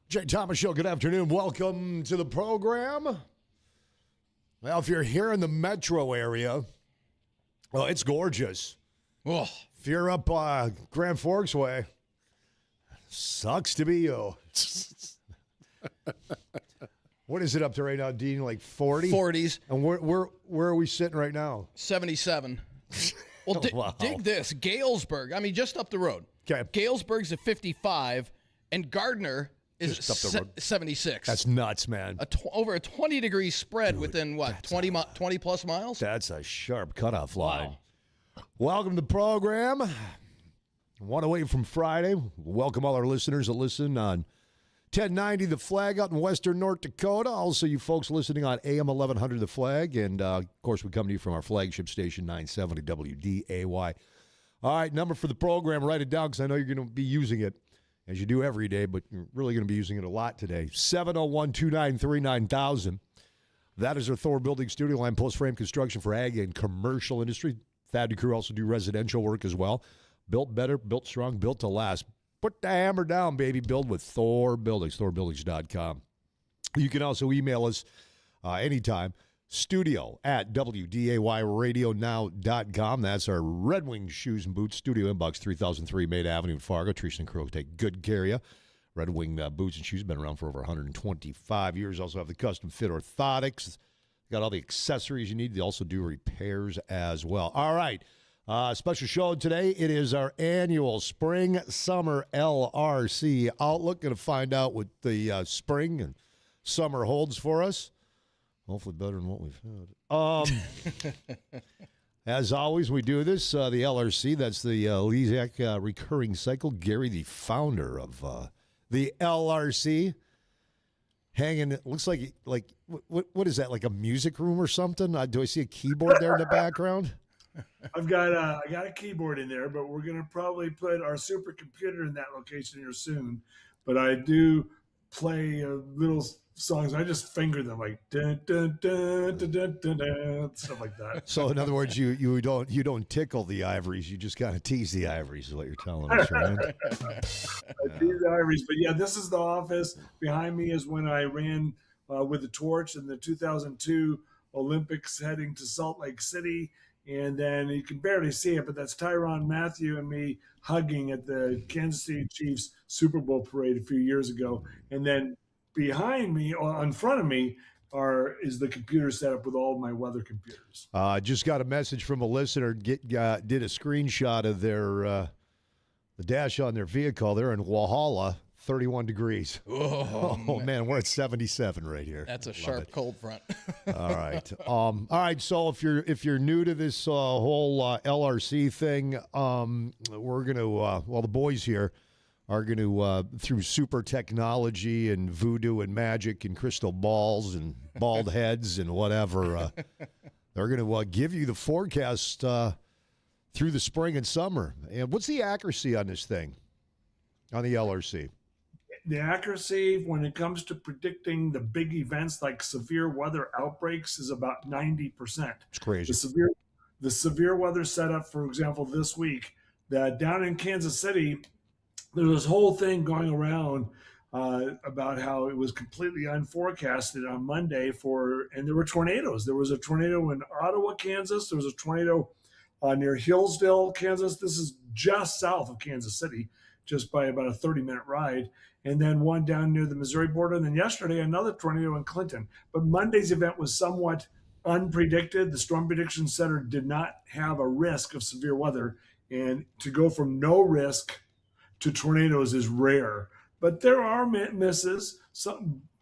Jay Thomas Show, good afternoon. Welcome to the program. Well, if you're here in the metro area, well, it's gorgeous. Oh. If you're up Grand Forks way, sucks to be you. What is it up to right now, Dean? Like 40? 40s. And where are we sitting right now? 77. Well, Wow. dig this. Galesburg, I mean, just up the road. Okay. Galesburg's at 55, and Gardner is Just up the road. 76. That's nuts, man. Over a 20-degree spread within, what, 20-plus miles? That's a sharp cutoff line. Wow. Welcome to the program. 1 away from Friday. Welcome all our listeners that listen on 1090 The Flag out in western North Dakota. Also, you folks listening on AM 1100 The Flag. And, of course, we come to you from our flagship station, 970 WDAY. All right, number for the program. Write it down because I know you're going to be using it, as you do every day, but you're really going to be using it a lot today. 701-293-9000. That is our Thor Building studio line, post-frame construction for ag and commercial industry. Thad and crew also do residential work as well. Built better, built strong, built to last. Put the hammer down, baby. Build with Thor Buildings, thorbuildings.com. You can also email us anytime. Studio at WDAYradionow.com. That's our Red Wings Shoes and Boots studio inbox, 3003 Main Avenue in Fargo. Teresa and crew will take good care of you. Red Wing boots and shoes been around for over 125 years. Also have the custom fit orthotics. Got all the accessories you need. They also do repairs as well. All right. Special show today. It is our annual Spring-Summer LRC Outlook. Going to find out what the spring and summer holds for us. Hopefully better than what we've had. As always, we do this. The LRC, that's the Lezak Recurring Cycle. Gary, the founder of the LRC, hanging. It looks like what is that? Like a music room or something? Do I see a keyboard there in the background? I got a keyboard in there, but we're going to probably put our supercomputer in that location here soon. But I do play little songs. I just finger them like dun, dun, dun, dun, dun, dun, dun, stuff like that. So in other words, you don't tickle the ivories. You just kind of tease the ivories is what you're telling us, right? I tease the ivories. But yeah, this is the office. Behind me is when I ran with the torch in the 2002 Olympics heading to Salt Lake City. And then you can barely see it, but that's Tyrann Mathieu and me hugging at the Kansas City Chiefs Super Bowl parade a few years ago. And then behind me, or in front of me, is the computer setup with all of my weather computers. Just got a message from a listener. Did a screenshot of their the dash on their vehicle. They're in Walhalla, 31 degrees. Oh man, we're at 77 right here. That's a sharp cold front. All right. All right. So if you're new to this whole LRC thing, we're gonna the boys here are gonna through super technology and voodoo and magic and crystal balls and bald heads and whatever, they're gonna give you the forecast through the spring and summer. And what's the accuracy on this thing, on the LRC? The accuracy when it comes to predicting the big events like severe weather outbreaks is about 90%. It's crazy. The severe weather setup, for example, this week, that down in Kansas City, there's this whole thing going around about how it was completely unforecasted on Monday and there were tornadoes. There was a tornado in Ottawa, Kansas. There was a tornado near Hillsdale, Kansas. This is just south of Kansas City, just by about a 30-minute ride. And then one down near the Missouri border. And then yesterday, another tornado in Clinton. But Monday's event was somewhat unpredicted. The Storm Prediction Center did not have a risk of severe weather. And to go from no risk to tornadoes is rare. But there are misses.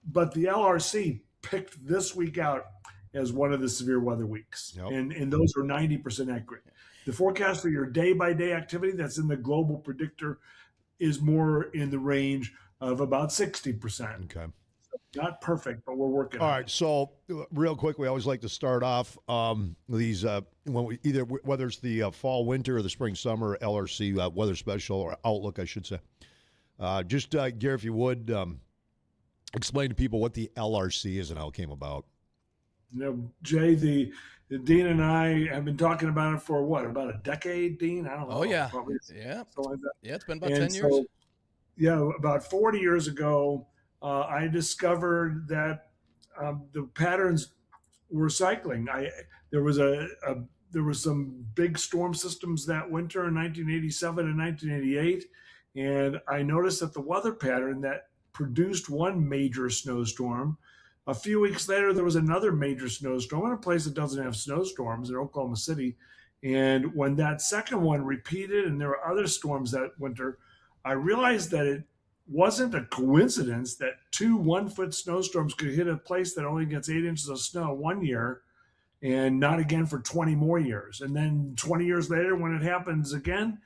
But the LRC picked this week out as one of the severe weather weeks. Yep. And those are 90% accurate. The forecast for your day-by-day activity that's in the global predictor is more in the range of about 60%. Okay. So not perfect, but we're working on it. All right. So real quick, we always like to start off these when we whether it's the fall, winter, or the spring, summer LRC weather special or outlook, I should say. Just Gary, if you would explain to people what the LRC is and how it came about. Jay, Dean and I have been talking about it for about a decade, Dean? I don't know. Oh, yeah. Probably Yeah. like that. Yeah, it's been about 10 years. Yeah, about 40 years ago, I discovered that the patterns were cycling. There was there was some big storm systems that winter in 1987 and 1988, and I noticed that the weather pattern that produced one major snowstorm. A few weeks later, there was another major snowstorm in a place that doesn't have snowstorms in Oklahoma City. And when that second one repeated, and there were other storms that winter, I realized that it wasn't a coincidence that two 1 foot snowstorms could hit a place that only gets 8 inches of snow one year and not again for 20 more years. And then 20 years later, when it happens again,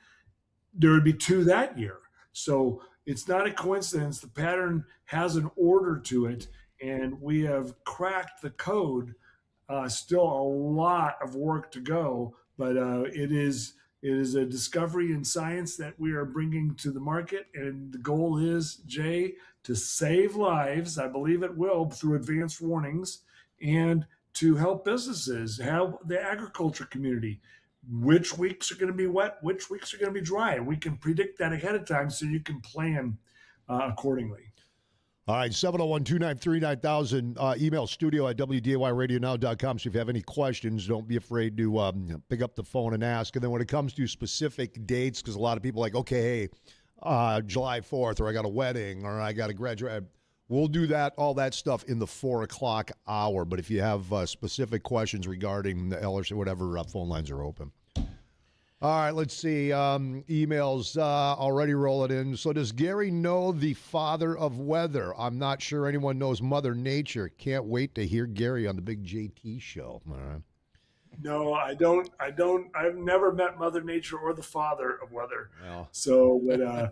there would be two that year. So it's not a coincidence. The pattern has an order to it, and we have cracked the code. Still a lot of work to go, but it is a discovery in science that we are bringing to the market, and the goal is, Jay, to save lives. I believe it will through advanced warnings, and to help businesses, help the agriculture community. Which weeks are going to be wet, which weeks are going to be dry. We can predict that ahead of time so you can plan accordingly. All right, 701-293-9000. Email studio at wdayradionow.com. So if you have any questions, don't be afraid to pick up the phone and ask. And then when it comes to specific dates, because a lot of people are like, okay, hey, July 4th, or I got a wedding, or I got to graduate. We'll do that, all that stuff in the 4 o'clock hour. But if you have specific questions regarding the LRC, whatever, phone lines are open. All right, let's see. Emails already rolling in. So does Gary know the father of weather? I'm not sure anyone knows Mother Nature. Can't wait to hear Gary on the Big JT show. All right. No, I don't. I've never met Mother Nature or the father of weather. Well. So, but I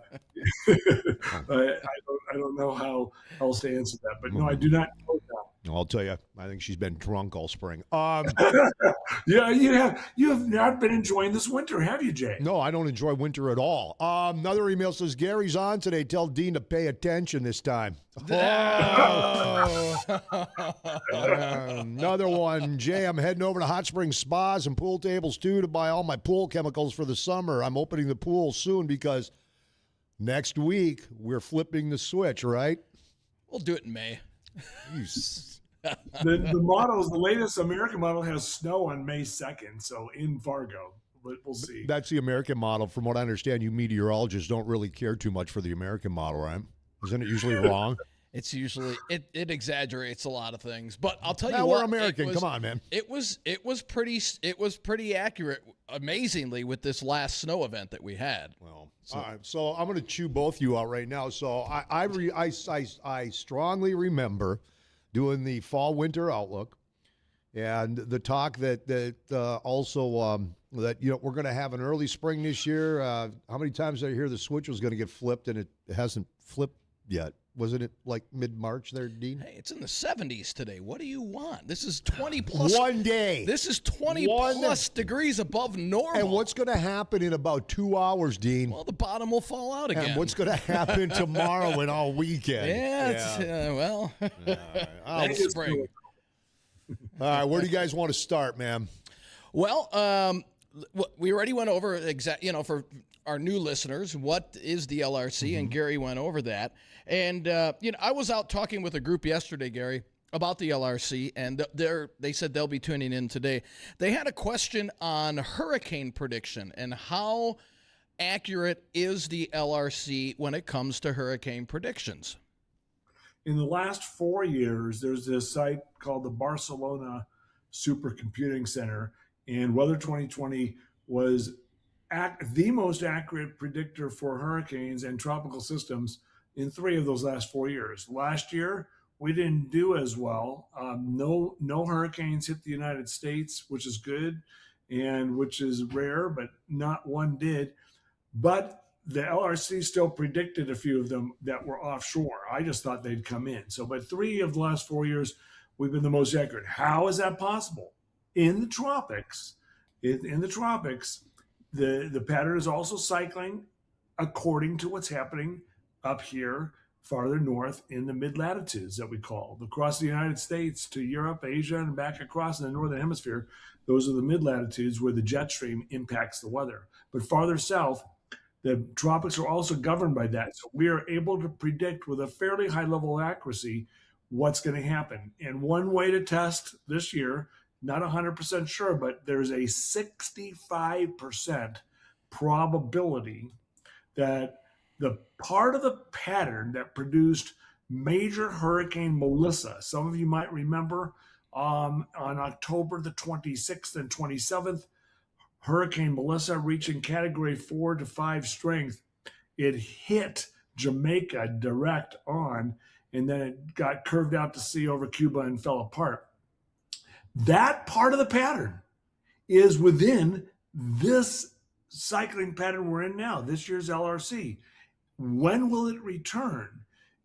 don't know how else to answer that. But no, I do not know that. I'll tell you, I think she's been drunk all spring. Yeah, you have not been enjoying this winter, have you, Jay? No, I don't enjoy winter at all. Another email says, Gary's on today. Tell Dean to pay attention this time. Oh. Another one. Jay, I'm heading over to Hot Springs Spas and pool tables, too, to buy all my pool chemicals for the summer. I'm opening the pool soon because next week we're flipping the switch, right? We'll do it in May. The models, the latest American model has snow on May 2nd, so in Fargo. But we'll see. That's the American model. From what I understand, you meteorologists don't really care too much for the American model, right? Isn't it usually wrong? It's usually it exaggerates a lot of things, but I'll tell you what. We're American. Come on, man. It was pretty accurate, amazingly, with this last snow event that we had. Well, all right. So I'm going to chew both you out right now. So I strongly remember doing the fall winter outlook, and the talk that also that we're going to have an early spring this year. How many times did I hear the switch was going to get flipped, and it hasn't flipped yet? Wasn't it like mid-March there, Dean? Hey, it's in the 70s today. What do you want? This is 20 plus. One day. This is 20 plus degrees above normal. And what's going to happen in about 2 hours, Dean? Well, the bottom will fall out again. And what's going to happen tomorrow and all weekend? Well, that's spring. All right, where do you guys want to start, man? Well, we already went over for our new listeners, what is the LRC? And Gary went over that. And, I was out talking with a group yesterday, Gary, about the LRC, and they said they'll be tuning in today. They had a question on hurricane prediction and how accurate is the LRC when it comes to hurricane predictions. In the last 4 years, there's this site called the Barcelona Supercomputing Center, and Weather 2020 was the most accurate predictor for hurricanes and tropical systems in 3 of those last 4 years. Last year, we didn't do as well. No hurricanes hit the United States, which is good and which is rare, but not one did. But the LRC still predicted a few of them that were offshore. I just thought they'd come in. But 3 of the last 4 years, we've been the most accurate. How is that possible? In the tropics, the pattern is also cycling according to what's happening up here farther north in the mid-latitudes that we call. Across the United States to Europe, Asia, and back across in the northern hemisphere, those are the mid-latitudes where the jet stream impacts the weather. But farther south, The tropics are also governed by that. So we are able to predict with a fairly high level of accuracy what's going to happen. And one way to test this year, not 100% sure, but there's a 65% probability that the part of the pattern that produced major Hurricane Melissa, some of you might remember on October the 26th and 27th, Hurricane Melissa reaching category 4 to 5 strength. It hit Jamaica direct on, and then it got curved out to sea over Cuba and fell apart. That part of the pattern is within this cycling pattern we're in now, this year's LRC. When will it return?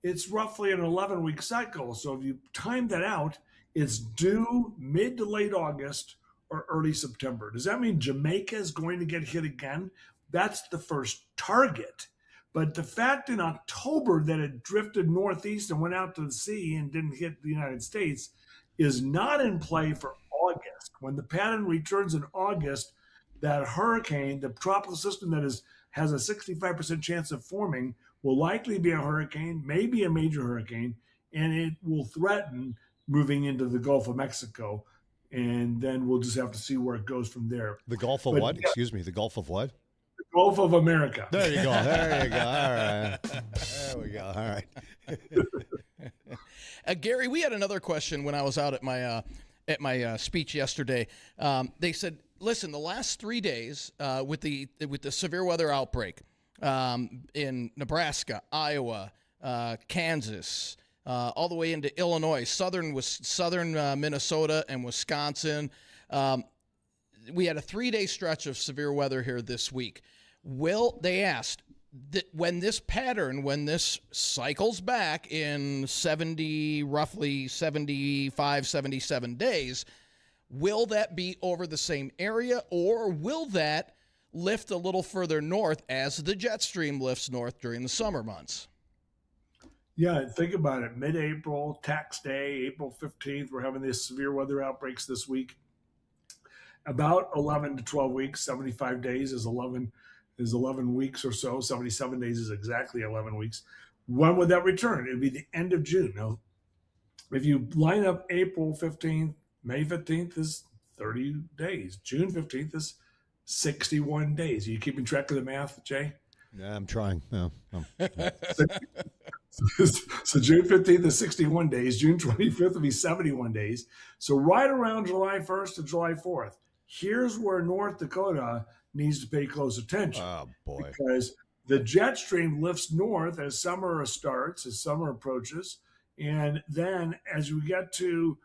It's roughly an 11-week cycle. So if you time that out, it's due mid to late August or early September. Does that mean Jamaica is going to get hit again? That's the first target. But the fact in October that it drifted northeast and went out to the sea and didn't hit the United States is not in play for August. When the pattern returns in August, that hurricane, the tropical system that has a 65% chance of forming, will likely be a hurricane, maybe a major hurricane, and it will threaten moving into the Gulf of Mexico. And then we'll just have to see where it goes from there. The Gulf of what? Yeah. Excuse me, the Gulf of what? The Gulf of America. There you go. There you go. All right. There we go. All right. Gary, we had another question when I was out at my speech yesterday. They said, listen, the last 3 days with the severe weather outbreak in Nebraska, Iowa, Kansas, all the way into Illinois, southern Minnesota and Wisconsin. We had a 3-day stretch of severe weather here this week. They asked that when this cycles back in roughly 75, 77 days, will that be over the same area, or will that lift a little further north as the jet stream lifts north during the summer months? Yeah, think about it. Mid-April, tax day, April 15th, we're having these severe weather outbreaks this week. About 11 to 12 weeks, 75 days is 11 weeks or so. 77 days is exactly 11 weeks. When would that return? It would be the end of June. Now, if you line up April 15th, May 15th is 30 days. June 15th is 61 days. Are you keeping track of the math, Jay? Yeah, I'm trying. No. So June 15th is 61 days. June 25th will be 71 days. So right around July 1st to July 4th, here's where North Dakota needs to pay close attention. Oh, boy. Because the jet stream lifts north as summer starts, as summer approaches. And then as we get to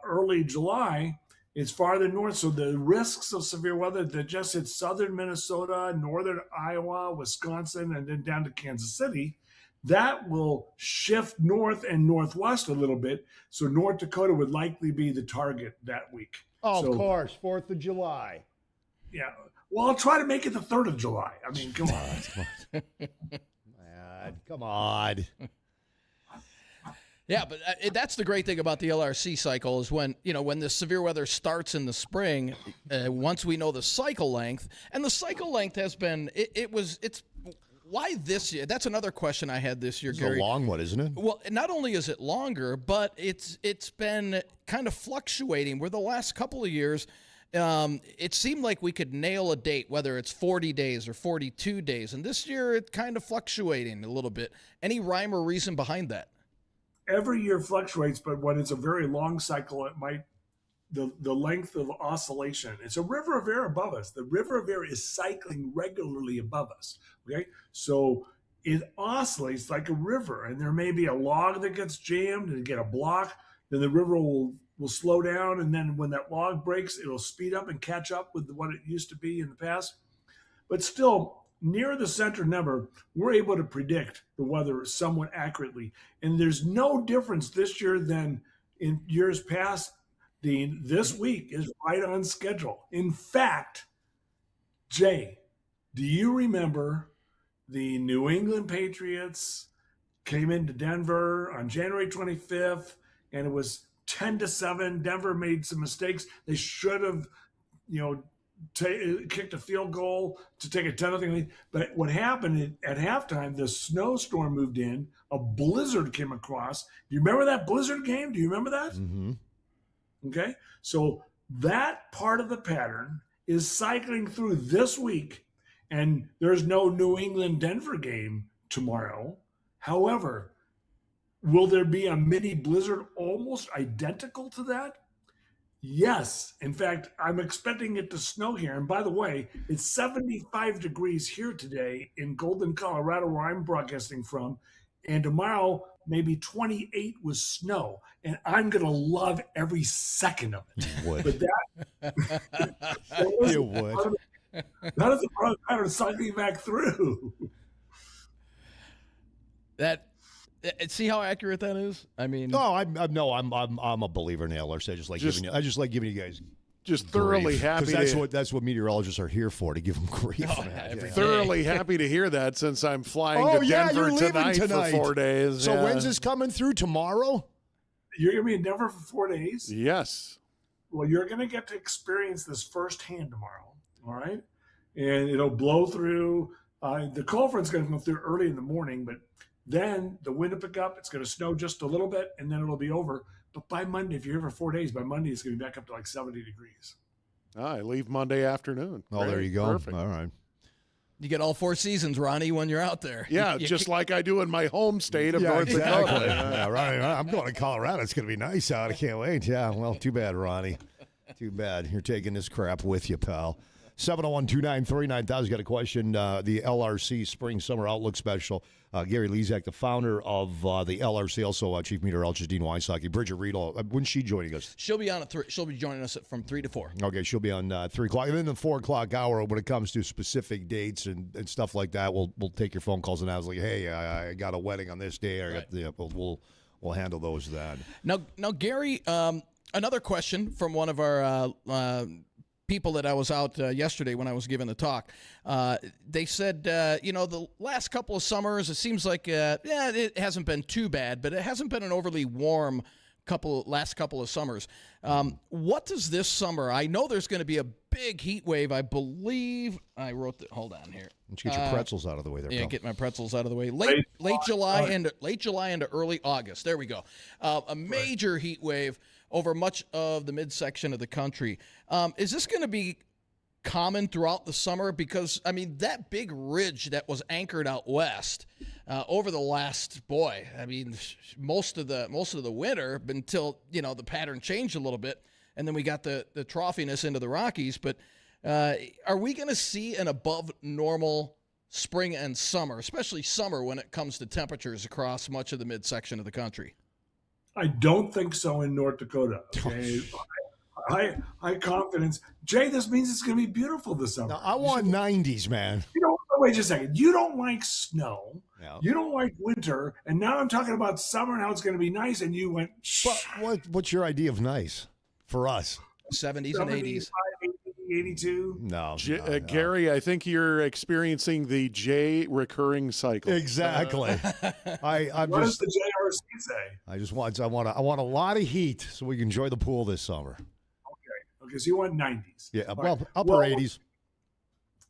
early July, it's farther north. So the risks of severe weather that just hit southern Minnesota, northern Iowa, Wisconsin, and then down to Kansas City, that will shift north and northwest a little bit. So North Dakota would likely be the target that week. Oh, of course, 4th of July. Yeah. Well, I'll try to make it the 3rd of July. I mean, come on. Come on. Yeah, but that's the great thing about the LRC cycle is when the severe weather starts in the spring, once we know the cycle length, and the cycle length has been, it's why this year? That's another question I had this year, Gary. It's a long one, isn't it? Well, not only is it longer, but it's been kind of fluctuating. Where the last couple of years, it seemed like we could nail a date, whether it's 40 days or 42 days. And this year, it's kind of fluctuating a little bit. Any rhyme or reason behind that? Every year fluctuates, but when it's a very long cycle, it might the length of oscillation. It's a river of air above us. The river of air is cycling regularly above us. Okay, so it oscillates like a river, and there may be a log that gets jammed and get a block. Then the river will slow down, and then when that log breaks, it'll speed up and catch up with what it used to be in the past. But still, near the center number, we're able to predict the weather somewhat accurately. And there's no difference this year than in years past. This week is right on schedule. In fact, Jay, do you remember the New England Patriots came into Denver on January 25th, and it was 10-7. Denver made some mistakes. They should have, kicked a field goal to take a 10-0 lead. But what happened at halftime, the snowstorm moved in, a blizzard came across. Do you remember that blizzard game? Do you remember that? Mm-hmm. Okay. So that part of the pattern is cycling through this week, and there's no New England Denver game tomorrow. However, will there be a mini blizzard almost identical to that? Yes. In fact, I'm expecting it to snow here. And by the way, it's 75 degrees here today in Golden, Colorado, where I'm broadcasting from. And tomorrow, maybe 28 with snow. And I'm going to love every second of it. You would. But that, You would. That is the pattern cycling back through. See how accurate that is? I mean, No, I'm a believer in the LRC. I just like giving you guys just thoroughly happy. Because that's what meteorologists are here for, to give them grief. Thoroughly happy to hear that, since I'm flying to Denver tonight for 4 days. So when's this coming through? Tomorrow? You're going to be in Denver for 4 days? Yes. Well, you're going to get to experience this firsthand tomorrow, all right? And it'll blow through. The cold front's going to come through early in the morning, but then the wind will pick up. It's going to snow just a little bit, and then it'll be over. But by Monday, if you're here for 4 days, by Monday, it's going to be back up to like 70 degrees. I leave Monday afternoon. Oh, there you go. Perfect. All right. you get all 4 seasons, Ronnie, when you're out there. Yeah, just like I do in my home state of North Dakota. Yeah, right. I'm going to Colorado. It's going to be nice out. I can't wait. Yeah, well, too bad, Ronnie. Too bad. You're taking this crap with you, pal. 701-293-9000. Got a question. The LRC Spring Summer Outlook Special. Gary Lezak, the founder of the LRC, also Chief Meteorologist Dean Wysocki. Bridget Riedel, when's she joining us? She'll be on at 3. She'll be joining us from 3 to 4. Okay, she'll be on 3 o'clock. And then the 4 o'clock hour, when it comes to specific dates and stuff like that, we'll take your phone calls and I was like, hey, I got a wedding on this day. Or we'll handle those then. Now, Gary, another question from one of our people that I was out yesterday when I was giving the talk. They said, the last couple of summers, it seems like, it hasn't been too bad, but it hasn't been an overly warm last couple of summers. What does this summer? I know there's going to be a big heat wave. I believe I wrote hold on here. Let's get your pretzels out of the way there. Yeah, pal. get my pretzels out of the way. Late July into early August. There we go. A major heat wave over much of the midsection of the country. Is this going to be common throughout the summer? Because, I mean, that big ridge that was anchored out west over the last, most of the winter until, the pattern changed a little bit, and then we got the troughiness into the Rockies. But are we going to see an above normal spring and summer, especially summer when it comes to temperatures across much of the midsection of the country? I don't think so in North Dakota. Okay? High confidence. Jay, this means it's going to be beautiful this summer. Now, I want 90s, man. Wait just a second. You don't like snow. Yeah. You don't like winter. And now I'm talking about summer and how it's going to be nice. And you went, But what's your idea of nice for us? 70s and 80s. 82. No, Gary, I think you're experiencing the J recurring cycle. Exactly. I'm What just. does the JRC say? I want a lot of heat so we can enjoy the pool this summer. Okay, so you want 90s. Yeah, All well, right. upper 80s.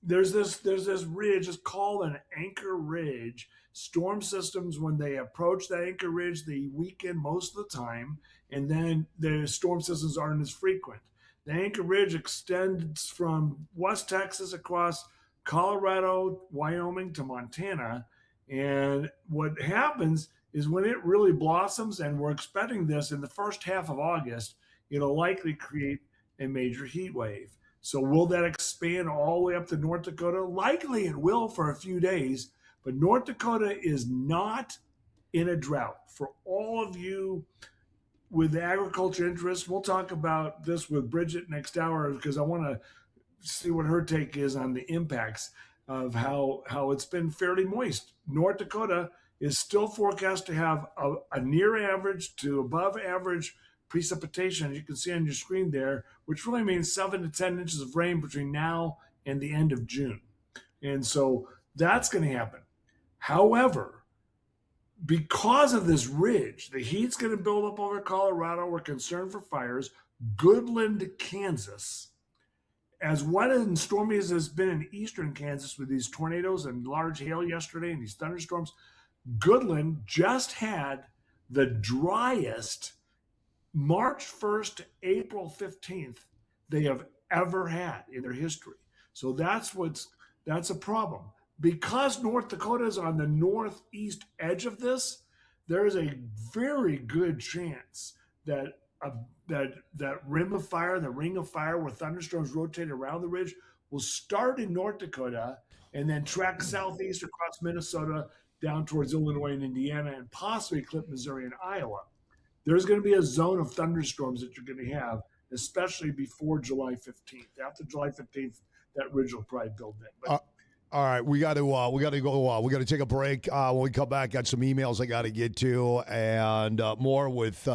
There's this ridge. It's called an anchor ridge. Storm systems, when they approach the anchor ridge, they weaken most of the time, and then the storm systems aren't as frequent. The anchor ridge extends from West Texas across Colorado, Wyoming to Montana. And what happens is when it really blossoms, and we're expecting this in the first half of August, it'll likely create a major heat wave. So will that expand all the way up to North Dakota? Likely it will for a few days, but North Dakota is not in a drought. For all of you with agriculture interests, we'll talk about this with Bridget next hour because I want to see what her take is on the impacts of how it's been fairly moist. North Dakota is still forecast to have a near average to above average precipitation, as you can see on your screen there, which really means 7 to 10 inches of rain between now and the end of June. And so that's going to happen. However, because of this ridge, the heat's going to build up over Colorado. We're concerned for fires. Goodland, Kansas as wet and stormy as it's been in eastern Kansas with these tornadoes and large hail yesterday and these thunderstorms, Goodland just had the driest March 1st to April 15th they have ever had in their history. So that's a problem. Because North Dakota is on the northeast edge of this, there is a very good chance that that rim of fire, the ring of fire where thunderstorms rotate around the ridge, will start in North Dakota and then track southeast across Minnesota down towards Illinois and Indiana and possibly clip Missouri and Iowa. There's going to be a zone of thunderstorms that you're going to have, especially before July 15th. After July 15th, that ridge will probably build in. But, all right, we got to go. We got to take a break. When we come back, got some emails I got to get to, and more with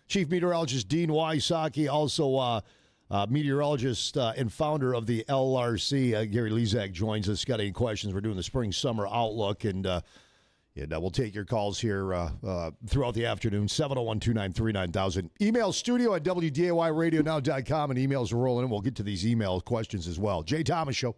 Chief Meteorologist Dean Wysocki, also meteorologist and founder of the LRC, Gary Lezak, joins us. Got any questions? We're doing the spring-summer outlook, and we'll take your calls here throughout the afternoon, 701-293-9000. Email studio at WDAYRadioNow.com, and emails are rolling in. We'll get to these email questions as well. Jay Thomas Show.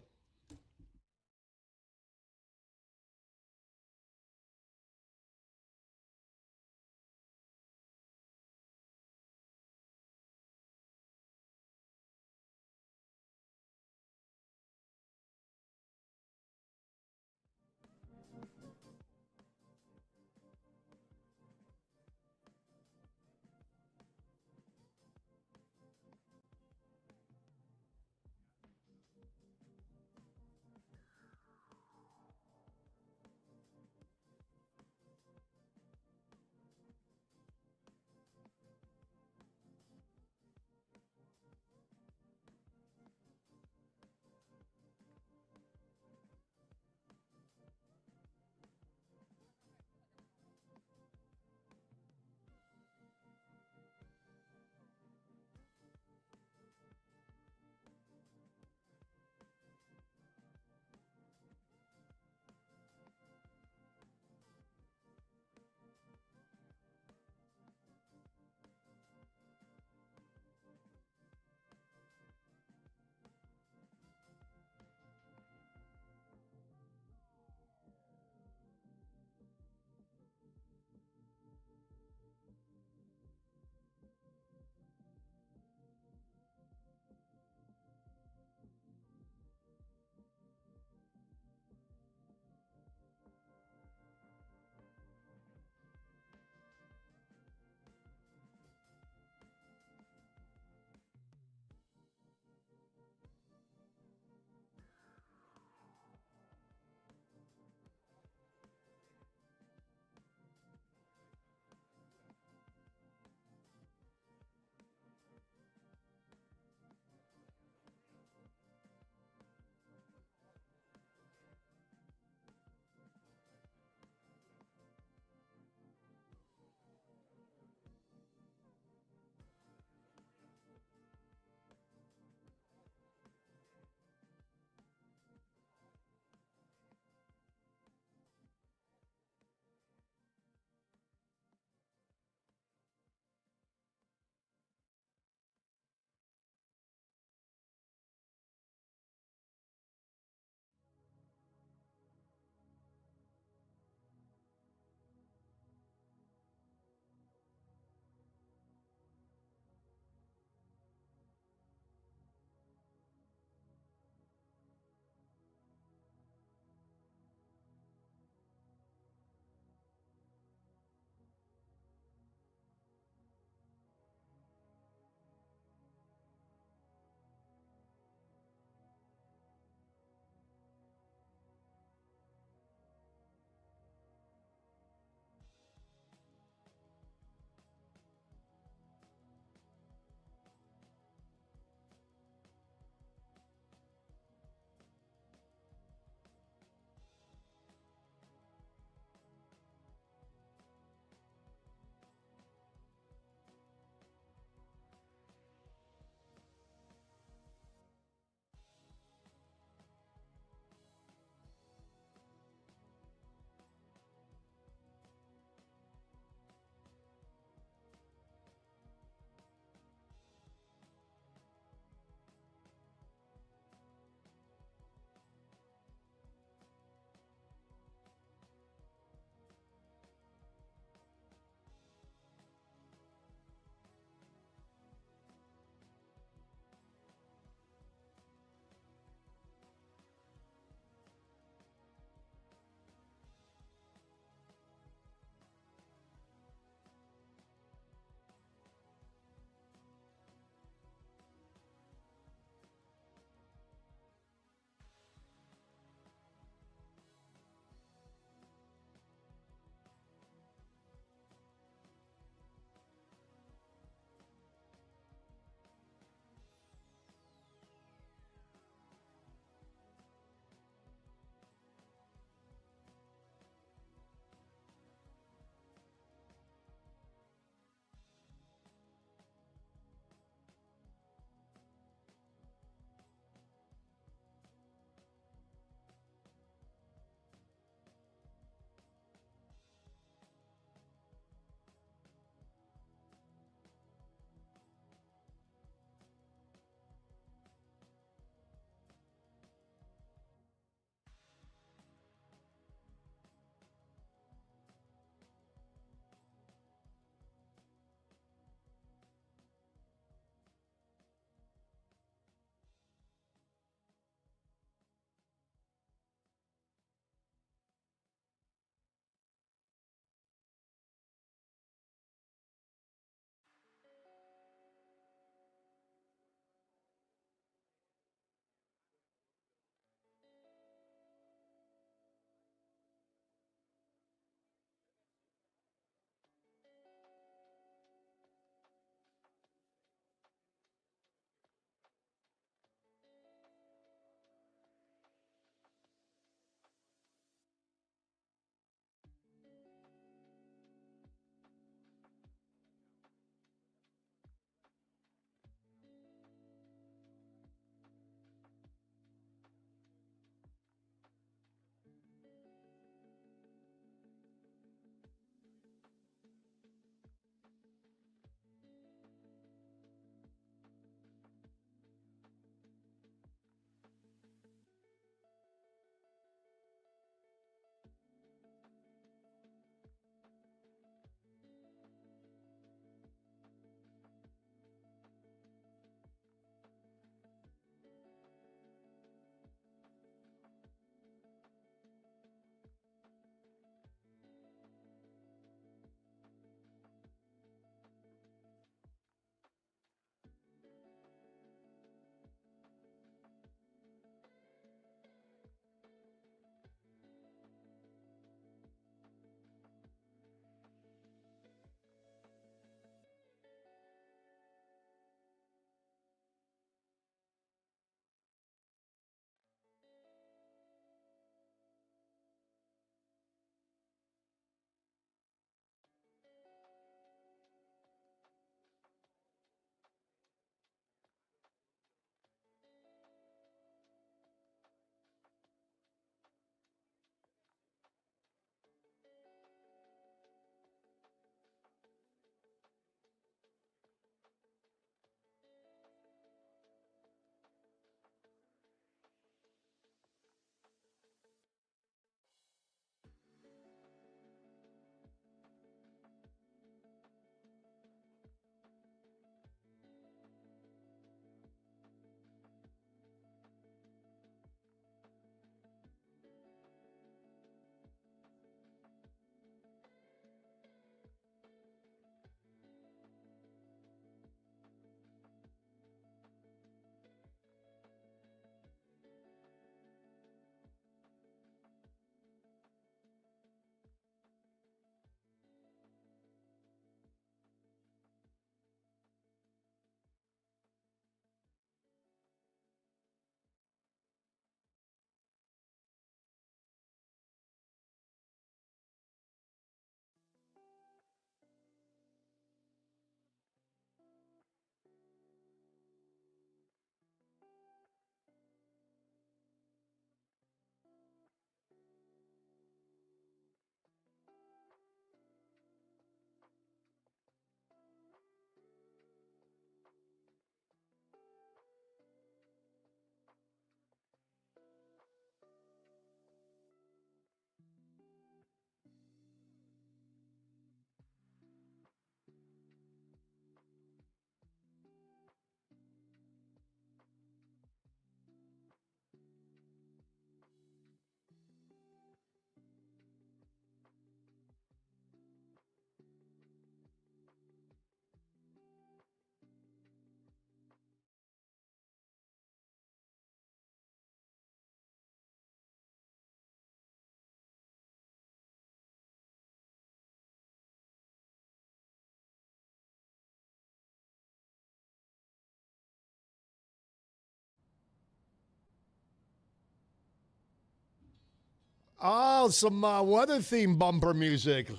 Oh, some weather theme bumper music.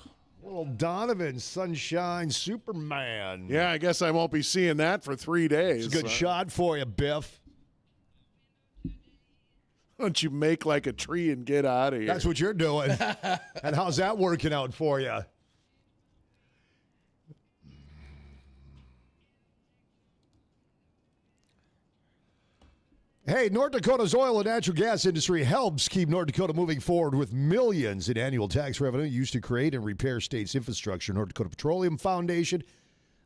Little Donovan, Sunshine, Superman. Yeah, I guess I won't be seeing that for 3 days. It's a good shot for you, Biff. Why don't you make like a tree and get out of here? That's what you're doing. And how's that working out for you? Hey, North Dakota's oil and natural gas industry helps keep North Dakota moving forward with millions in annual tax revenue used to create and repair state's infrastructure. North Dakota Petroleum Foundation,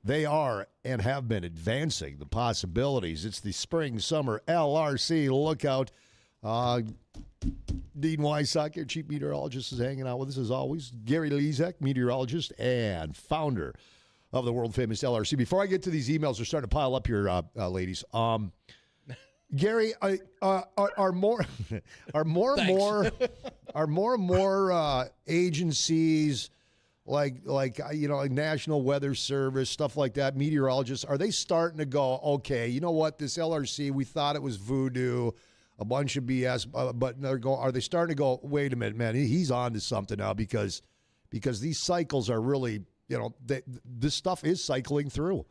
they are and have been advancing the possibilities. It's the spring-summer LRC lookout. Dean Weissack, your chief meteorologist, is hanging out with us as always. Gary Lezak, meteorologist and founder of the world-famous LRC. Before I get to these emails, they're starting to pile up here, ladies. Gary, are more and more agencies like National Weather Service, stuff like that, meteorologists, are they starting to go, okay, you know what, this LRC, we thought it was voodoo, a bunch of BS, but are they starting to go, wait a minute, man, he's on to something now because these cycles are really, this stuff is cycling through.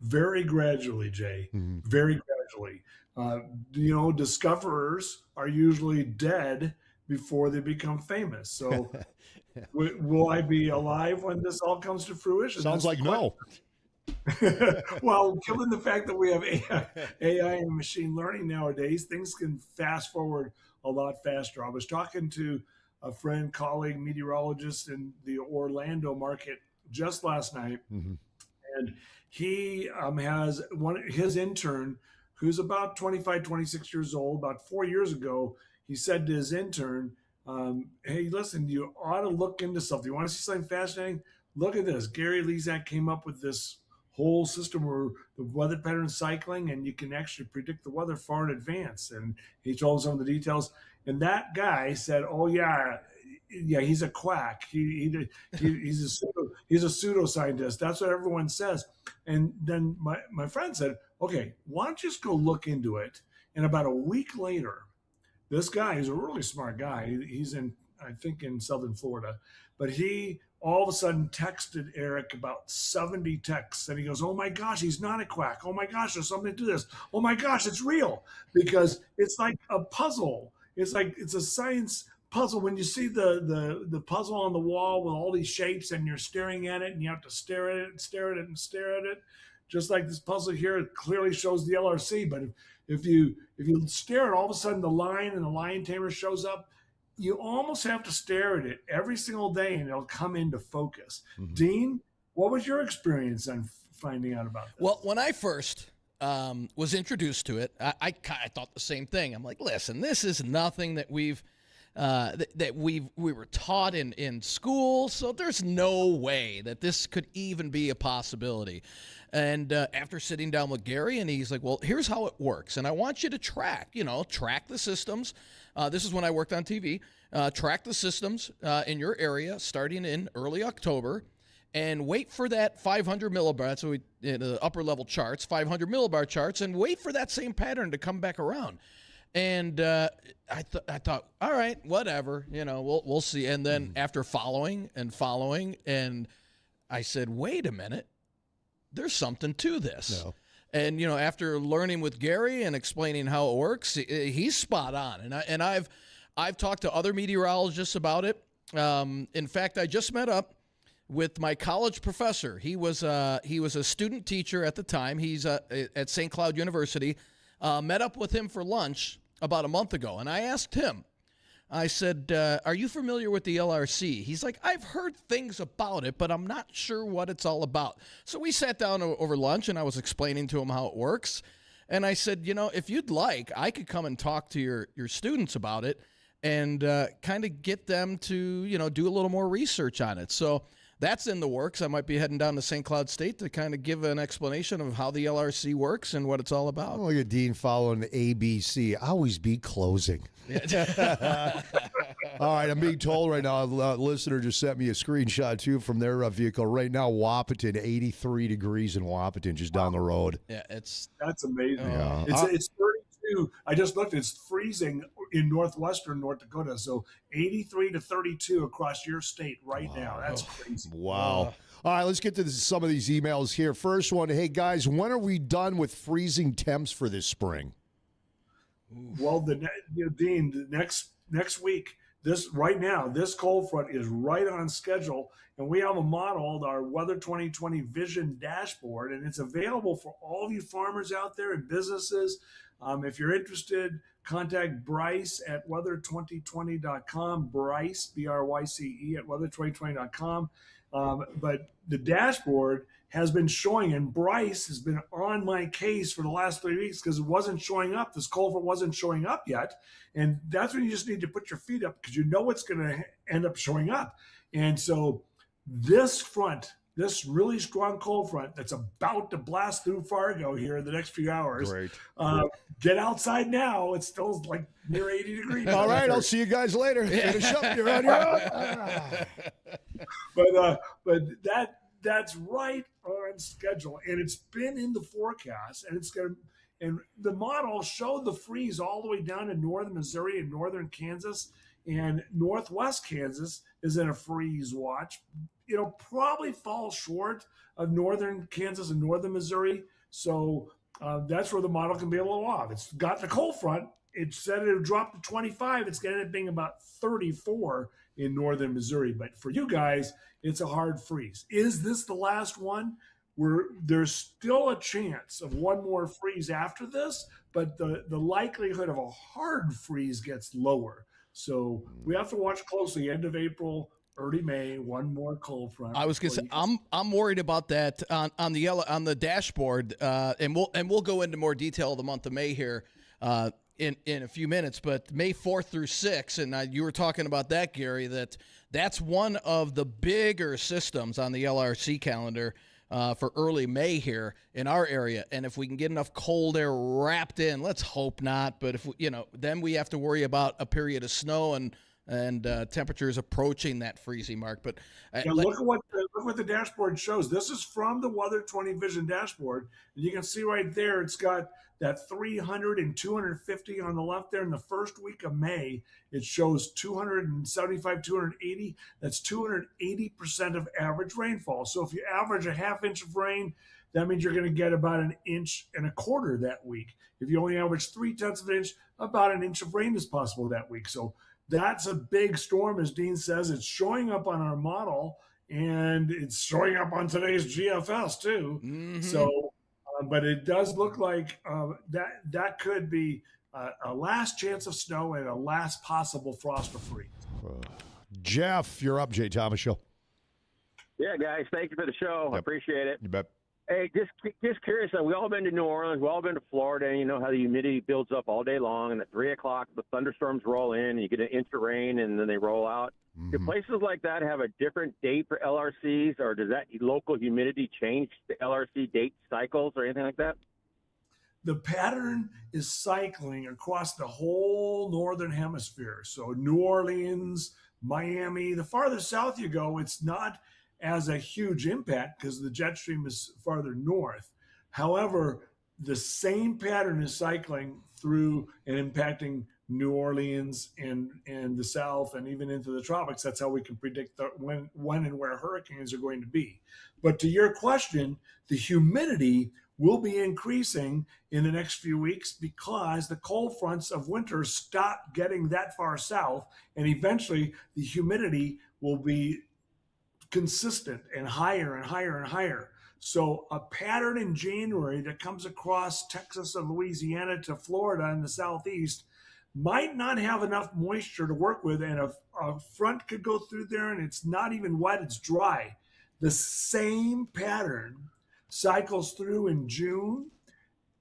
Very gradually, Jay. Mm-hmm. Very gradually. Discoverers are usually dead before they become famous. So will I be alive when this all comes to fruition? Sounds like no. Well, given the fact that we have AI and machine learning nowadays, things can fast forward a lot faster. I was talking to a friend, colleague, meteorologist in the Orlando market just last night. Mm-hmm. And he has his intern, who's about 25, 26 years old. About 4 years ago, he said to his intern, hey, listen, you ought to look into something. You want to see something fascinating? Look at this. Gary Lezak came up with this whole system where the weather pattern is cycling, and you can actually predict the weather far in advance. And he told him some of the details. And that guy said, oh, yeah, he's a quack. He's a pseudoscientist. That's what everyone says. And then my friend said, okay, why don't you just go look into it? And about a week later, this guy is a really smart guy. He's I think in Southern Florida, but he all of a sudden texted Eric about 70 texts, and he goes, oh my gosh, he's not a quack. Oh my gosh, there's something to this. Oh my gosh, it's real, because it's like a puzzle. It's a science puzzle. When you see the puzzle on the wall with all these shapes, and you're staring at it, and you have to stare at it and stare at it and stare at it, just like this puzzle here, it clearly shows the LRC. But if you stare at, all of a sudden the line and the line tamer shows up, you almost have to stare at it every single day, and it'll come into focus. Mm-hmm. Dean, what was your experience on finding out about this? Well, when I first was introduced to it, I thought the same thing. I'm like, listen, this is nothing that we were taught in school, so there's no way that this could even be a possibility. And after sitting down with Gary, and he's like, well, here's how it works, and I want you to track the systems. This is when I worked on TV. Track the systems in your area starting in early October, and wait for that 500 millibar. So in the upper level charts, 500 millibar charts, and wait for that same pattern to come back around. And I thought, all right, whatever, we'll see. And then after following, and I said, wait a minute, there's something to this. No. And after learning with Gary and explaining how it works, he's spot on. And I've talked to other meteorologists about it. In fact, I just met up with my college professor. He was a student teacher at the time. He's at St. Cloud University. Met up with him for lunch about a month ago, and I asked him, I said, are you familiar with the LRC? He's like, I've heard things about it, but I'm not sure what it's all about. So we sat down over lunch, and I was explaining to him how it works. And I said, if you'd like, I could come and talk to your students about it and kind of get them to, do a little more research on it. So that's in the works. I might be heading down to St. Cloud State to kind of give an explanation of how the LRC works and what it's all about. Look at Dean following the ABC. Always be closing. All right, I'm being told right now, a listener just sent me a screenshot, too, from their vehicle. Right now, Wahpeton, 83 degrees in Wahpeton, just down the road. Yeah, that's amazing. Yeah. It's 32. I just looked. It's freezing in northwestern North Dakota. So 83 to 32 across your state right now. That's crazy. Wow. All right, let's get to some of these emails here. First one, hey, guys, when are we done with freezing temps for this spring? Well, Dean, next week, this cold front is right on schedule, and we have a model, our Weather 2020 Vision dashboard, and it's available for all of you farmers out there and businesses. If you're interested, contact Bryce at weather2020.com, Bryce, B-R-Y-C-E, at weather2020.com. But the dashboard has been showing, and Bryce has been on my case for the last 3 weeks because it wasn't showing up. This cold front wasn't showing up yet. And that's when you just need to put your feet up because you know it's going to end up showing up. And so this front, this really strong cold front that's about to blast through Fargo here in the next few hours. Great. Get outside now. It's still like near 80 degrees. All right, I'll see you guys later. Finish up. You're on your own. But that's right on schedule, and it's been in the forecast, and it's going to. And the model showed the freeze all the way down to northern Missouri and northern Kansas, and northwest Kansas is in a freeze watch. It'll probably fall short of northern Kansas and northern Missouri, so that's where the model can be a little off. It's got the cold front. It said it would drop to 25. It's going to end up being about 34 in northern Missouri. But for you guys, it's a hard freeze. Is this the last one? There's still a chance of one more freeze after this, but the likelihood of a hard freeze gets lower. So we have to watch closely. End of April, early May, one more cold front. I was going to say I'm worried about that on the dashboard, and we'll go into more detail of the month of May here in a few minutes. But May 4th through 6th, and you were talking about that, Gary. That's one of the bigger systems on the LRC calendar. For early May here in our area. And if we can get enough cold air wrapped in, let's hope not. But if then we have to worry about a period of snow and temperatures approaching that freezing mark. But look what the dashboard shows. This is from the Weather 20 Vision dashboard. And you can see right there, it's got that 300 and 250 on the left there in the first week of May. It shows 275, 280. That's 280% of average rainfall. So if you average a half inch of rain, that means you're going to get about 1.25 inches that week. If you only average 0.3 of an inch, about 1 inch of rain is possible that week. So that's a big storm, as Dean says. It's showing up on our model, and it's showing up on today's GFS too. Mm-hmm. So, but it does look like that could be a last chance of snow and a last possible frost or freeze. Jeff, you're up. Jay Thomas Show. Yeah, guys, thank you for the show. Yep. I appreciate it. You bet. Hey, just curious. We all been to New Orleans. We all been to Florida, and you know how the humidity builds up all day long. And at 3 o'clock, the thunderstorms roll in, and you get an inch of rain, and then they roll out. Mm-hmm. Do places like that have a different date for LRCs, or does that local humidity change the LRC date cycles or anything like that? The pattern is cycling across the whole northern hemisphere. So New Orleans, Miami, the farther south you go, it's not as a huge impact because the jet stream is farther north. However, the same pattern is cycling through and impacting New Orleans and the south and even into the tropics. That's how we can predict when and where hurricanes are going to be. But to your question, the humidity will be increasing in the next few weeks because the cold fronts of winter stop getting that far south, and eventually the humidity will be consistent and higher and higher and higher. So a pattern in January that comes across Texas and Louisiana to Florida in the southeast might not have enough moisture to work with, and a front could go through there and it's not even wet, it's dry. The same pattern cycles through in June.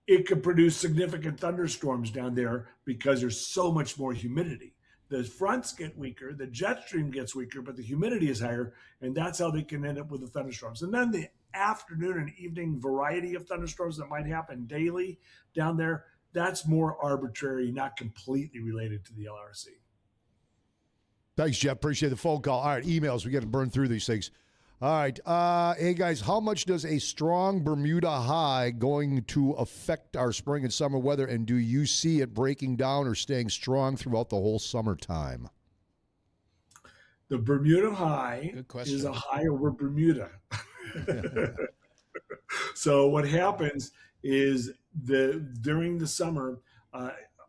It could produce significant thunderstorms down there because there's so much more humidity. The fronts get weaker, the jet stream gets weaker, but the humidity is higher, and that's how they can end up with the thunderstorms. And then the afternoon and evening variety of thunderstorms that might happen daily down there, that's more arbitrary, not completely related to the LRC. Thanks, Jeff. Appreciate the phone call. All right, emails. We got to burn through these things. All right. Hey, guys, how much does a strong Bermuda high going to affect our spring and summer weather, and do you see it breaking down or staying strong throughout the whole summertime? The Bermuda high is a high over Bermuda. So what happens is during the summer,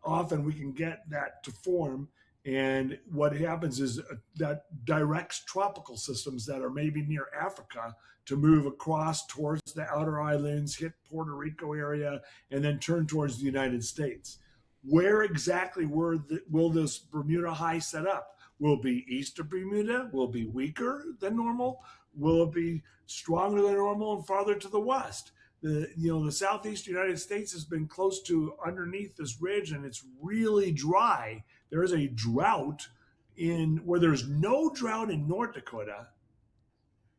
often we can get that to form. And what happens is that directs tropical systems that are maybe near Africa to move across towards the outer islands, hit Puerto Rico area, and then turn towards the United States. Where exactly will this Bermuda high set up? Will it be east of Bermuda? Will it be weaker than normal? Will it be stronger than normal and farther to the west? The southeast United States has been close to underneath this ridge, and it's really dry. There is a drought where there's no drought in North Dakota.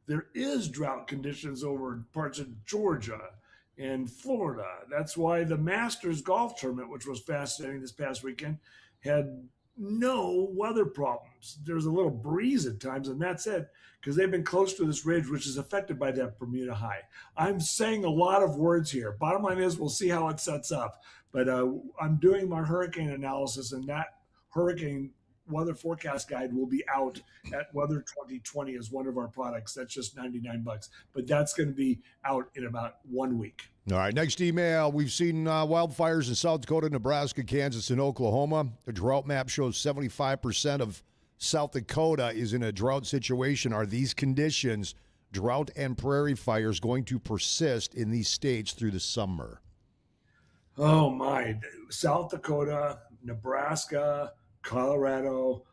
There is drought conditions over parts of Georgia and Florida. That's why the Masters golf tournament, which was fascinating this past weekend, had no weather problems. There's a little breeze at times, and that's it, because they've been close to this ridge, which is affected by that Bermuda high. I'm saying a lot of words here. Bottom line is we'll see how it sets up. But I'm doing my hurricane analysis, and that hurricane weather forecast guide will be out at Weather 2020 as one of our products. That's just $99, but that's going to be out in about 1 week. All right, next email. We've seen wildfires in South Dakota, Nebraska, Kansas, and Oklahoma. The drought map shows 75% of South Dakota is in a drought situation. Are these conditions, drought and prairie fires, going to persist in these states through the summer? Oh, my. South Dakota, Nebraska, Colorado,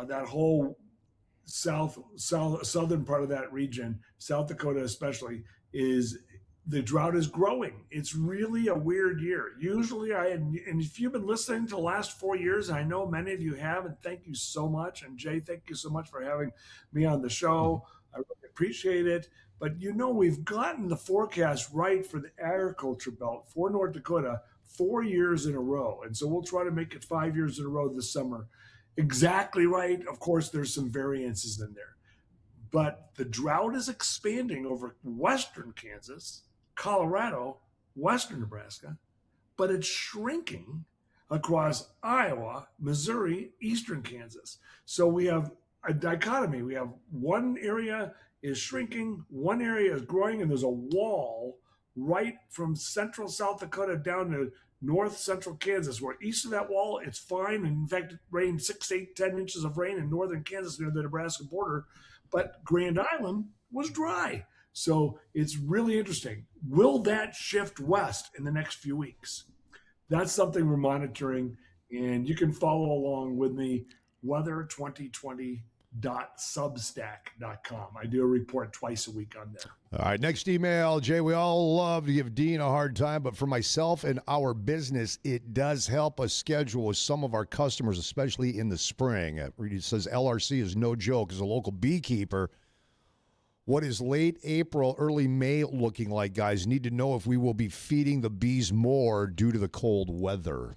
that whole southern part of that region, South Dakota especially, the drought is growing. It's really a weird year. Usually and if you've been listening to the last 4 years, I know many of you have, and thank you so much. And Jay, thank you so much for having me on the show. I really appreciate it. But we've gotten the forecast right for the agriculture belt for North Dakota 4 years in a row. And so we'll try to make it 5 years in a row this summer. Exactly right. Of course, there's some variances in there. But the drought is expanding over western Kansas, Colorado, western Nebraska, but it's shrinking across Iowa, Missouri, eastern Kansas. So we have a dichotomy. We have one area is shrinking, one area is growing, and there's a wall right from central South Dakota down to north central Kansas, where east of that wall, it's fine. And in fact, it rained 6, 8, 10 inches of rain in northern Kansas near the Nebraska border, but Grand Island was dry. So it's really interesting. Will that shift west in the next few weeks? That's something we're monitoring, and you can follow along with me, weather2020.substack.com. I do a report twice a week on there. All right, next email. Jay, we all love to give Dean a hard time, but for myself and our business, it does help us schedule with some of our customers, especially in the spring. It says LRC is no joke. As a local beekeeper, what is late April, early May looking like, guys? Need to know if we will be feeding the bees more due to the cold weather.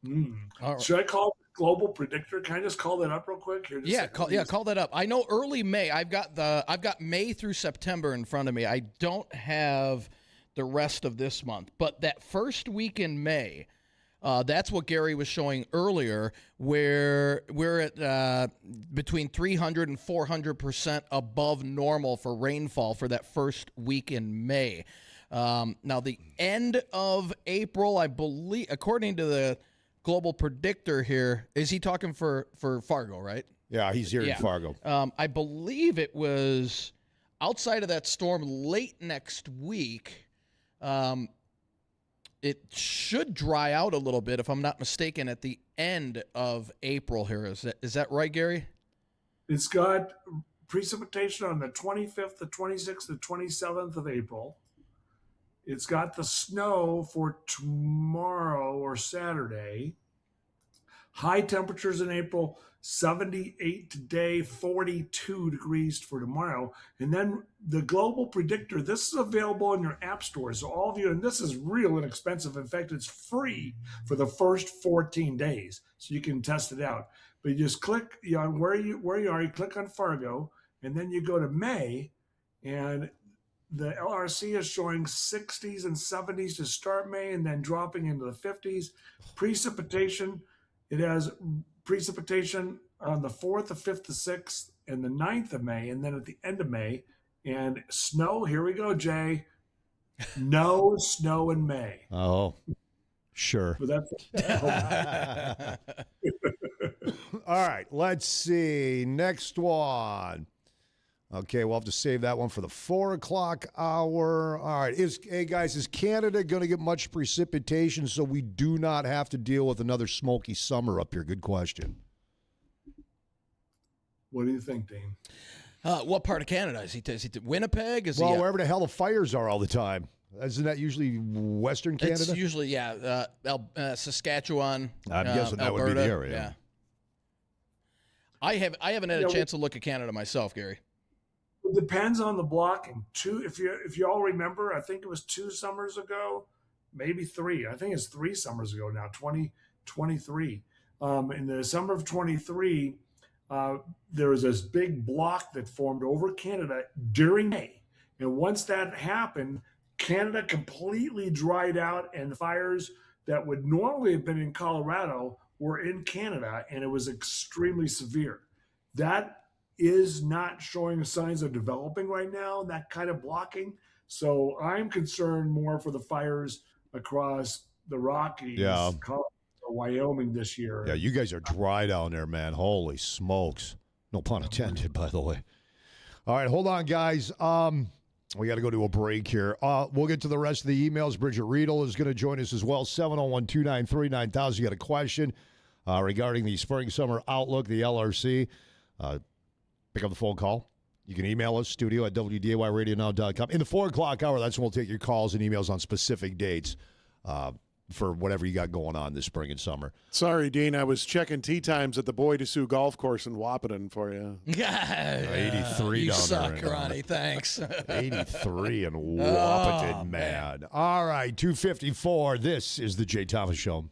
Right. Should I call Global Predictor? Can I just call that up real quick? Call that up. I know early May. I've got May through September in front of me. I don't have the rest of this month, but that first week in May, that's what Gary was showing earlier, where we're at between 300 and 400% above normal for rainfall for that first week in May. Now, the end of April, I believe, according to the Global Predictor here, is he talking for Fargo, right? Yeah, he's here in Fargo. I believe it was outside of that storm late next week. It should dry out a little bit, if I'm not mistaken, at the end of April here. Is that right, Gary? It's got precipitation on the 25th, the 26th, the 27th of April. It's got the snow for tomorrow or Saturday. High temperatures in April, 78 today, 42 degrees for tomorrow. And then the Global Predictor, this is available in your app store. So all of you, and this is real inexpensive. In fact, it's free for the first 14 days. So you can test it out. But you just click on where you are, you click on Fargo, And then you go to May, and the LRC is showing 60s and 70s to start May and then dropping into the 50s. Precipitation, it has precipitation on the 4th, the 5th, the 6th, and the 9th of May, and then at the end of May. And snow, here we go, Jay. No snow in May. Oh, sure. But that's All right, let's see. Next one. Okay, we'll have to save that one for the 4 o'clock hour. All right. Hey, guys, is Canada going to get much precipitation so we do not have to deal with another smoky summer up here? Good question. What do you think, Dean? What part of Canada? Is he Winnipeg? Is he, wherever the hell the fires are all the time. Isn't that usually Western Canada? It's usually, Saskatchewan. I'm guessing that Alberta, would be the area. Yeah. I haven't had a chance to look at Canada myself, Gary. It depends on the blocking. If you all remember, I think it was 2 summers ago, maybe 3. I think it's 3 summers ago now, 2023. In the summer of 23, there was this big block that formed over Canada during May. And once that happened, Canada completely dried out, and the fires that would normally have been in Colorado were in Canada, and it was extremely severe. That is not showing signs of developing right now, that kind of blocking. So I'm concerned more for the fires across the Rockies, Colorado, Wyoming this year. Yeah, you guys are dry down there, man. Holy smokes. No pun intended, by the way. All right, hold on, guys. We got to go to a break here. We'll get to the rest of the emails. Bridget Riedel is going to join us as well. 701-293-9000. You got a question regarding the spring-summer outlook, the LRC. Pick up the phone call. You can email us, studio at wdayradionow.com. In the 4 o'clock hour, that's when we'll take your calls and emails on specific dates for whatever you got going on this spring and summer. Sorry, Dean. I was checking tee times at the Boy to Sioux Golf Course in Wahpeton for you. 83 you down suck, there. Ronnie. Thanks. 83 in Wahpeton, man. All right, 254. This is the Jay Thomas Show.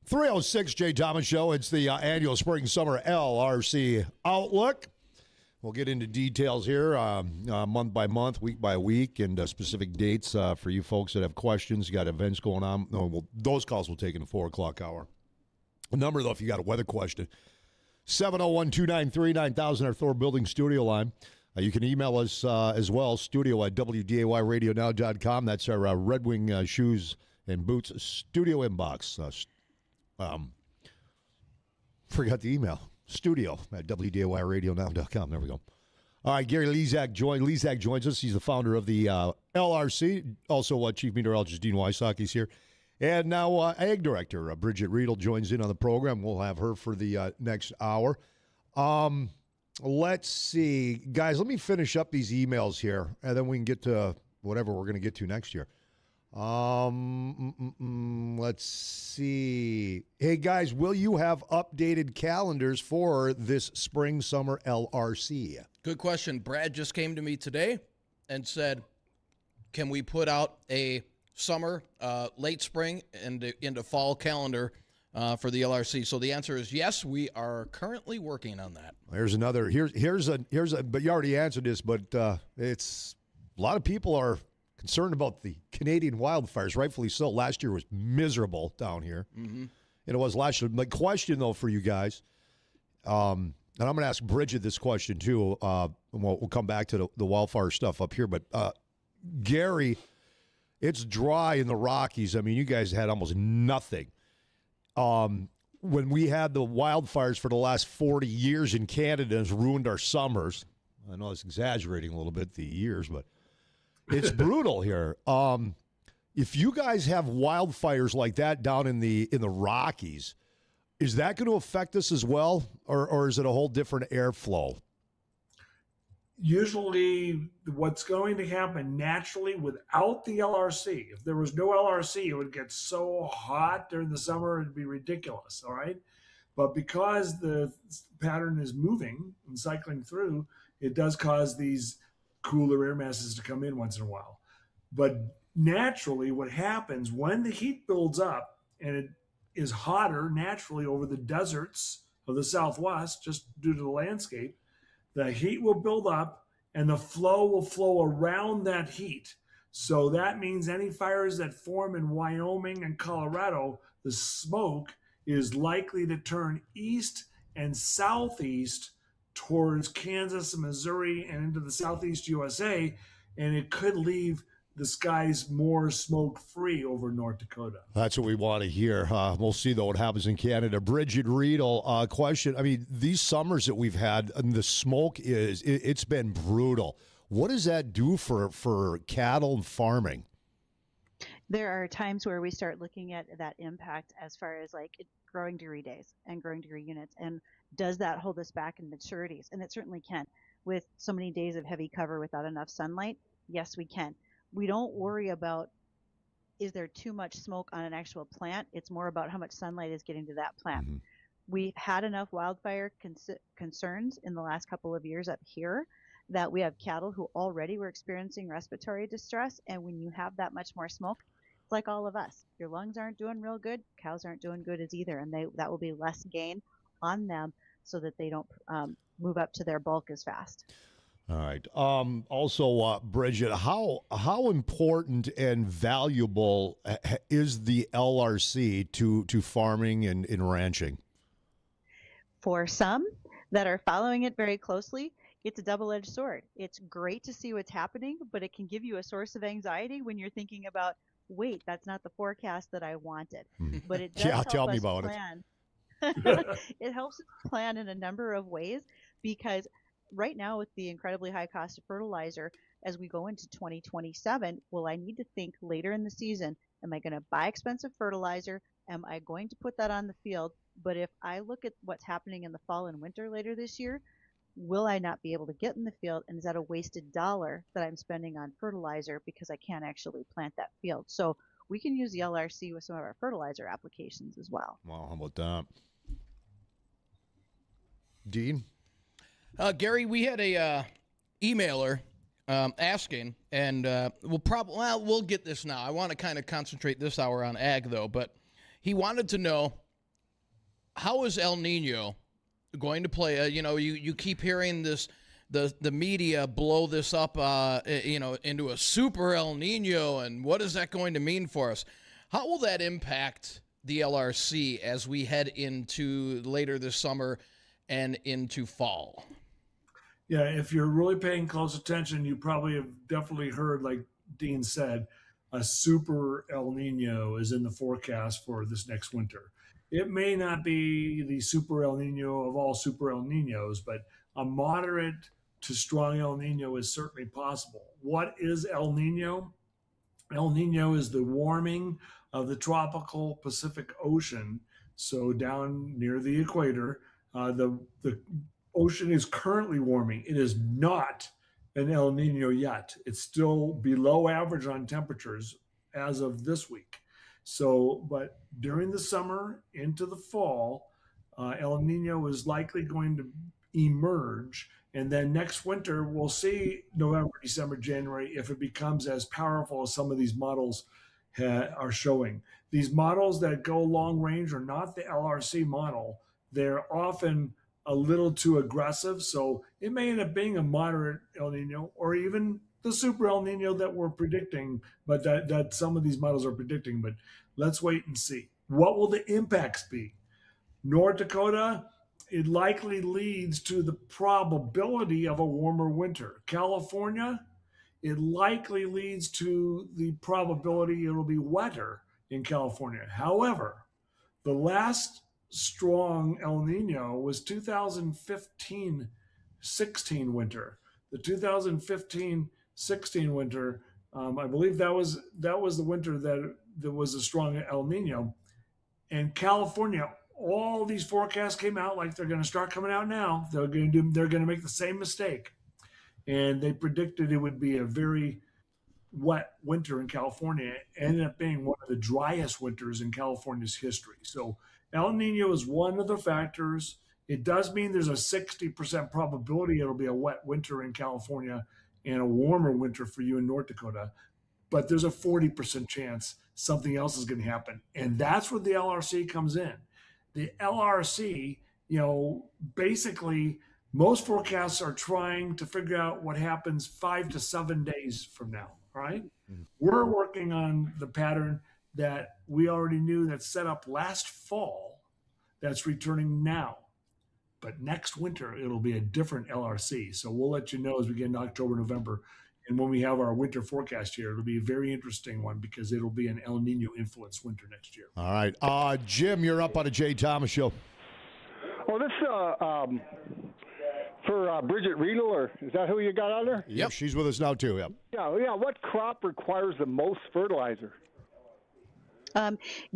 306 Jay Thomas Show. It's the annual Spring Summer LRC Outlook. We'll get into details here month by month, week by week, and specific dates for you folks that have questions. You got events going on. Those calls will take in the 4 o'clock hour. The number, though, if you got a weather question, 701-293-9000, our Thor Building studio line. You can email us as well, studio@wdayradionow.com. That's our Red Wing Shoes and Boots studio inbox. Forgot the email. Studio@wdayradionow.com. There we go. All right, Gary Lezak joins us. He's the founder of the LRC. Also, Chief Meteorologist Dean Wysocki's here. And now Ag Director Bridget Riedel joins in on the program. We'll have her for the next hour. Let's see. Guys, let me finish up these emails here, and then we can get to whatever we're going to get to next year. Let's see. Hey, guys, will you have updated calendars for this spring summer LRC? Good question. Brad just came to me today and said, can we put out a summer, late spring, and into fall calendar for the LRC? So the answer is yes. We are currently working on that. Here's another. Here's a. But you already answered this. But it's a lot of people are concerned about the Canadian wildfires, rightfully so. Last year was miserable down here, and it was last year. My question, though, for you guys, and I'm going to ask Bridget this question too. And we'll come back to the wildfire stuff up here. But Gary, it's dry in the Rockies. I mean, you guys had almost nothing. When we had the wildfires for the last 40 years in Canada, it's ruined our summers. I know it's exaggerating a little bit the years, but it's brutal here. If you guys have wildfires like that down in the Rockies, is that going to affect us as well, or is it a whole different airflow? Usually what's going to happen naturally without the LRC, if there was no LRC, it would get so hot during the summer, it'd be ridiculous, all right? But because the pattern is moving and cycling through, it does cause these cooler air masses to come in once in a while. But naturally what happens when the heat builds up and it is hotter naturally over the deserts of the Southwest, just due to the landscape, the heat will build up and the flow will flow around that heat. So that means any fires that form in Wyoming and Colorado, the smoke is likely to turn east and southeast towards Kansas and Missouri and into the southeast USA, and it could leave the skies more smoke-free over North Dakota. That's what we want to hear. We'll see, though, what happens in Canada. Bridget Riedel, question. I mean, these summers that we've had, and the smoke it's been brutal. What does that do for cattle and farming? There are times where we start looking at that impact as far as like growing degree days and growing degree units. And does that hold us back in maturities? And it certainly can. With so many days of heavy cover without enough sunlight, yes, we can. We don't worry about, is there too much smoke on an actual plant? It's more about how much sunlight is getting to that plant. Mm-hmm. We've had enough wildfire concerns in the last couple of years up here that we have cattle who already were experiencing respiratory distress. And when you have that much more smoke, it's like all of us. Your lungs aren't doing real good. Cows aren't doing good as either. And that will be less gain on them so that they don't move up to their bulk as fast. All right. Also, Bridget, how important and valuable is the LRC to farming and ranching? For some that are following it very closely, it's a double-edged sword. It's great to see what's happening, but it can give you a source of anxiety when you're thinking about, wait, that's not the forecast that I wanted. But it does help tell me us about plan. It helps us plan in a number of ways, because right now with the incredibly high cost of fertilizer, as we go into 2027, will I need to think later in the season, am I going to buy expensive fertilizer? Am I going to put that on the field? But if I look at what's happening in the fall and winter later this year, will I not be able to get in the field? And is that a wasted dollar that I'm spending on fertilizer because I can't actually plant that field? So we can use the LRC with some of our fertilizer applications as well. Well, how about that? Dean? Gary, we had a emailer asking, and we'll get this now. I want to kind of concentrate this hour on ag, though, but he wanted to know how is El Nino going to play? You keep hearing this, the media blow this up, into a super El Nino, and what is that going to mean for us? How will that impact the LRC as we head into later this summer and into fall? Yeah, if you're really paying close attention, you probably have definitely heard, like Dean said, a super El Nino is in the forecast for this next winter. It may not be the super El Nino of all super El Ninos, but a moderate to strong El Nino is certainly possible. What is El Nino? El Nino is the warming of the tropical Pacific Ocean. So down near the equator, the ocean is currently warming. It is not an El Nino yet. It's still below average on temperatures as of this week. So, but during the summer into the fall, El Nino is likely going to emerge. And then next winter, we'll see November, December, January, if it becomes as powerful as some of these models are showing. These models that go long range are not the LRC model. They're often a little too aggressive. So it may end up being a moderate El Nino or even the super El Nino that we're predicting, but that some of these models are predicting. But let's wait and see. What will the impacts be? North Dakota, it likely leads to the probability of a warmer winter. California, it likely leads to the probability it'll be wetter in California. However, the last strong El Nino was 2015-16 winter. The 2015-16 winter, I believe that was the winter that was a strong El Nino. And California, all these forecasts came out like they're going to start coming out now. They're going to make the same mistake, and they predicted it would be a very wet winter in California. It ended up being one of the driest winters in California's history. So El Nino is one of the factors. It does mean there's a 60% probability it'll be a wet winter in California and a warmer winter for you in North Dakota, but there's a 40% chance something else is going to happen, and that's where the LRC comes in. The LRC, basically most forecasts are trying to figure out what happens 5 to 7 days from now, right? Mm-hmm. We're working on the pattern that we already knew that set up last fall that's returning now. But next winter, it'll be a different LRC. So we'll let you know as we get into October, November. And when we have our winter forecast here, it'll be a very interesting one because it'll be an El Nino influenced winter next year. All right. Jim, you're up on a Jay Thomas show. Oh, this for Bridget Riedel, or is that who you got on there? Yep, she's with us now too. Yep. Yeah. What crop requires the most fertilizer?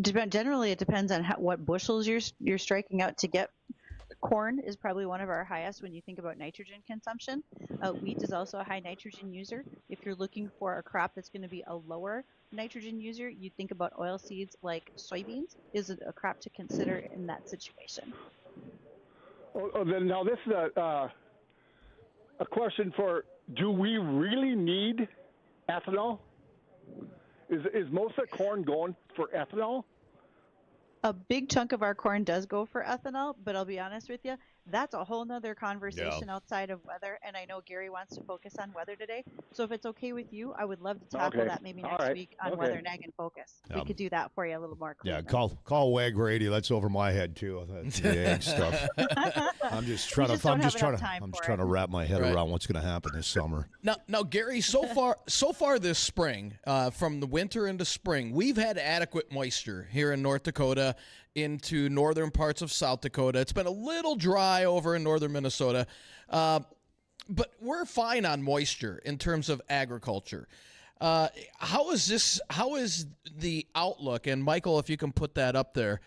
Generally, it depends on what bushels you're striking out to get. Corn is probably one of our highest when you think about nitrogen consumption. Wheat is also a high nitrogen user. If you're looking for a crop that's going to be a lower nitrogen user, you think about oilseeds like soybeans is a crop to consider in that situation. Then now this is a question for: do we really need ethanol? Is most of the corn going for ethanol? A big chunk of our corn does go for ethanol, but I'll be honest with you, that's a whole nother conversation outside of weather. And I know Gary wants to focus on weather today. So if it's okay with you, I would love to tackle that maybe next week on Weather and Ag in Focus. We could do that for you a little more clearly. Yeah, call WAG Radio. That's over my head too. That's the ag stuff. I'm just trying to wrap my head around what's going to happen this summer. Now, Gary, so far this spring, from the winter into spring, we've had adequate moisture here in North Dakota into northern parts of South Dakota. It's been a little dry over in northern Minnesota, but we're fine on moisture in terms of agriculture. How is the outlook? And Michael, if you can put that up there,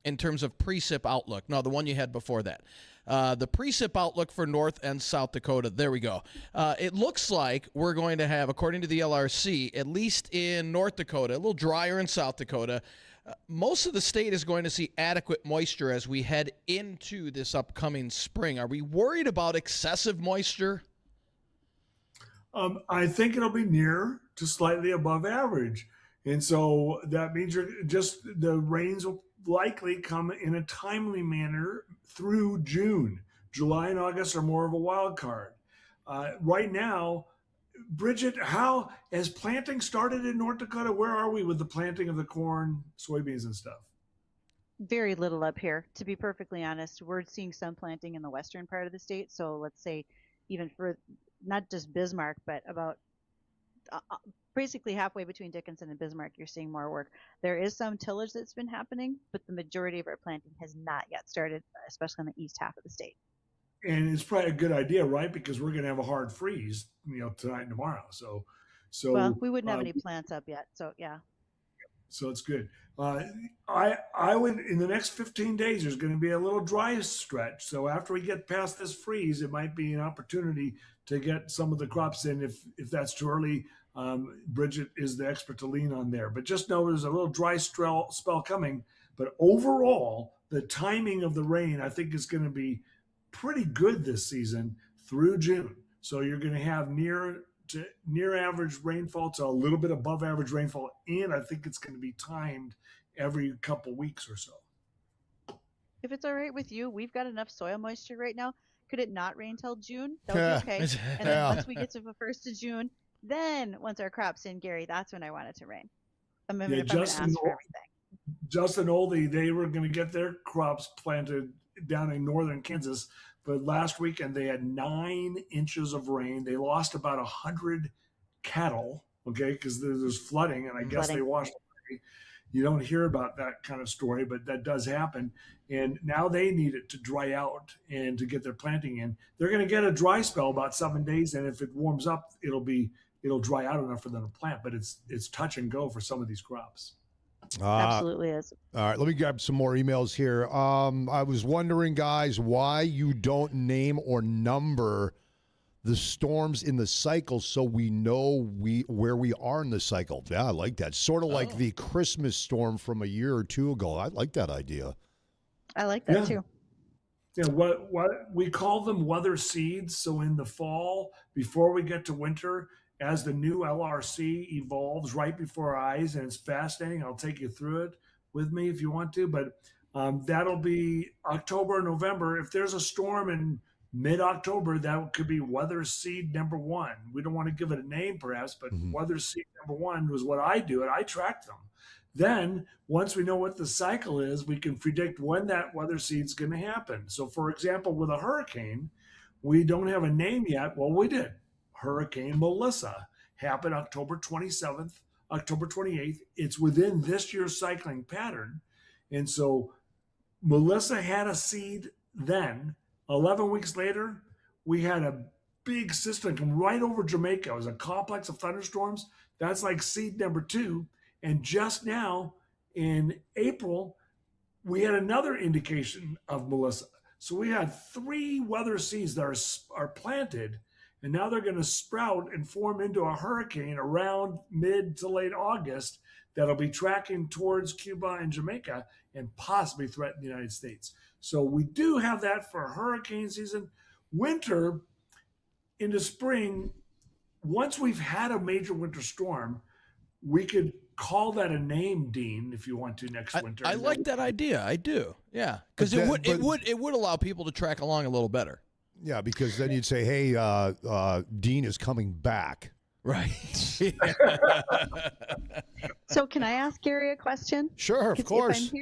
in terms of precip outlook. No, the one you had before that. The precip outlook for North and South Dakota. There we go. It looks like we're going to have, according to the LRC, at least in North Dakota, a little drier in South Dakota, most of the state is going to see adequate moisture as we head into this upcoming spring. Are we worried about excessive moisture? I think it'll be near to slightly above average. And so that means the rains will likely come in a timely manner through June. July and August are more of a wild card. Right now, Bridget, how has planting started in North Dakota? Where are we with the planting of the corn, soybeans, and stuff? Very little up here, to be perfectly honest. We're seeing some planting in the western part of the state. So let's say even for not just Bismarck, but about basically halfway between Dickinson and Bismarck, you're seeing more work. There is some tillage that's been happening, but the majority of our planting has not yet started, especially in the east half of the state. And it's probably a good idea, right? Because we're going to have a hard freeze, tonight and tomorrow. So well, we wouldn't have any plants up yet. So yeah. So it's good. I would, in the next 15 days, there's going to be a little dry stretch. So after we get past this freeze, it might be an opportunity to get some of the crops in. If that's too early, Bridget is the expert to lean on there. But just know there's a little dry spell coming. But overall, the timing of the rain, I think, is going to be pretty good this season through June. So you're going to have near average rainfall to a little bit above average rainfall, and I think it's going to be timed every couple weeks or so. If it's all right with you, we've got enough soil moisture right now. Could it not rain till June? That would be okay. And then once we get to the 1st of June, then once our crop's in, Gary, that's when I want it to rain. I'm going to ask for everything. Justin Oldie, they were going to get their crops planted down in northern Kansas, but last weekend they had 9 inches of rain. They lost about 100 cattle, okay, because there's flooding, and I guess they washed away. You don't hear about that kind of story, but that does happen. And now they need it to dry out and to get their planting in. They're going to get a dry spell about 7 days, and if it warms up, it'll dry out enough for them to plant. But it's touch and go for some of these crops. Absolutely is. All right, let me grab some more emails here. I was wondering, guys, why you don't name or number the storms in the cycle so we know where we are in the cycle. Yeah, I like that. Sort of like the Christmas storm from a year or two ago. I like that idea. I like that too. Yeah, what we call them weather seeds. So in the fall, before we get to winter, as the new LRC evolves right before our eyes, and it's fascinating. I'll take you through it with me if you want to, but that'll be October, November. If there's a storm in mid-October, that could be weather seed number 1. We don't want to give it a name perhaps, but weather seed number 1 was what I do, and I track them. Then once we know what the cycle is, we can predict when that weather seed's going to happen. So for example, with a hurricane, we don't have a name yet. Well, we did. Hurricane Melissa happened October 27th, October 28th. It's within this year's cycling pattern. And so Melissa had a seed then. 11 weeks later, we had a big system come right over Jamaica. It was a complex of thunderstorms. That's like seed number 2. And just now in April, we had another indication of Melissa. So we had 3 weather seeds that are planted, and now they're going to sprout and form into a hurricane around mid to late August that'll be tracking towards Cuba and Jamaica and possibly threaten the United States. So we do have that for hurricane season. Winter into spring, once we've had a major winter storm, we could call that a name, Dean, if you want to next winter. I like that idea. I do. Yeah, because it would allow people to track along a little better. Yeah, because then you'd say, "Hey, Dean is coming back." Right. So, can I ask Gary a question? Sure, of course. If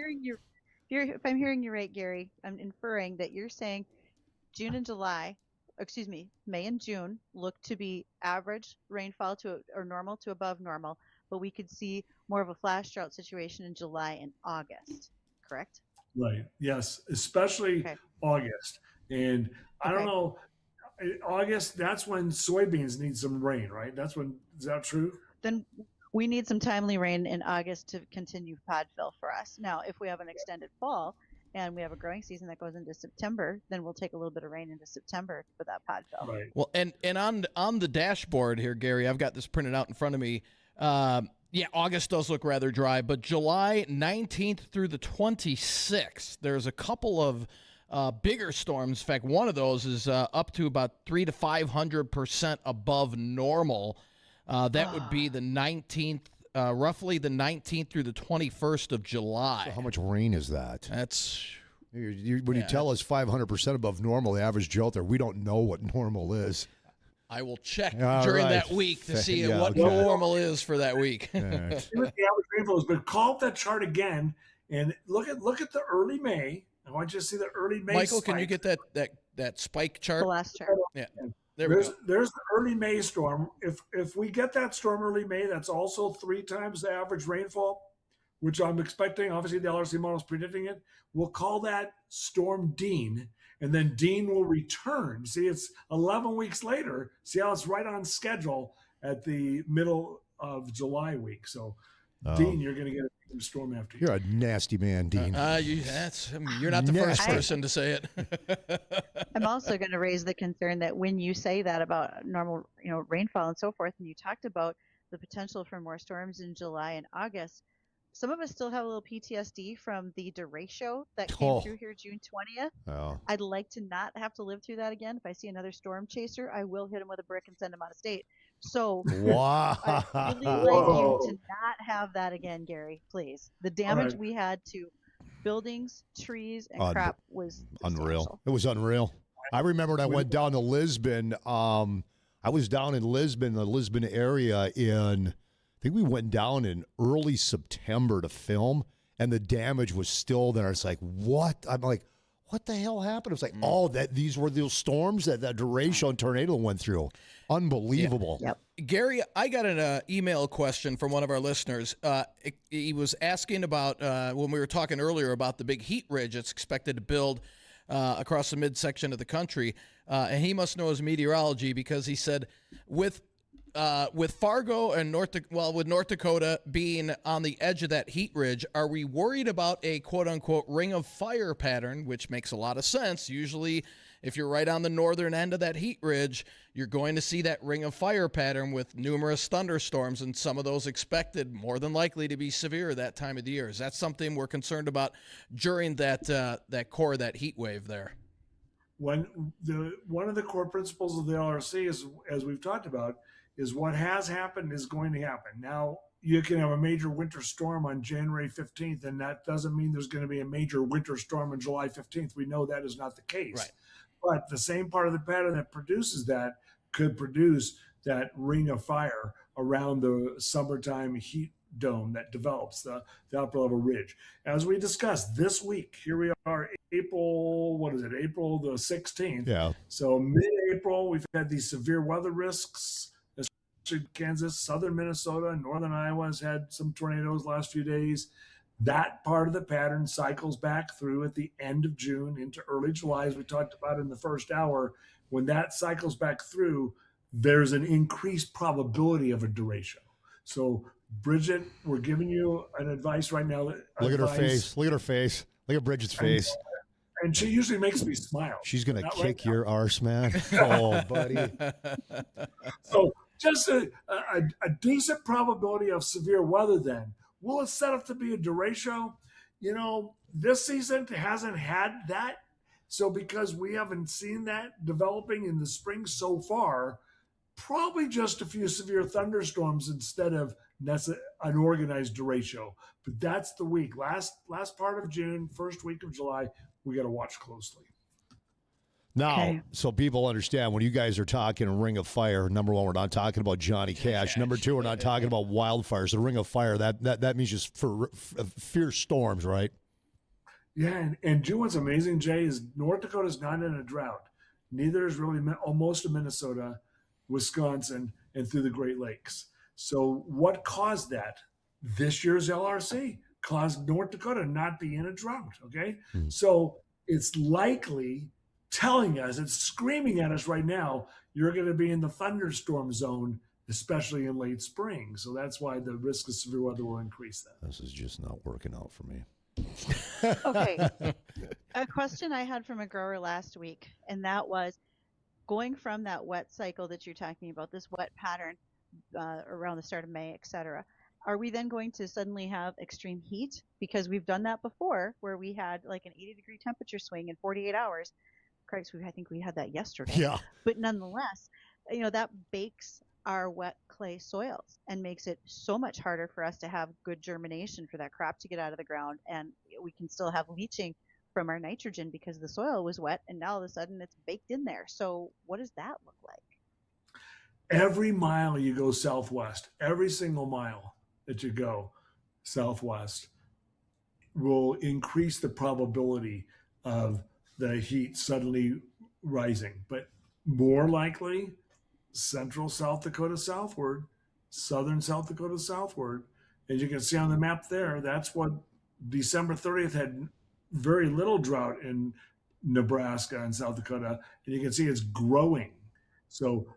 I'm hearing you right, Gary, I'm inferring that you're saying May and June look to be average rainfall or normal to above normal, but we could see more of a flash drought situation in July and August, correct? Right. Yes, especially August. And I don't know, August, that's when soybeans need some rain, right? Is that true? Then we need some timely rain in August to continue pod fill for us. Now, if we have an extended fall and we have a growing season that goes into September, then we'll take a little bit of rain into September for that pod fill. Right. Well, and on the dashboard here, Gary, I've got this printed out in front of me. August does look rather dry, but July 19th through the 26th, there's a couple of bigger storms. In fact, one of those is up to about 300 to 500% above normal. That would be the 19th roughly the 19th through the 21st of July. So how much rain is that? That's when you tell us 500% above normal, the average Joe out there, we don't know what normal is. I will check All during right. that week to see Yeah, what okay. normal is for that week. See what the average rainfall is, but call up that chart again and look at the early May. I want you to see the early May. Michael, spike. can you get that spike chart? The last chart. Yeah, there we go. There's the early May storm. If we get that storm early May, that's also 3 times the average rainfall, which I'm expecting. Obviously, the LRC model is predicting it. We'll call that Storm Dean, and then Dean will return. See, it's 11 weeks later. See how it's right on schedule at the middle of July week. So, Dean, you're going to get a storm after you. You're a nasty man, Dean. You're not the first Nasty. person to say it. I'm also going to raise the concern that when you say that about normal, rainfall and so forth, and you talked about the potential for more storms in July and August, some of us still have a little PTSD from the derecho that came through here June 20th. Oh. I'd like to not have to live through that again. If I see another storm chaser, I will hit him with a brick and send him out of state. So Wow. I really like you to not have that again, Gary, please. The damage we had to buildings, trees, and crop was unreal. substantial. It was unreal. I remember when I went down to Lisbon. I was down in Lisbon, the Lisbon area I think we went down in early September to film, and the damage was still there. It's like, what? I'm like, what the hell happened? It was like, these were those storms that derecho and tornado went through. Unbelievable. Yep. Gary, I got an email question from one of our listeners. He was asking about, when we were talking earlier about the big heat ridge that's expected to build across the midsection of the country. And he must know his meteorology because he said, with Fargo and with North Dakota being on the edge of that heat ridge, are we worried about a quote-unquote ring of fire pattern, which makes a lot of sense? Usually, if you're right on the northern end of that heat ridge, you're going to see that ring of fire pattern with numerous thunderstorms, and some of those expected more than likely to be severe that time of the year. Is that something we're concerned about during that core of that heat wave there? One of the core principles of the LRC is, as we've talked about, is what has happened is going to happen. Now, you can have a major winter storm on January 15th, and that doesn't mean there's going to be a major winter storm on July 15th. We know that is not the case. Right. But the same part of the pattern that produces that could produce that ring of fire around the summertime heat dome that develops the upper level ridge. As we discussed this week, here we are, April the 16th. Yeah. So mid-April, we've had these severe weather risks. Kansas, southern Minnesota, northern Iowa has had some tornadoes last few days. That part of the pattern cycles back through at the end of June into early July, as we talked about in the first hour. When that cycles back through, there's an increased probability of a derecho. So, Bridget, we're giving you an advice right now. Look at her face. Look at her face. Look at Bridget's face. And she usually makes me smile. She's going to Not kick right your arse, man. Oh, buddy. So just a decent probability of severe weather then. Will it set up to be a derecho? This season hasn't had that. So because we haven't seen that developing in the spring so far, probably just a few severe thunderstorms instead of an organized derecho. But that's the week. Last part of June, first week of July, we got to watch closely. Now, so people understand when you guys are talking Ring of Fire, number one, we're not talking about Johnny Cash. Number two, we're not talking about wildfires. The Ring of Fire, that means just for fierce storms, right? Yeah, and do what's amazing, Jay, is North Dakota is not in a drought. Neither is really most of Minnesota, Wisconsin, and through the Great Lakes. So what caused that? This year's LRC caused North Dakota not be in a drought, okay? Mm-hmm. So it's likely telling us, it's screaming at us right now, you're going to be in the thunderstorm zone, especially in late spring. So that's why the risk of severe weather will increase that. This is just not working out for me. Okay. A question I had from a grower last week, and that was going from that wet cycle that you're talking about, this wet pattern around the start of May, et cetera. Are we then going to suddenly have extreme heat? Because we've done that before where we had like an 80-degree temperature swing in 48 hours. Christ, I think we had that yesterday. Yeah. But nonetheless, that bakes our wet clay soils and makes it so much harder for us to have good germination for that crop to get out of the ground. And we can still have leaching from our nitrogen because the soil was wet and now all of a sudden it's baked in there. So what does that look like? Every mile you go southwest, every single mile that you go southwest will increase the probability of the heat suddenly rising. But more likely, central South Dakota southward, southern South Dakota southward. As you can see on the map there, that's what December 30th had very little drought in Nebraska and South Dakota. And you can see it's growing. So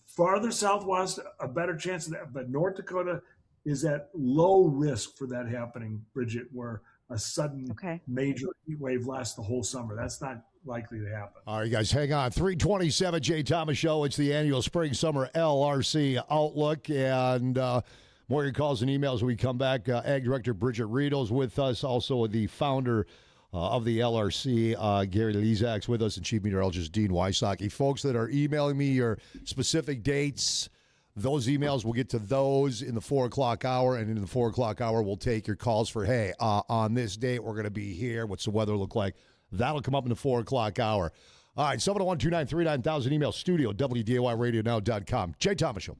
farther southwest, a better chance of that. But North Dakota is at low risk for that happening, Bridget, where a sudden major heat wave lasts the whole summer. That's not likely to happen. All right, guys, hang on. 327 Jay Thomas Show. It's the annual spring summer LRC Outlook. And more of your calls and emails when we come back. Ag Director Bridget Riedel's with us. Also the founder of the LRC, Gary Lezak's with us, and Chief Meteorologist Dean Wysocki. Folks that are emailing me your specific dates, those emails, we'll get to those in the 4 o'clock hour, and in the 4 o'clock hour, we'll take your calls for, hey, on this date, we're going to be here. What's the weather look like? That'll come up in the 4 o'clock hour. All right, 701-293-9000, email studio, WDAYradionow.com. Jay Thomas Show.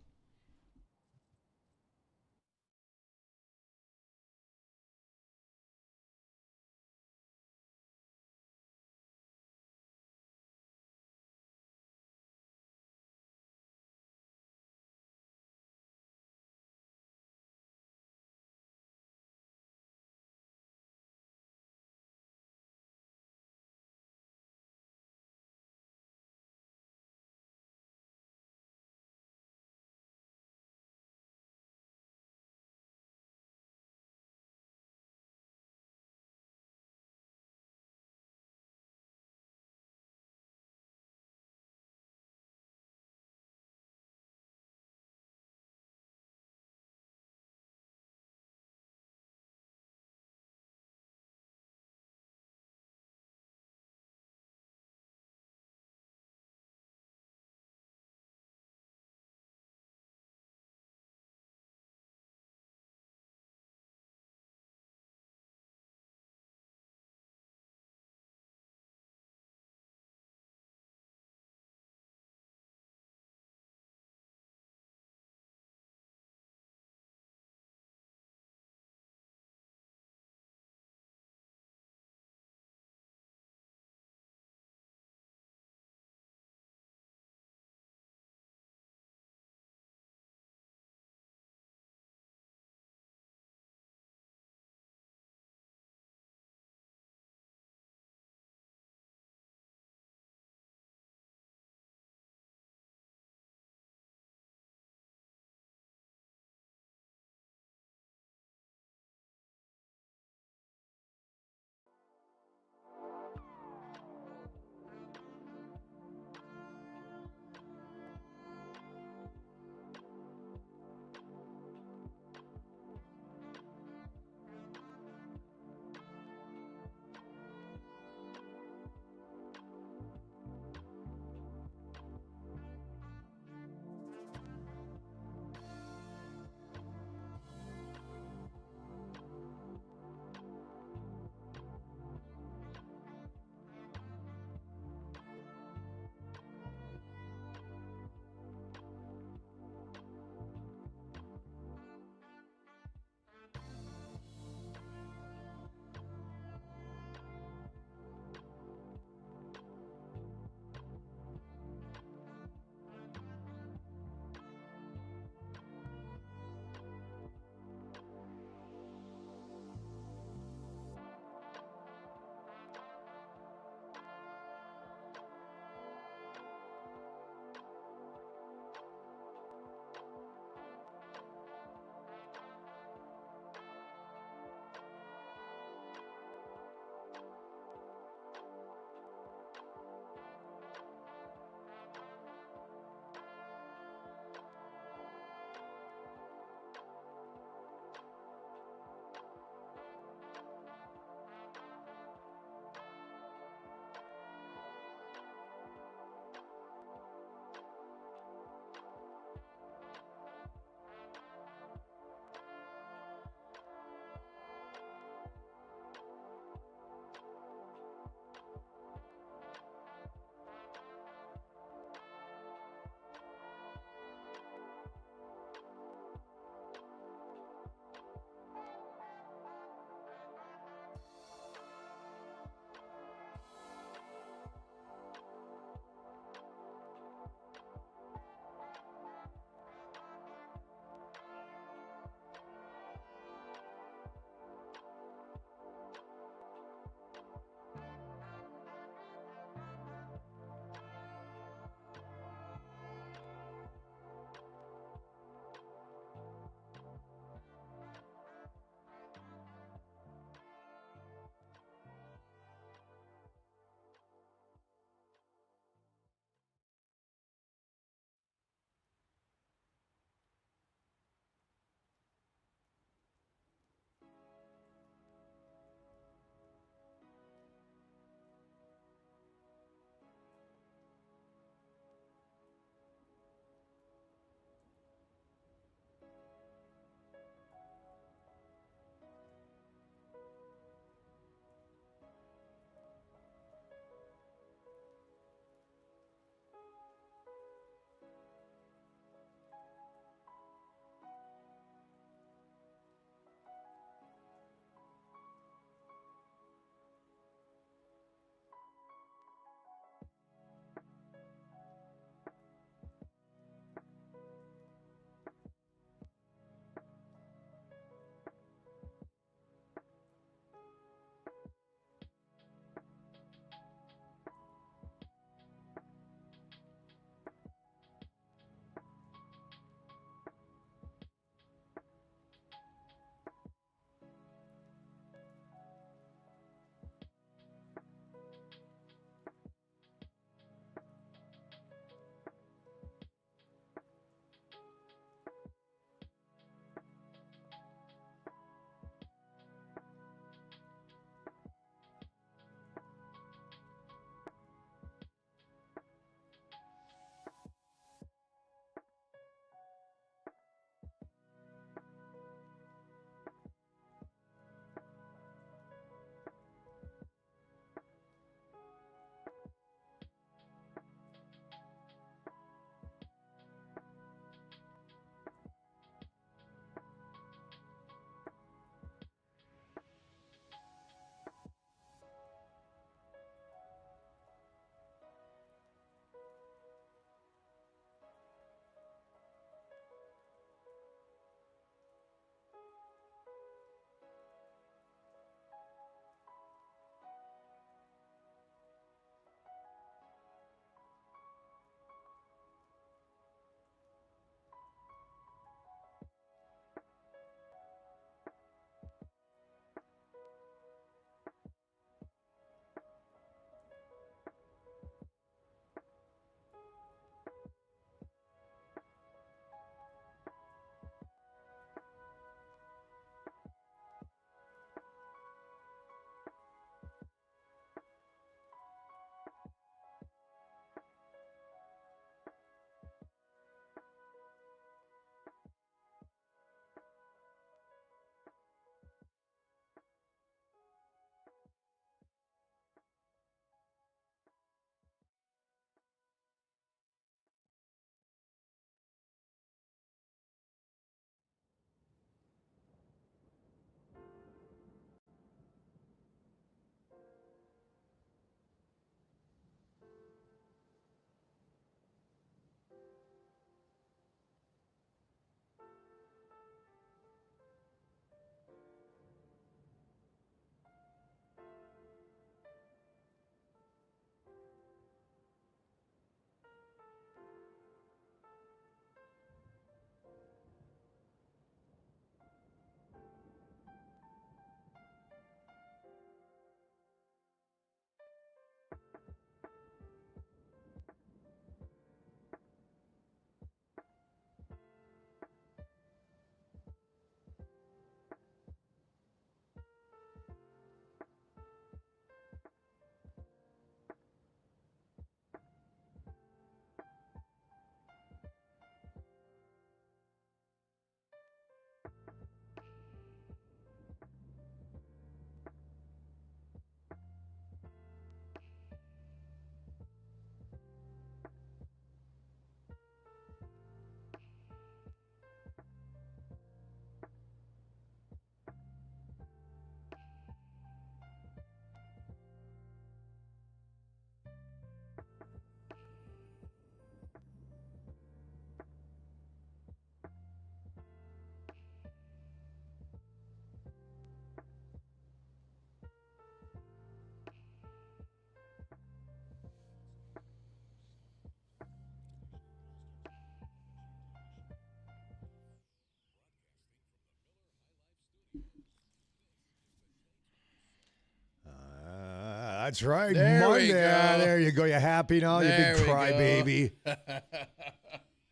That's right. There Monday. we go. There you go. You happy now? You There big we crybaby.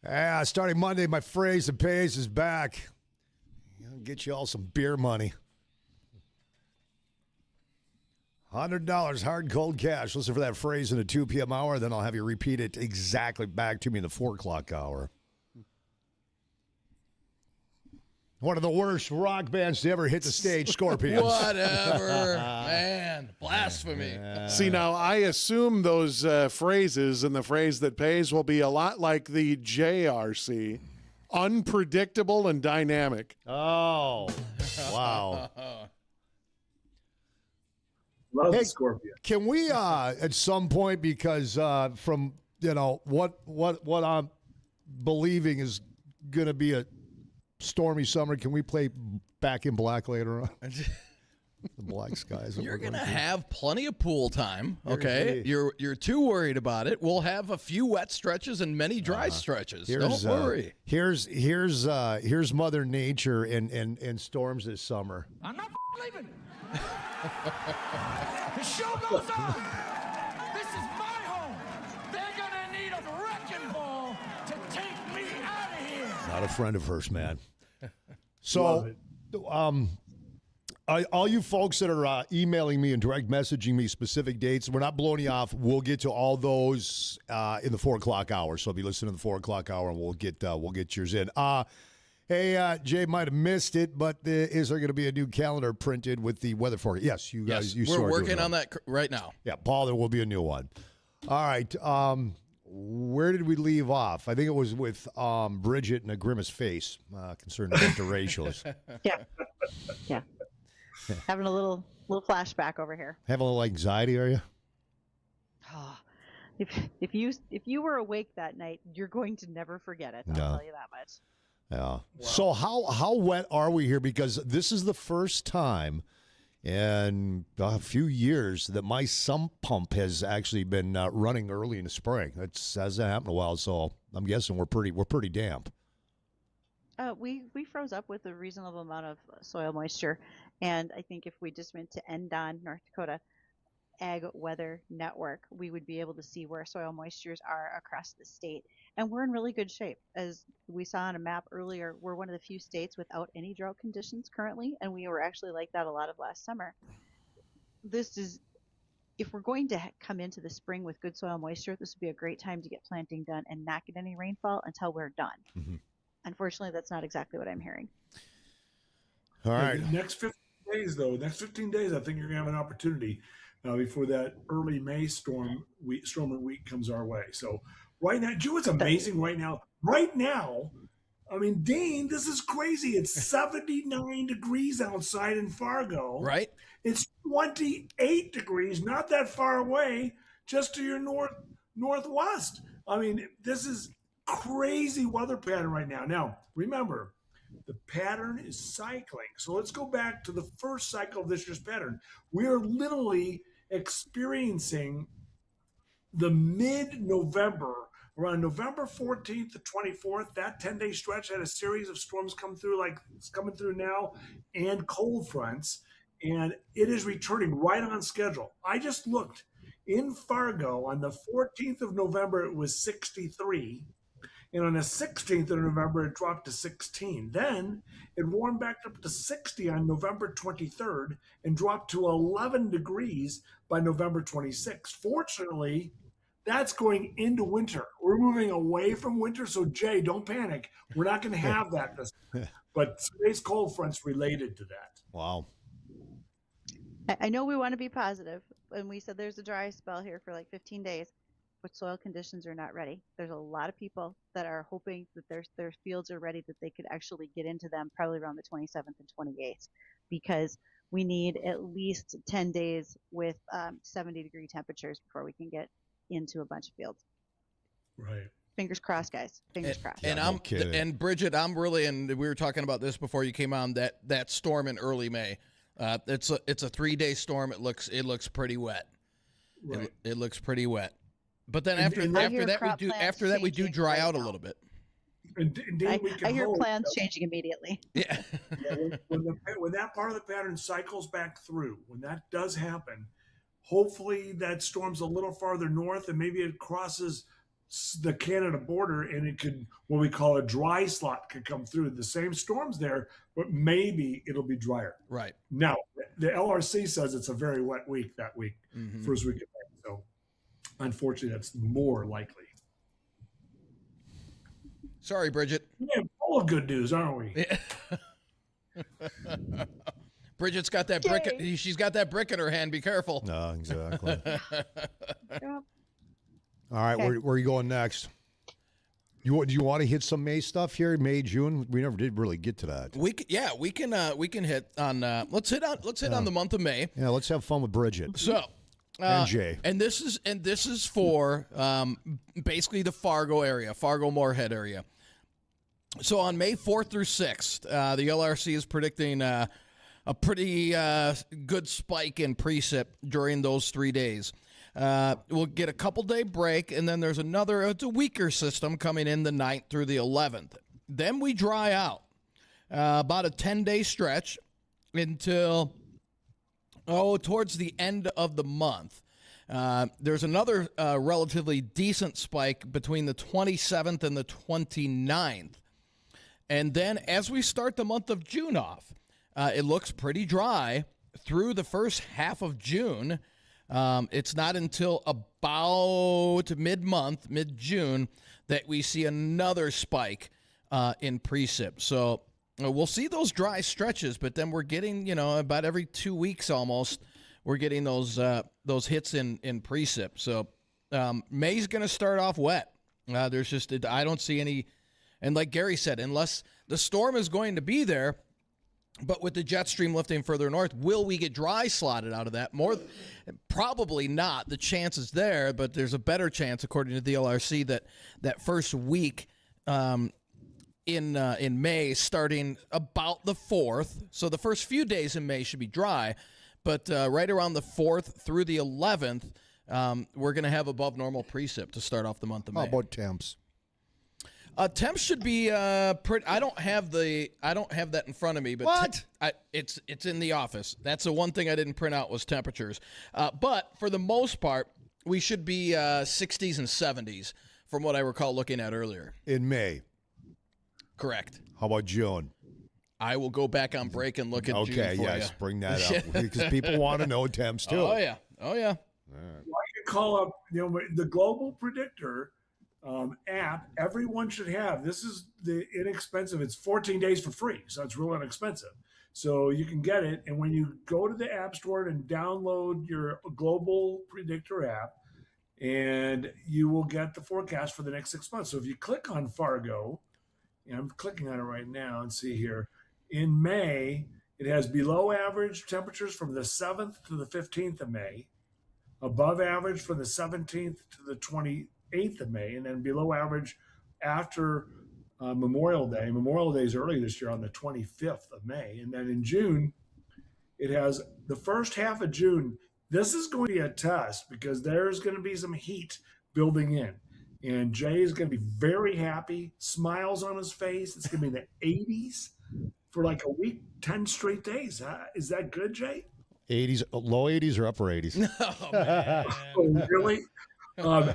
Yeah, starting Monday, my phrase that pays is back. I'll get you all some beer money. $100 hard cold cash. Listen for that phrase in the 2 p.m. hour, then I'll have you repeat it exactly back to me in the 4 o'clock hour. One of the worst rock bands to ever hit the stage, Scorpions. Whatever, man. Blasphemy. See, now I assume those phrases and the phrase that pays will be a lot like the JRC, unpredictable and dynamic. Oh, wow. Love Hey, the Scorpion. Can we, at some point, because from what I'm believing is going to be a stormy summer, can we play Back in Black later on? The Black Skies. You're gonna have plenty of pool time. Okay, you're too worried about it. We'll have a few wet stretches and many dry stretches. Don't worry. Here's Mother Nature and storms this summer. I'm not leaving. The show goes on. This is my home. They're gonna need a wrecking ball to take me out of here. Not a friend of hers, man. So, all you folks that are emailing me and direct messaging me specific dates, we're not blowing you off. We'll get to all those in the 4 o'clock hour. So, be listening to the 4 o'clock hour, and we'll get yours in. Hey, Jay might have missed it, but is there going to be a new calendar printed with the weather forecast? Yes, you guys. Yes, we're working on that right now. Yeah, Paul, there will be a new one. All right. Where did we leave off? I think it was with Bridget and a grimace face concerning interracials. Yeah. Having a little flashback over here. Having a little anxiety, are you? Oh, if you were awake that night, you're going to never forget it. I'll tell you that much. Yeah. Wow. So how wet are we here? Because this is the first time in a few years that my sump pump has actually been running early in the spring. That hasn't happened in a while, so I'm guessing we're pretty damp. We froze up with a reasonable amount of soil moisture, and I think if we just went to NDON, North Dakota Ag Weather Network, we would be able to see where soil moistures are across the state. And we're in really good shape. As we saw on a map earlier, we're one of the few states without any drought conditions currently, and we were actually like that a lot of last summer. If we're going to come into the spring with good soil moisture, this would be a great time to get planting done and not get any rainfall until we're done. Mm-hmm. Unfortunately, that's not exactly what I'm hearing. All right. The next 15 days, I think you're going to have an opportunity before that early May storm week comes our way. So right now, Drew, it's amazing right now. Right now, I mean, Dean, this is crazy. It's 79 degrees outside in Fargo. Right. It's 28 degrees, not that far away, just to your northwest. I mean, this is crazy weather pattern right now. Now, remember, the pattern is cycling. So let's go back to the first cycle of this year's pattern. We are literally experiencing the mid-November, around November 14th to 24th, that 10-day stretch had a series of storms come through like it's coming through now and cold fronts, and it is returning right on schedule. I just looked. In Fargo, on the 14th of November, it was 63. And on the 16th of November, it dropped to 16. Then it warmed back up to 60 on November 23rd and dropped to 11 degrees by November 26th. Fortunately, that's going into winter. We're moving away from winter. So, Jay, don't panic. We're not going to have that this time. But today's cold front's related to that. Wow. I know we want to be positive, and we said there's a dry spell here for like 15 days. But soil conditions are not ready. There's a lot of people that are hoping that their fields are ready, that they could actually get into them probably around the 27th and 28th, because we need at least 10 days with 70-degree temperatures before we can get into a bunch of fields. Right. Fingers crossed, guys. Fingers crossed. And Bridget, I'm really, and we were talking about this before you came on, that storm in early May. It's a 3-day storm. It looks pretty wet. Right. It looks pretty wet. But then after that we do dry out a little bit. I hear plans changing immediately. Yeah. When that part of the pattern cycles back through, when that does happen, Hopefully that storm's a little farther north and maybe it crosses the Canada border and it could, what we call a dry slot, could come through. The same storm's there, but maybe it'll be drier. Right. Now, the LRC says it's a very wet week that week, first week of May. So unfortunately, that's more likely. Sorry, Bridget. We're full of good news, aren't we? Bridget's got that brick. She's got that brick in her hand. Be careful. No, exactly. Yep. All right, Okay. where are you going next? Do you want to hit some May stuff here? May, June? We never did really get to that. We can hit on. Let's hit on the month of May. Yeah, let's have fun with Bridget. So. And Jay. And this is for basically the Fargo area, Fargo-Moorhead area. So on May 4th through 6th, the LRC is predicting a pretty good spike in precip during those 3 days. We'll get a couple-day break, and then there's it's a weaker system coming in the 9th through the 11th. Then we dry out about a 10-day stretch until towards the end of the month. There's another relatively decent spike between the 27th and the 29th. And then as we start the month of June off, it looks pretty dry through the first half of June. It's not until about mid-June, that we see another spike in precip. So we'll see those dry stretches, but then we're getting, about every 2 weeks almost, we're getting those hits in precip. So May's going to start off wet. I don't see any, and like Gary said, unless the storm is going to be there, but with the jet stream lifting further north, will we get dry slotted out of that? Probably not. The chance is there, but there's a better chance, according to the LRC, that first week in May, starting about the 4th. So the first few days in May should be dry, but right around the 4th through the 11th, we're going to have above normal precip to start off the month of May. How about temps? Temps should be pretty. I don't have that in front of me, but What? It's in the office. That's the one thing I didn't print out was temperatures. But for the most part, we should be 60s and 70s from what I recall looking at earlier. In May. Correct. How about June? I will go back on break and look at June for yes, you. bring that up because people want to know temps too. Oh yeah. Well, I can call up, the Global Predictor app. Everyone should have. This is the inexpensive. It's 14 days for free, so it's real inexpensive. So you can get it, and when you go to the App Store and download your Global Predictor app, and you will get the forecast for the next 6 months. So if you click on Fargo, and I'm clicking on it right now and see here, in May, it has below average temperatures from the 7th to the 15th of May, above average from the 17th to the 28th of May, and then below average after Memorial Day. Memorial Day is early this year on the 25th of May. And then in June, it has the first half of June. This is going to be a test because there's going to be some heat building in. And Jay is going to be very happy, smiles on his face. It's going to be in the 80s for like a week, 10 straight days. Is that good, Jay? 80s, low 80s or upper 80s? Oh, man. Oh, really?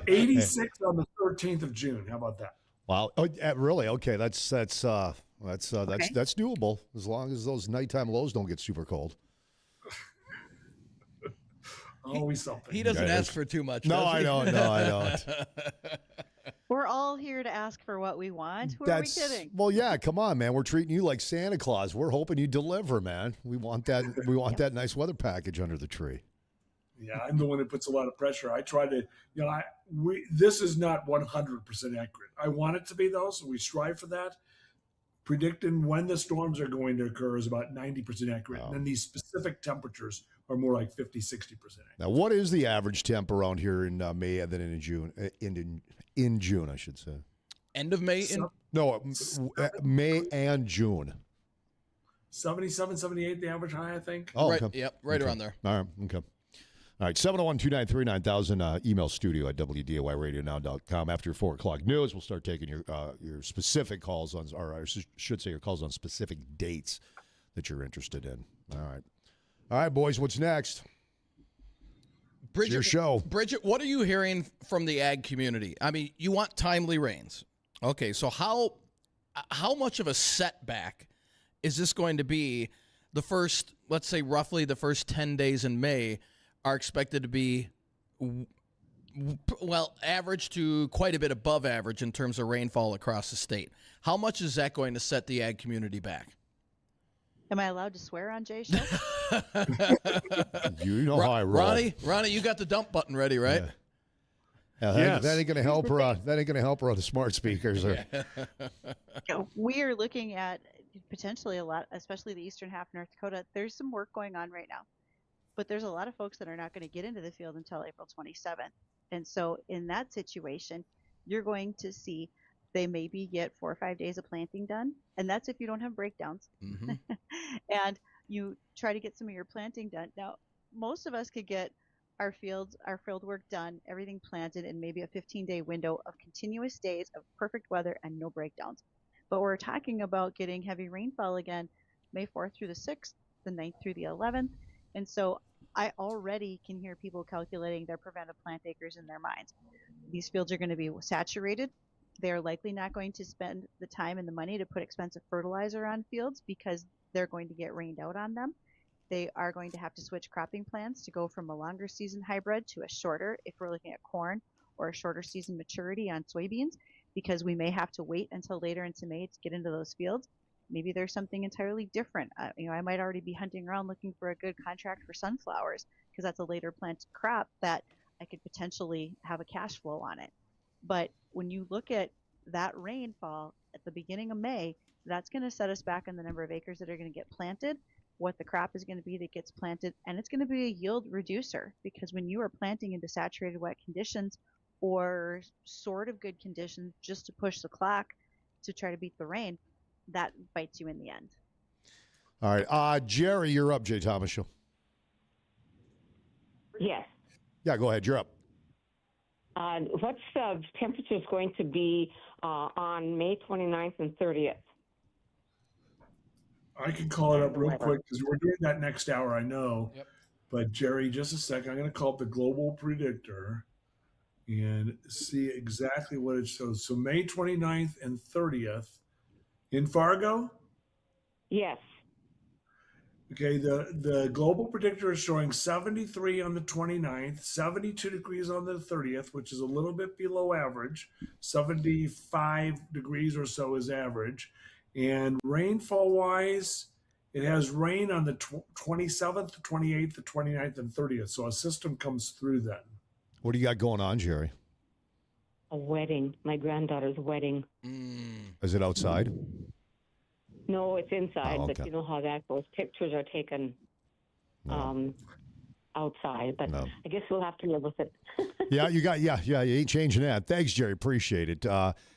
86 on the 13th of June. How about that? Wow. Oh, really? Okay. That's doable as long as those nighttime lows don't get super cold. Always something. He doesn't ask for too much. No, does he? I don't. No, I don't. We're all here to ask for what we want. Who are we kidding? Well, yeah. Come on, man. We're treating you like Santa Claus. We're hoping you deliver, man. We want that. We want that nice weather package under the tree. Yeah, I'm the one that puts a lot of pressure. I try to, this is not 100% accurate. I want it to be though, so we strive for that. Predicting when the storms are going to occur is about 90% accurate. Wow. And then these specific temperatures are more like 50, 60% accurate. Now, what is the average temp around here in May and then in June? In June, I should say. End of May. May and June. 77, 78, the average high, I think. Oh, right. okay. Yep. Right Okay. around there. All right. Okay. All right, 701-293-9000, email studio at WDAYradionow.com. After your 4 o'clock news, we'll start taking your specific calls on, or I should say your calls on specific dates that you're interested in. All right. All right, boys, what's next? Bridget, your show. Bridget, what are you hearing from the ag community? I mean, you want timely rains. Okay, so how much of a setback is this going to be? The first, let's say roughly the first 10 days in May are expected to be, well, average to quite a bit above average in terms of rainfall across the state. How much is that going to set the ag community back? Am I allowed to swear on Jay's show? You know how I roll. Ronnie, you got the dump button ready, right? Yeah, that ain't gonna help her. That ain't gonna help her on the smart speakers. We are looking at potentially a lot, especially the eastern half of North Dakota. There's some work going on right now, but there's a lot of folks that are not going to get into the field until April 27th. And so in that situation, you're going to see they maybe get 4 or 5 days of planting done. And that's if you don't have breakdowns. Mm-hmm. And you try to get some of your planting done. Now, most of us could get our field work done, everything planted in maybe a 15-day window of continuous days of perfect weather and no breakdowns. But we're talking about getting heavy rainfall again, May 4th through the 6th, the 9th through the 11th. And so I already can hear people calculating their preventive plant acres in their minds. These fields are going to be saturated. They're likely not going to spend the time and the money to put expensive fertilizer on fields because they're going to get rained out on them. They are going to have to switch cropping plans to go from a longer season hybrid to a shorter, if we're looking at corn, or a shorter season maturity on soybeans, because we may have to wait until later into May to get into those fields. Maybe there's something entirely different. I might already be hunting around looking for a good contract for sunflowers because that's a later planted crop that I could potentially have a cash flow on it. But when you look at that rainfall at the beginning of May, that's going to set us back on the number of acres that are going to get planted, what the crop is going to be that gets planted, and it's going to be a yield reducer because when you are planting into saturated wet conditions or sort of good conditions just to push the clock to try to beat the rain, that bites you in the end. All right. Jerry, you're up, Jay Thomas Show. Yes. Yeah, go ahead. You're up. What's the temperatures going to be on May 29th and 30th? I can call it up real quick because we're doing that next hour, I know. Yep. But Jerry, just a second. I'm going to call up the global predictor and see exactly what it shows. So May 29th and 30th in Fargo? Yes. Okay, the global predictor is showing 73 on the 29th, 72 degrees on the 30th, which is a little bit below average. 75 degrees or so is average. And rainfall-wise, it has rain on the 27th, the 28th, the 29th, and 30th. So a system comes through then. What do you got going on, Jerry? A wedding. My granddaughter's wedding. Is it outside? No, it's inside, okay. but you know how that goes. Pictures are taken outside, but No. I guess we'll have to live with it. Yeah, you ain't changing that. Thanks, Jerry. Appreciate it.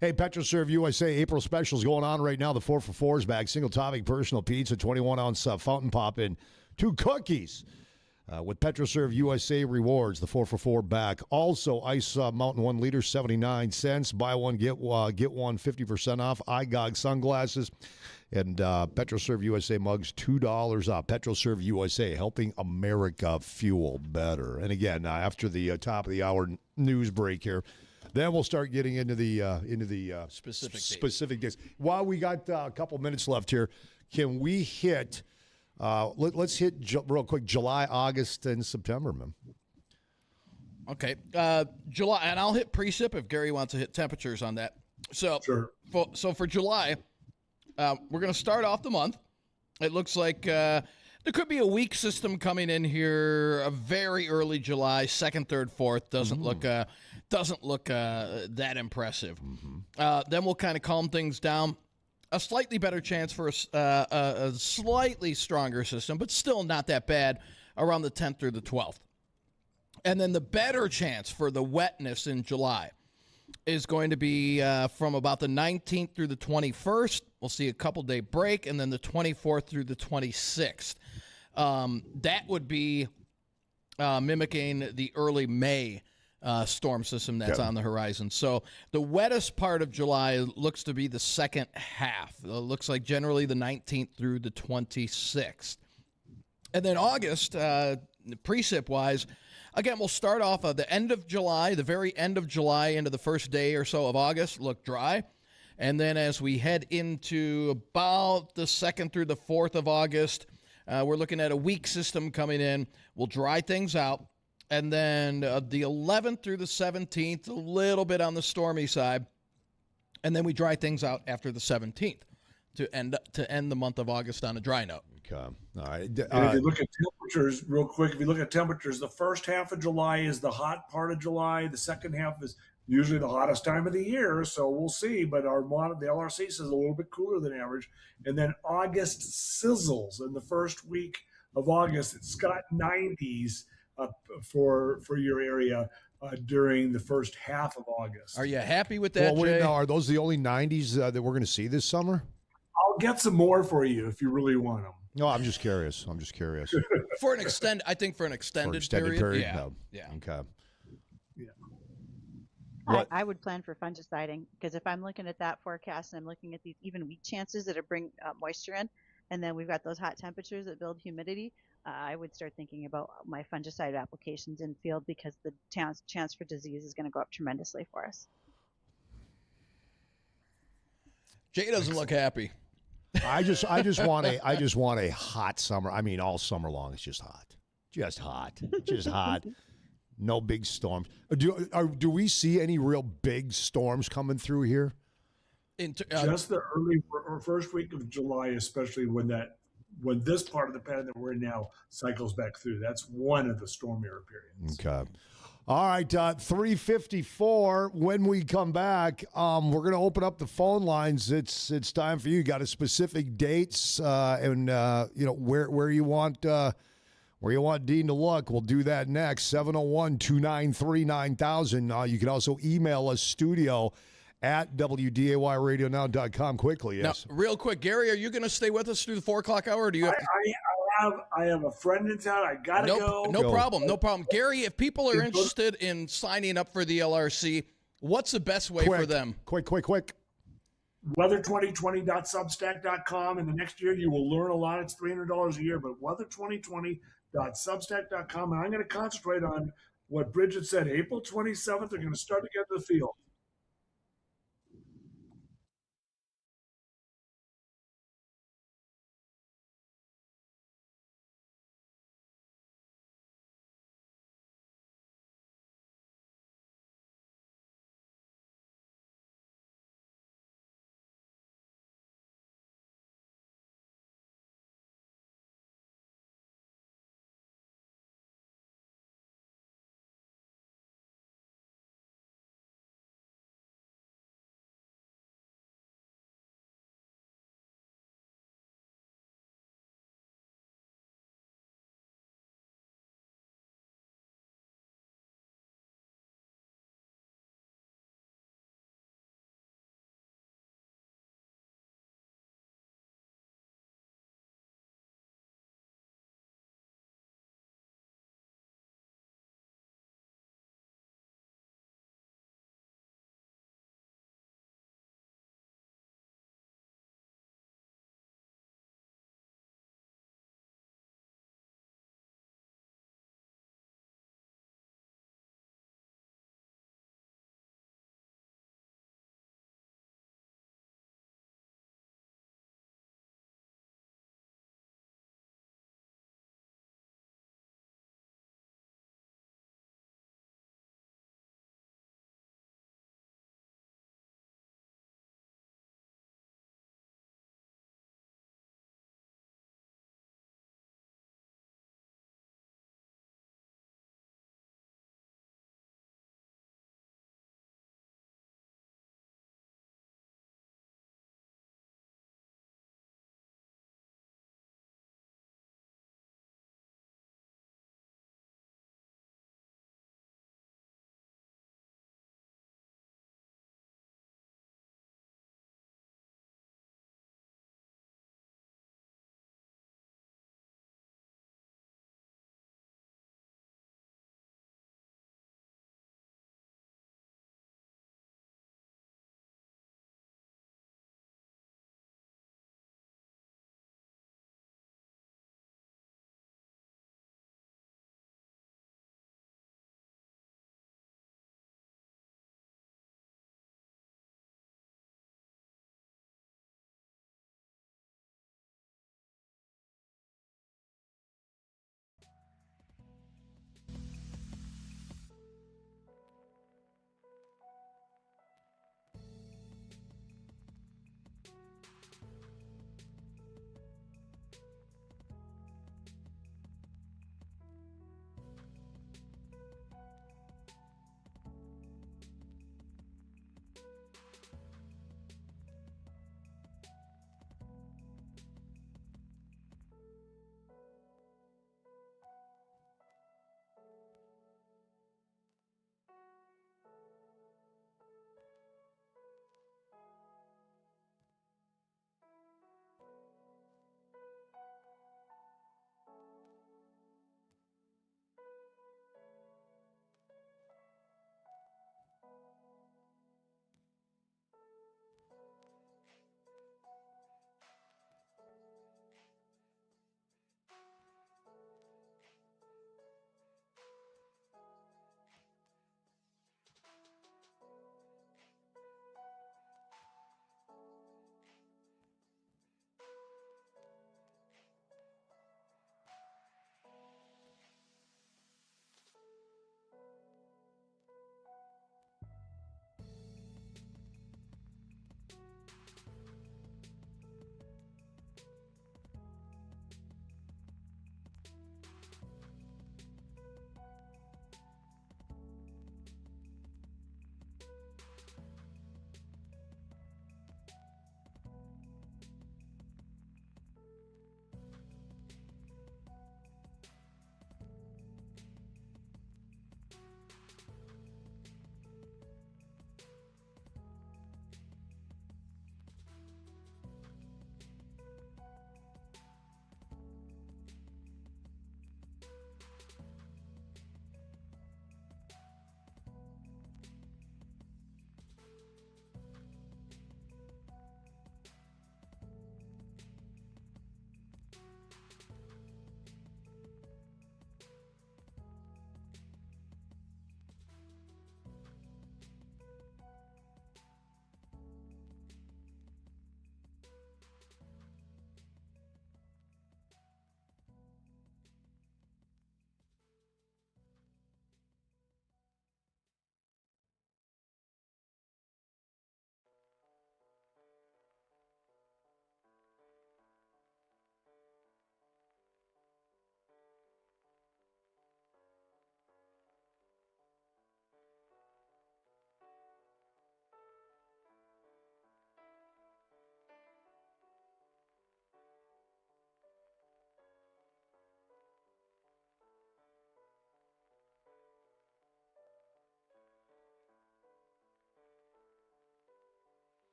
Hey, PetroServe USA April specials going on right now. The 4-for-4s bag, single topping personal pizza, 21-ounce fountain pop, and 2 cookies. With PetroServe USA rewards, the 4-for-4 bag. Also, Ice Mountain 1 liter, 79 cents. Buy one, get one, 50% off. iGog sunglasses. And PetroServe USA mugs, $2 off. PetroServe USA, helping America fuel better. And again, after the top of the hour news break here, then we'll start getting into the specific days. While we got a couple minutes left here, can we hit? Let's hit real quick July, August, and September, man. Okay, July, and I'll hit precip if Gary wants to hit temperatures on that. So, sure. For July. We're going to start off the month. It looks like there could be a weak system coming in here, a very early July, 2nd, 3rd, 4th. Doesn't look that impressive. Then we'll kind of calm things down. A slightly better chance for a slightly stronger system, but still not that bad, around the 10th through the 12th. And then the better chance for the wetness in July is going to be from about the 19th through the 21st. We'll see a couple-day break, and then the 24th through the 26th. That would be mimicking the early May storm system that's on the horizon. So the wettest part of July looks to be the second half. It looks like generally the 19th through the 26th. And then August, precip-wise, again, we'll start off at the end of July, the very end of July into the first day or so of August, look dry. And then as we head into about the 2nd through the 4th of August, we're looking at a weak system coming in. We'll dry things out. And then the 11th through the 17th, a little bit on the stormy side. And then we dry things out after the 17th to end the month of August on a dry note. Okay. All right. And if you look at temperatures real quick, if you look at temperatures, the first half of July is the hot part of July. The second half is usually the hottest time of the year. So we'll see. But the LRC says a little bit cooler than average. And then August sizzles in the first week of August. It's got 90s for your area during the first half of August. Are you happy with that, Well, Jay? wait, now, are those the only 90s that we're going to see this summer? I'll get some more for you if you really want them. No, I'm just curious. For an extended period. Yeah. No. Yeah. Okay. Yeah. I would plan for fungiciding, because if I'm looking at that forecast and I'm looking at these even weak chances that bring moisture in, and then we've got those hot temperatures that build humidity, I would start thinking about my fungicide applications in field, because the chance for disease is going to go up tremendously for us. Jay doesn't look happy. I just want a hot summer. I mean, all summer long, it's just hot, no big storms. Do we see any real big storms coming through here? Just the early or first week of July, especially when this part of the pattern that we're in now cycles back through. That's one of the stormier periods. Okay. All right, 3:54. When we come back, we're going to open up the phone lines. It's time for you. Got a specific dates and where you want Dean to look. We'll do that next. 701-293-9000. You can also email us studio at WDAYradionow.com. Quickly, yes. Now, real quick, Gary, are you going to stay with us through the 4 o'clock hour? Or do you have I have a friend in town. I gotta go. No problem. Gary, if people are interested in signing up for the LRC, what's the best way for them? Quick. Weather2020.substack.com. And the next year you will learn a lot. It's $300 a year, but weather2020.substack.com. And I'm going to concentrate on what Bridget said. April 27th, they're going to start to get to the field.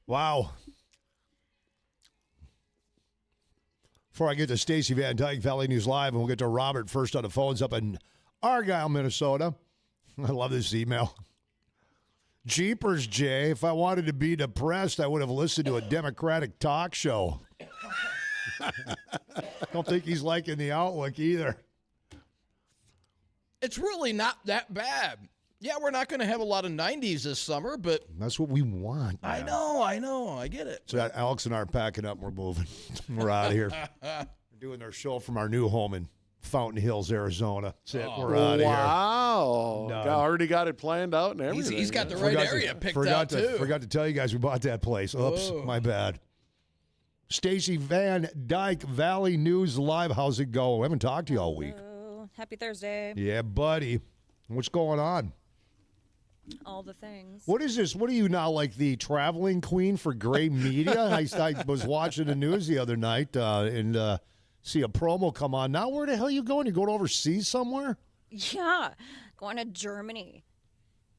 Wow. Before I get to Stacey Van Dyke, Valley News Live, and we'll get to Robert first on the phones up in Argyle, Minnesota. I love this email. Jeepers, Jay, if I wanted to be depressed, I would have listened to a Democratic talk show. Don't think he's liking the outlook either. It's really not that bad. Yeah, we're not going to have a lot of 90s this summer, but That's what we want. I man. know. I get it. So Alex and I are packing up. We're moving. We're out of here. We're doing our show from our new home in Fountain Hills, Arizona. That's it. We're out of here. Wow. Done. Already got it planned out and everything. He's got the right area picked out, too. Forgot to tell you guys we bought that place. Oops, my bad. Stacey Van Dyke, Valley News Live. How's it going? We haven't talked to you all week. Happy Thursday. Yeah, buddy. What's going on? All the things. What is this? What are you now, like the traveling queen for gray media? I was watching the news the other night and see a promo come on. Now where the hell are you going? You going overseas somewhere? Yeah, going to Germany.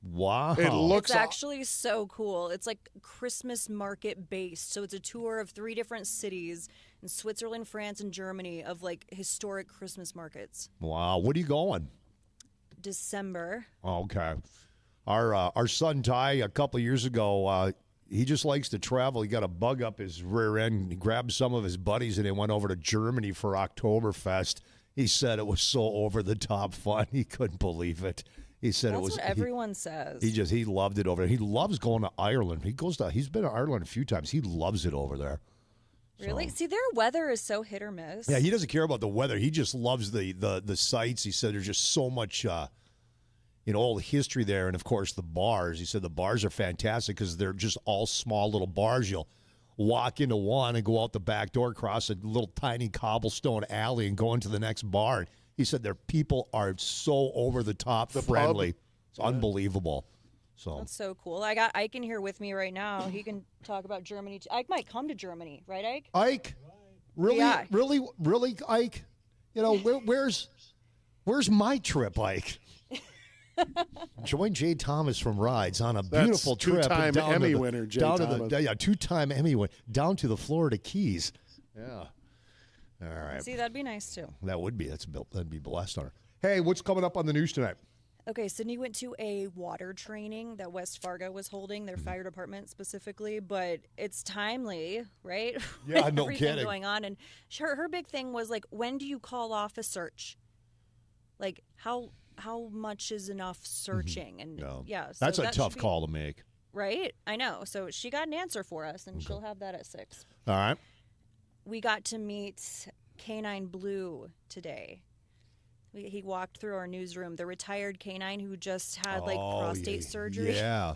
Wow. It looks It's actually so cool. It's like Christmas market based. So it's a tour of 3 different cities in Switzerland, France, and Germany of like historic Christmas markets. Wow. What are you going? December. Okay. Our son Ty a couple of years ago, he just likes to travel. He got a bug up his rear end. He grabbed some of his buddies and they went over to Germany for Oktoberfest. He said it was so over the top fun. He couldn't believe it. He said That's it was. what everyone says. He loved it over there. He loves going to Ireland. He's been to Ireland a few times. He loves it over there. Really? See, their weather is so hit or miss. Yeah, he doesn't care about the weather. He just loves the sights. He said there's just so much old history there, and of course the bars. He said the bars are fantastic because they're just all small little bars. You'll walk into one and go out the back door, cross a little tiny cobblestone alley, and go into the next bar. He said their people are so over the top friendly. It's unbelievable. So That's so cool. I got Ike in here with me right now. He can talk about Germany. Ike might come to Germany, right, Ike? Ike, really, Yeah. really, Ike. You know where's my trip, Ike? Join Jay Thomas from Rides on a beautiful trip. Two-time down Emmy to the, winner, Jay down Thomas. To the, two-time Emmy winner, down to the Florida Keys. Yeah. All right. See, that'd be nice too. That would be. That'd be blessed on her. Hey, what's coming up on the news tonight? Okay, Sydney went to a water training that West Fargo was holding, their fire department specifically, but it's timely, right? Yeah, With no everything kidding. going on, and her big thing was like, when do you call off a search? Like, how much is enough searching? And No. yeah, so That's a that tough should be- call to make. right? I know. So she got an answer for us, and she'll have that at 6. All right. We got to meet Canine Blue today. He walked through our newsroom. The retired canine who just had prostate surgery. Yeah.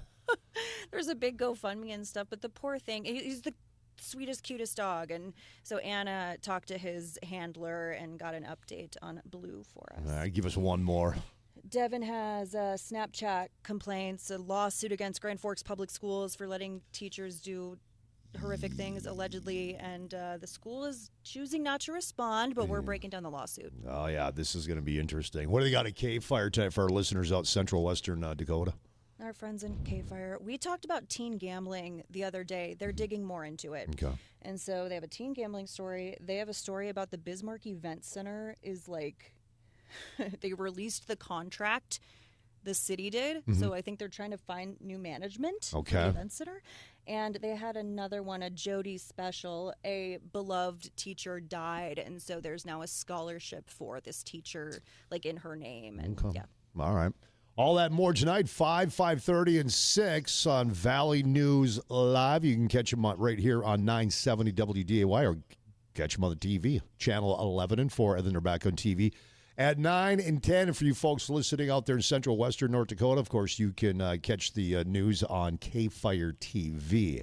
There's a big GoFundMe and stuff, but the poor thing, he's the sweetest, cutest dog. And so Anna talked to his handler and got an update on Blue for us. All right, give us one more. Devin has Snapchat complaints, a lawsuit against Grand Forks Public Schools for letting teachers do horrific things, allegedly, and the school is choosing not to respond, but we're breaking down the lawsuit. Oh, yeah, this is going to be interesting. What do they got at Cave Fire tonight for our listeners out central western Dakota? Our friends in K-Fire, we talked about teen gambling the other day. They're digging more into it. Okay. And so they have a teen gambling story. They have a story about the Bismarck Event Center is like, they released the contract, the city did. So I think they're trying to find new management for Okay. the Event Center. And they had another one, a Jody special. A beloved teacher died, and so there's now a scholarship for this teacher, like in her name. And yeah. All right. All that and more tonight, 5:30, and 6 on Valley News Live. You can catch them right here on 970 WDAY or catch them on the TV, channel 11 and 4, and then they're back on TV at 9 and 10. And for you folks listening out there in central western North Dakota, of course, you can catch the news on K-Fire TV.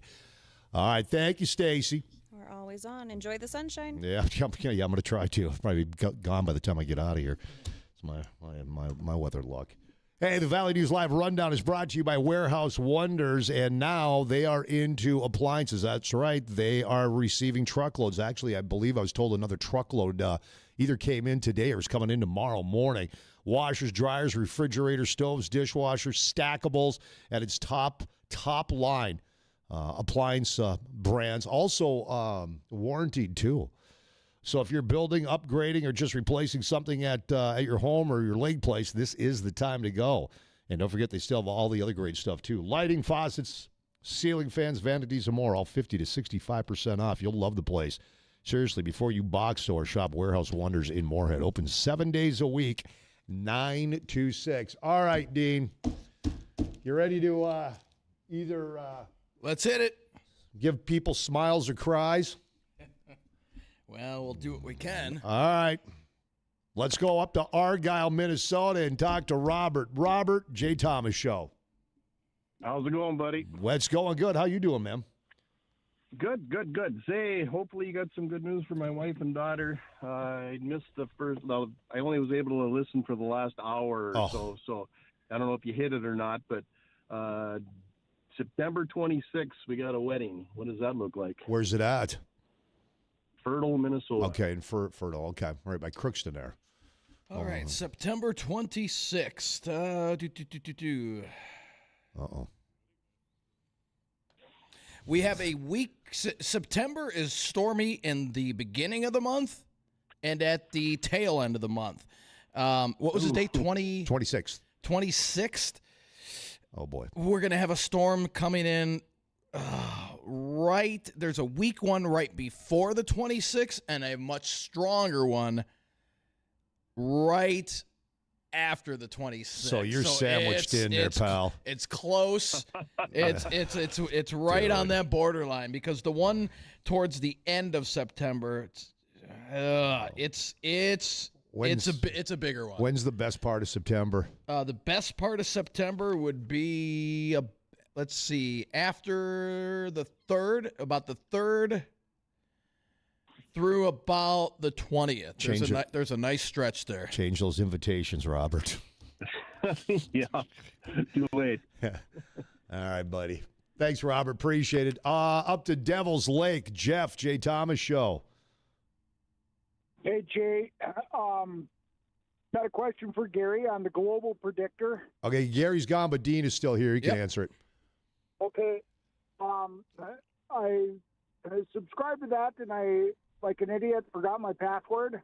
All right. Thank you, Stacy. We're always on. Enjoy the sunshine. Yeah, I'm going to try to. I'll probably be gone by the time I get out of here. It's my weather luck. Hey, the Valley News Live Rundown is brought to you by Warehouse Wonders, and now they are into appliances. That's right. They are receiving truckloads. Actually, I believe I was told another truckload either came in today or is coming in tomorrow morning. Washers, dryers, refrigerators, stoves, dishwashers, stackables, and its top line. appliance brands, also warranted too. So if you're building, upgrading, or just replacing something at your home or your lake place, this is the time to go. And don't forget, they still have all the other great stuff too. Lighting, faucets, ceiling fans, vanities, and more, all 50 to 65% off. You'll love the place. Seriously, before you box store, shop Warehouse Wonders in Moorhead. Open 7 days a week, 9 to 6. All right, Dean. You ready to either Let's hit it. give people smiles or cries? Well, we'll do what we can. All right. Let's go up to Argyle, Minnesota, and talk to Robert. Robert, Jay Thomas Show. How's it going, buddy? Well, it's going good. How you doing, man? Good. Say, hopefully you got some good news for my wife and daughter. I missed the first. Well, I only was able to listen for the last hour or so I don't know if you hit it or not, but September 26th, we got a wedding. What does that look like? Where's it at? Fertile, Minnesota. Okay, in Fertile. Okay, right by Crookston there. All right, September 26th. Uh-oh. We have a week. September is stormy in the beginning of the month and at the tail end of the month. What was the date? 26th. 26th. Oh, boy. We're going to have a storm coming in there's a weak one right before the 26th and a much stronger one right after the 26th. So you're sandwiched in there, pal. It's close. It's right on that borderline because the one towards the end of September, it's a bigger one. When's the best part of September? The best part of September would be let's see, after the 3rd, about the 3rd through about the 20th. There's a nice stretch there. Change those invitations, Robert. Yeah, too late. All right, buddy. Thanks, Robert. Appreciate it. Up to Devil's Lake, Jeff, Jay Thomas Show. Hey, Jay. Got a question for Gary on the global predictor. Okay, Gary's gone, but Dean is still here. He can answer it. Okay. I subscribed to that, and I, like an idiot, forgot my password.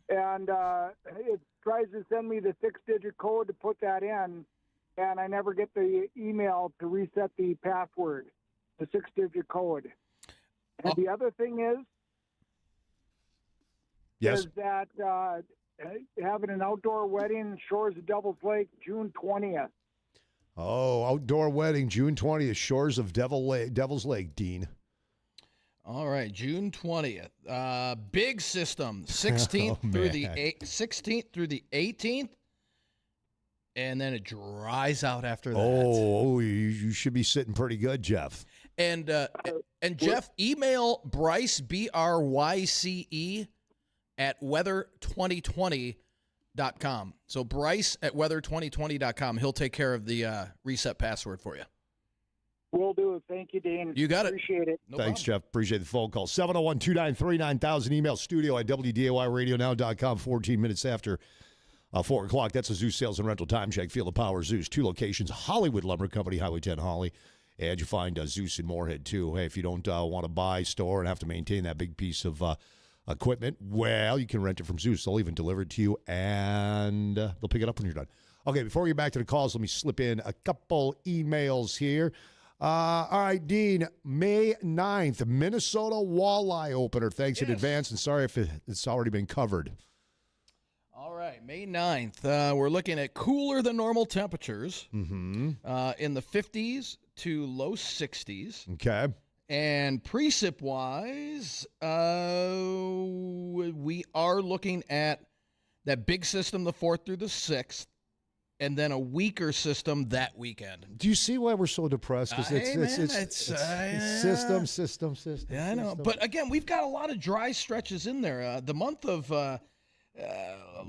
And it tries to send me the 6-digit code to put that in, and I never get the email to reset the password, the 6-digit code. And the other thing is that having an outdoor wedding, shores of Devil's Lake, June 20th. Oh, outdoor wedding, June 20th, shores of Devil's Lake, Dean. All right, June 20th. Big system, 16th through the 16th through the 18th, and then it dries out after that. Oh, you should be sitting pretty good, Jeff. And Jeff, email Bryce, BRYCE, at weather2020.com. So Bryce at weather2020.com. He'll take care of the reset password for you. Will do. Thank you, Dean. You got it. Appreciate it. No Thanks, problem. Jeff. Appreciate the phone call. 701-293-9000. Email studio at WDAYradionow.com. 14 minutes after 4 o'clock. That's a Zeus sales and rental time check. Feel the power, Zeus. 2 locations. Hollywood Lumber Company, Highway 10 Holly. And you find Zeus in Moorhead, too. Hey, if you don't want to buy, store, and have to maintain that big piece of equipment, well, you can rent it from Zeus. They'll even deliver it to you, and they'll pick it up when you're done. Okay, before we get back to the calls, let me slip in a couple emails here. All right, Dean, May 9th, Minnesota walleye opener. Thanks in advance, and sorry if it's already been covered. All right, May 9th. We're looking at cooler than normal temperatures in the 50s to low 60s. Okay. And precip-wise, we are looking at that big system the 4th through the 6th, and then a weaker system that weekend. Do you see why we're so depressed? Because it's system. Yeah, I know. But again, we've got a lot of dry stretches in there. The month of let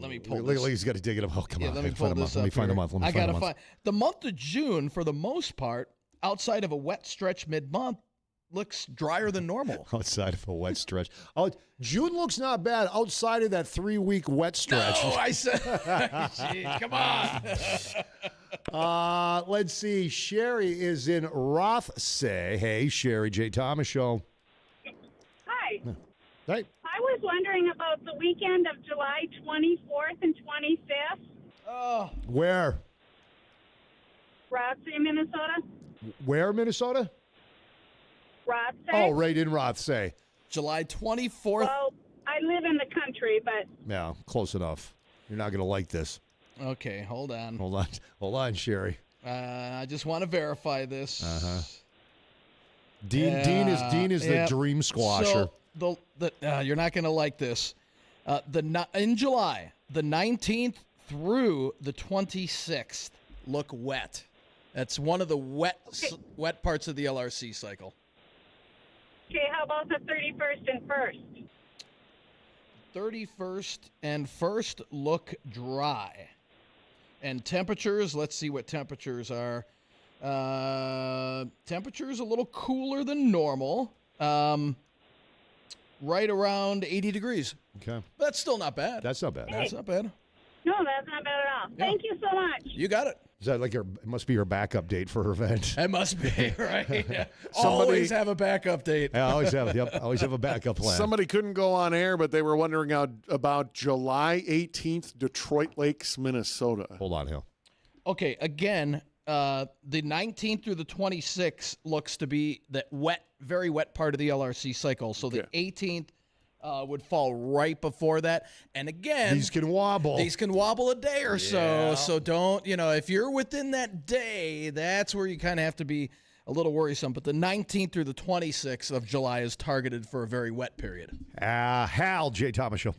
me pull this. He's got to dig it up. Oh, come on. Let me pull this up. Let me find a month. I got to find the month of June, for the most part, outside of a wet stretch mid-month, looks drier than normal. Outside of a wet stretch. Oh, June looks not bad outside of that 3-week wet stretch. No, I said, gee, come on. Let's see. Sherry is in Rothsay. Hey, Sherry, Jay Thomas Show. Hi. Hey. I was wondering about the weekend of July 24th and 25th. Oh. Where? Rothsay, Minnesota. Where, Minnesota? Rothsay. Oh, right in Rothsay. July 24th. Well, I live in the country, but Yeah, close enough. You're not going to like this. Okay, hold on. Hold on, Sherry. I just want to verify this. Uh-huh. Dean is the dream squasher. So you're not going to like this. In July, the 19th through the 26th look wet. That's one of the wet parts of the LRC cycle. okay, how about the 31st and 1st? 31st and 1st look dry. And temperatures, let's see what temperatures are. Temperatures a little cooler than normal. Right around 80 degrees. Okay. That's still not bad. That's not bad. That's not bad. No, that's not bad at all. Thank you so much. You got it. Is that like it must be her backup date for her event? It must be, right? Always have a backup date. I always have. Yep, always have a backup plan. Somebody couldn't go on air, but they were wondering about July 18th, Detroit Lakes, Minnesota. Hold on, Hill. Okay, again, the 19th through the 26th looks to be that very wet part of the LRC cycle. So the 18th would fall right before that. And again, These can wobble. These can wobble a day or so. So don't, if you're within that day, that's where you kind of have to be a little worrisome. But the 19th through the 26th of July is targeted for a very wet period. Hal, Jay Thomas Show.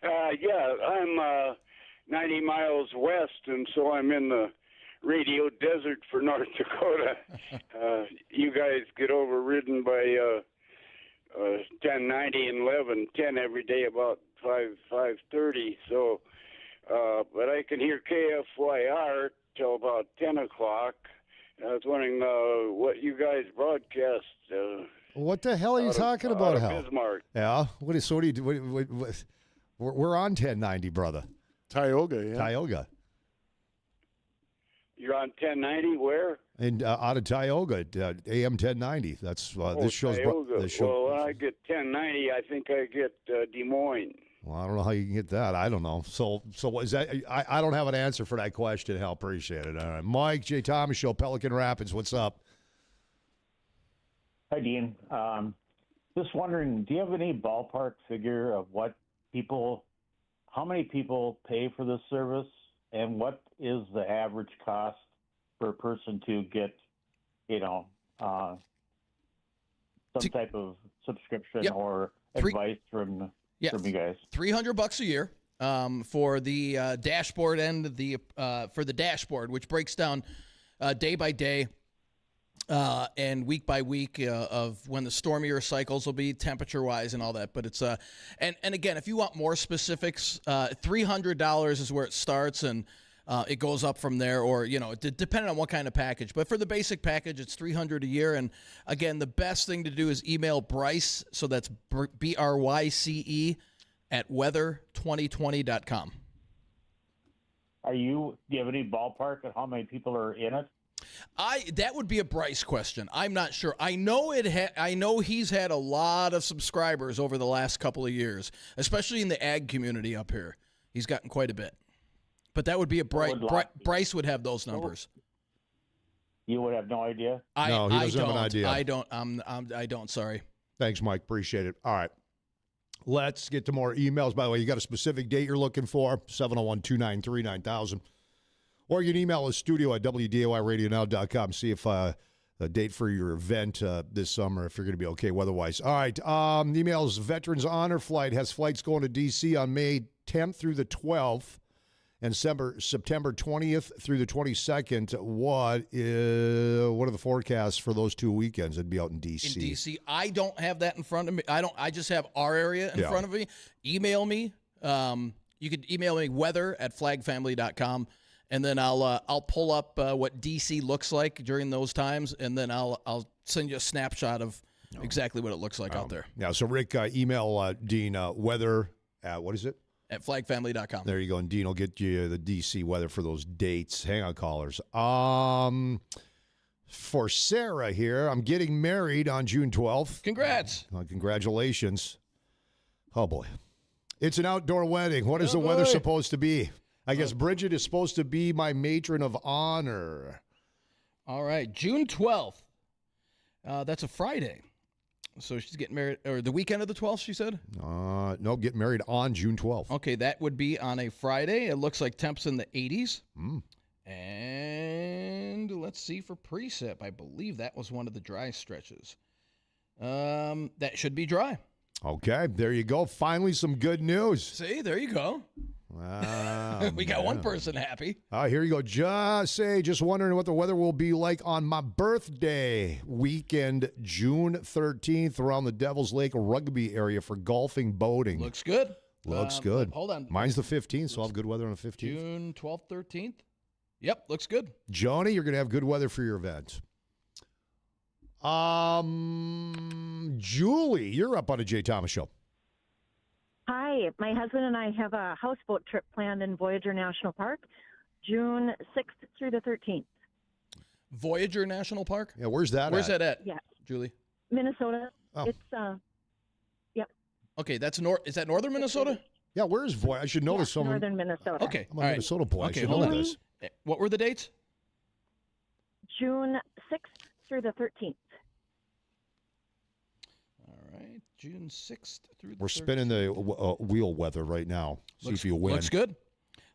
Yeah, I'm 90 miles west, and so I'm in the radio desert for North Dakota. You guys get overridden by 1090 and 1110 every day about 5:30. So, but I can hear KFYR till about 10 o'clock. I was wondering what you guys broadcast. What the hell are you talking about, Hal? Bismarck. Yeah. What do you do? We're on 1090, brother. Tioga, yeah. Tioga. You're on 1090 where? And out of Tioga, AM 1090. That's this show's. Tioga. Well, when I get 1090, I think I get Des Moines. Well, I don't know how you can get that. I don't know. So what is that? I don't have an answer for that question. Hal, appreciate it. All right, Mike, Jay Thomas Show, Pelican Rapids. What's up? Hi, Dean. Just wondering, do you have any ballpark figure of how many people pay for this service, and what is the average cost for a person to get, some type of subscription or advice from you guys? $300 a year for the dashboard and for the dashboard, which breaks down day by day and week by week of when the stormier cycles will be temperature-wise and all that. But it's and again, if you want more specifics, $300 is where it starts, and it goes up from there, or depending on what kind of package. But for the basic package, it's $300 a year. And again, the best thing to do is email Bryce. So that's BRYCE at weather2020.com. Do you have any ballpark of how many people are in it? That would be a Bryce question. I'm not sure. I know he's had a lot of subscribers over the last couple of years, especially in the ag community up here. He's gotten quite a bit. But that would be a Bryce. Bryce would have those numbers. You would have no idea? No, he doesn't have an idea. I don't. Sorry. Thanks, Mike. Appreciate it. All right. Let's get to more emails. By the way, you got a specific date you're looking for? 701-293-9000. Or you can email us studio@wdoyradionow.com. See if a date for your event this summer, if you're going to be okay weather-wise. All right. Emails, Veterans Honor Flight has flights going to D.C. on May 10th through the 12th and September 20th through the 22nd. What are the forecasts for those 2 weekends? It'd be out in D.C. In D.C. I don't have that in front of me. I just have our area in front of me. Email me. You could email me weather@flagfamily.com. And then I'll pull up what DC looks like during those times, and then I'll send you a snapshot of exactly what it looks like out there. Yeah. So Rick, email Dean weather at what is it? at flagfamily.com. There you go. And Dean will get you the DC weather for those dates. Hang on, callers. For Sarah here, I'm getting married on June 12th. Congrats. Congratulations. Oh, boy. It's an outdoor wedding. What is the weather supposed to be? I guess Bridget is supposed to be my matron of honor. All right. June 12th. That's a Friday. So she's getting married, or the weekend of the 12th, she said? No, get married on June 12th. Okay, that would be on a Friday. It looks like temps in the 80s. And let's see for precip. I believe that was one of the dry stretches. That should be dry. Okay, there you go. Finally, some good news. See, there you go. We got one person happy. Here you go. Just wondering what the weather will be like on my birthday weekend, June 13th, around the Devil's Lake Rugby area for golfing, boating. Looks good. Looks good. Hold on. Mine's the 15th, so I'll have good weather on the 15th. June 12th, 13th. Yep, looks good. Joni, you're going to have good weather for your event. Julie, you're up on a Jay Thomas Show. Hi, my husband and I have a houseboat trip planned in Voyager National Park, June 6th through the 13th. Voyager National Park? Yeah, where's that Where's that at? Yeah. Julie? Minnesota. Oh. It's, yep. Okay, is that northern Minnesota? Yeah, where's Voyager? I should know this. Northern Minnesota. Okay, I'm a Minnesota boy. I should know this. What were the dates? June 6th through the 13th. All right, June 6th through the We're 13th. spinning the wheel weather right now. See if you win. Looks good.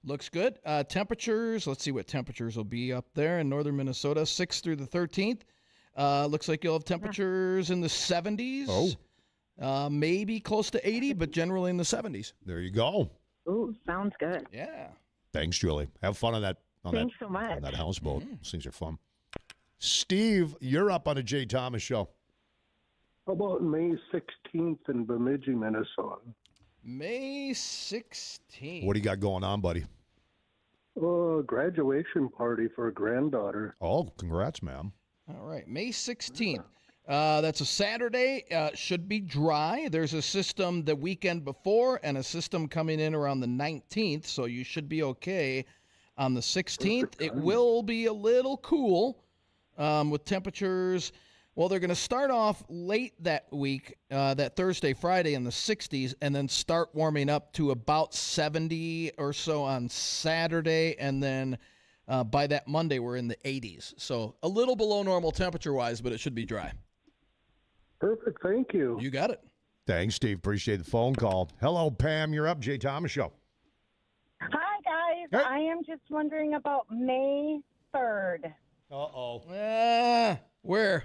Looks good. Temperatures, let's see what temperatures will be up there in northern Minnesota, 6th through the 13th. Looks like you'll have temperatures in the 70s. Maybe close to 80, but generally in the 70s. There you go. Ooh, sounds good. Yeah. Thanks, Julie. Have fun on that. Thanks so much. On that houseboat. These things are fun. Steve, you're up on a Jay Thomas Show. How about May 16th in Bemidji, Minnesota? May 16th. What do you got going on, buddy? Graduation party for a granddaughter. Oh, congrats, ma'am. All right, May 16th. That's a Saturday. Should be dry. There's a system the weekend before and a system coming in around the 19th, so you should be okay on the 16th. It will be a little cool with temperatures. Well, they're going to start off late that week, that Thursday, Friday in the 60s, and then start warming up to about 70 or so on Saturday, and then by that Monday, we're in the 80s. So a little below normal temperature-wise, but it should be dry. Perfect. Thank you. You got it. Thanks, Steve. Appreciate the phone call. Hello, Pam. You're up. Jay Thomas Show. Hi, guys. Hey. I am just wondering about May 3rd. Uh-oh. Where?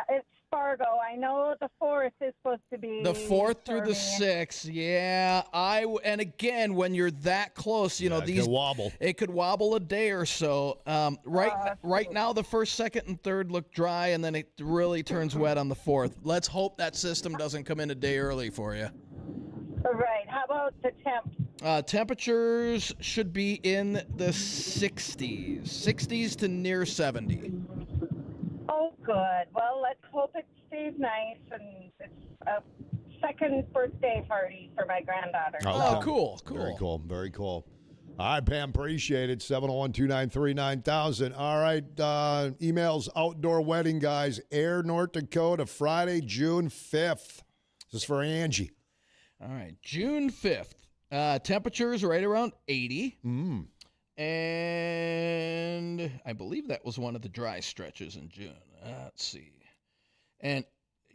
It's Fargo. I know the 4th is supposed to be The 4th through the stormy. 6th. Yeah. And again, when you're that close, you know, it these could wobble. It could wobble a day or so. Right now, the 1st, 2nd, and 3rd look dry, and then it really turns wet on the 4th. Let's hope that system doesn't come in a day early for you. All right. How about the temp? Temperatures should be in the 60s to near 70. Oh, good. Well, let's hope it stays nice, and it's a second birthday party for my granddaughter. Oh, cool. Very cool. Very cool. All right, Pam, appreciate it. 701-293-9000. All right, emails, outdoor wedding, guys. Air, North Dakota, Friday, June 5th. This is for Angie. All right, June 5th. Temperatures right around 80. And I believe that was one of the dry stretches in June. Let's see. And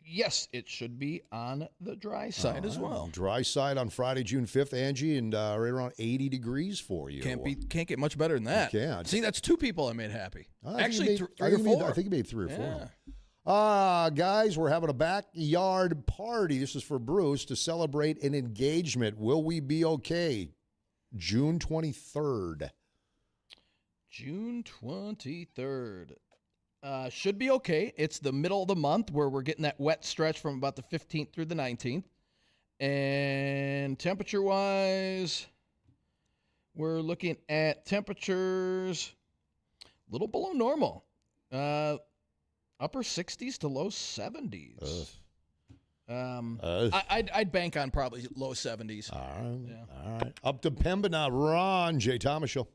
yes, it should be on the dry side as well. Dry side on Friday, June 5th, Angie, and right around 80 degrees for you. Can't get much better than that. You can't. See, that's 2 people I made happy. Actually, 3 or 4. I think you made 3 or 4. Yeah. Guys, we're having a backyard party. This is for Bruce to celebrate an engagement. Will we be okay? June 23rd. June 23rd. Should be okay. It's the middle of the month where we're getting that wet stretch from about the 15th through the 19th. And temperature-wise, we're looking at temperatures a little below normal. Upper 60s to low 70s. I'd bank on probably low 70s. All right. Up to Pembina, Ron, Jay Thomas Show.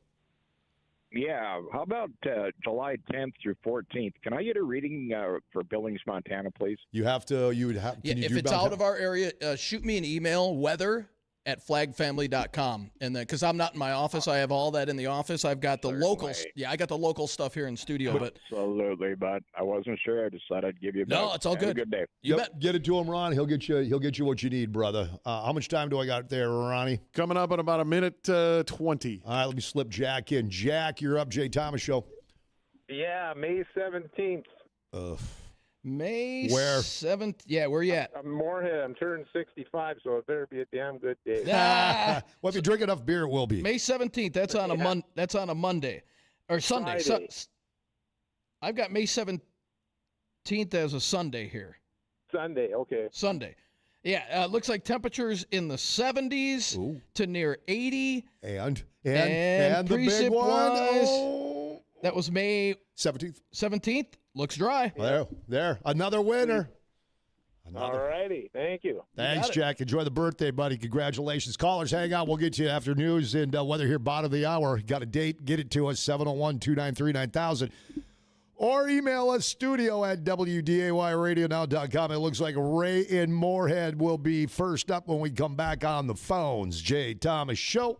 Yeah, how about July 10th through 14th? Can I get a reading for Billings, Montana, please? You would have. Yeah, if it's out of our area, shoot me an email, weather@flagfamily.com. And then, because I'm not in my office, I have all that in the office. I've got the locals. Yeah, I got the local stuff here in studio. But Absolutely, but I wasn't sure. I just thought I'd give you a bell. No, it's all Have a good. good day. You bet. Get it to him, Ron. He'll get you what you need, brother. How much time do I got there, Ronnie? Coming up in about a minute 20. All right, let me slip Jack in. Jack, you're up. Jay Thomas Show. Yeah, May 17th. May Where? 7th. Yeah, where you at? I'm Moorhead. I'm turning 65, so it better be a damn good day. Well, if you drink enough beer, it will be. May 17th. That's on a That's on a Monday or Sunday. I've got May 17th as a Sunday here. Sunday, okay. Sunday. Yeah, looks like temperatures in the 70s to near 80. And the big one. Oh. That was May 17th. 17th. Looks dry. There. Another winner. All righty. Thank you. Thanks, Jack. Enjoy the birthday, buddy. Congratulations. Callers, hang on. We'll get you after news and weather here, bottom of the hour. Got a date? Get it to us, 701-293-9000. Or email us, studio@wdayradio.com. It looks like Ray in Moorhead will be first up when we come back on the phones. Jay Thomas Show.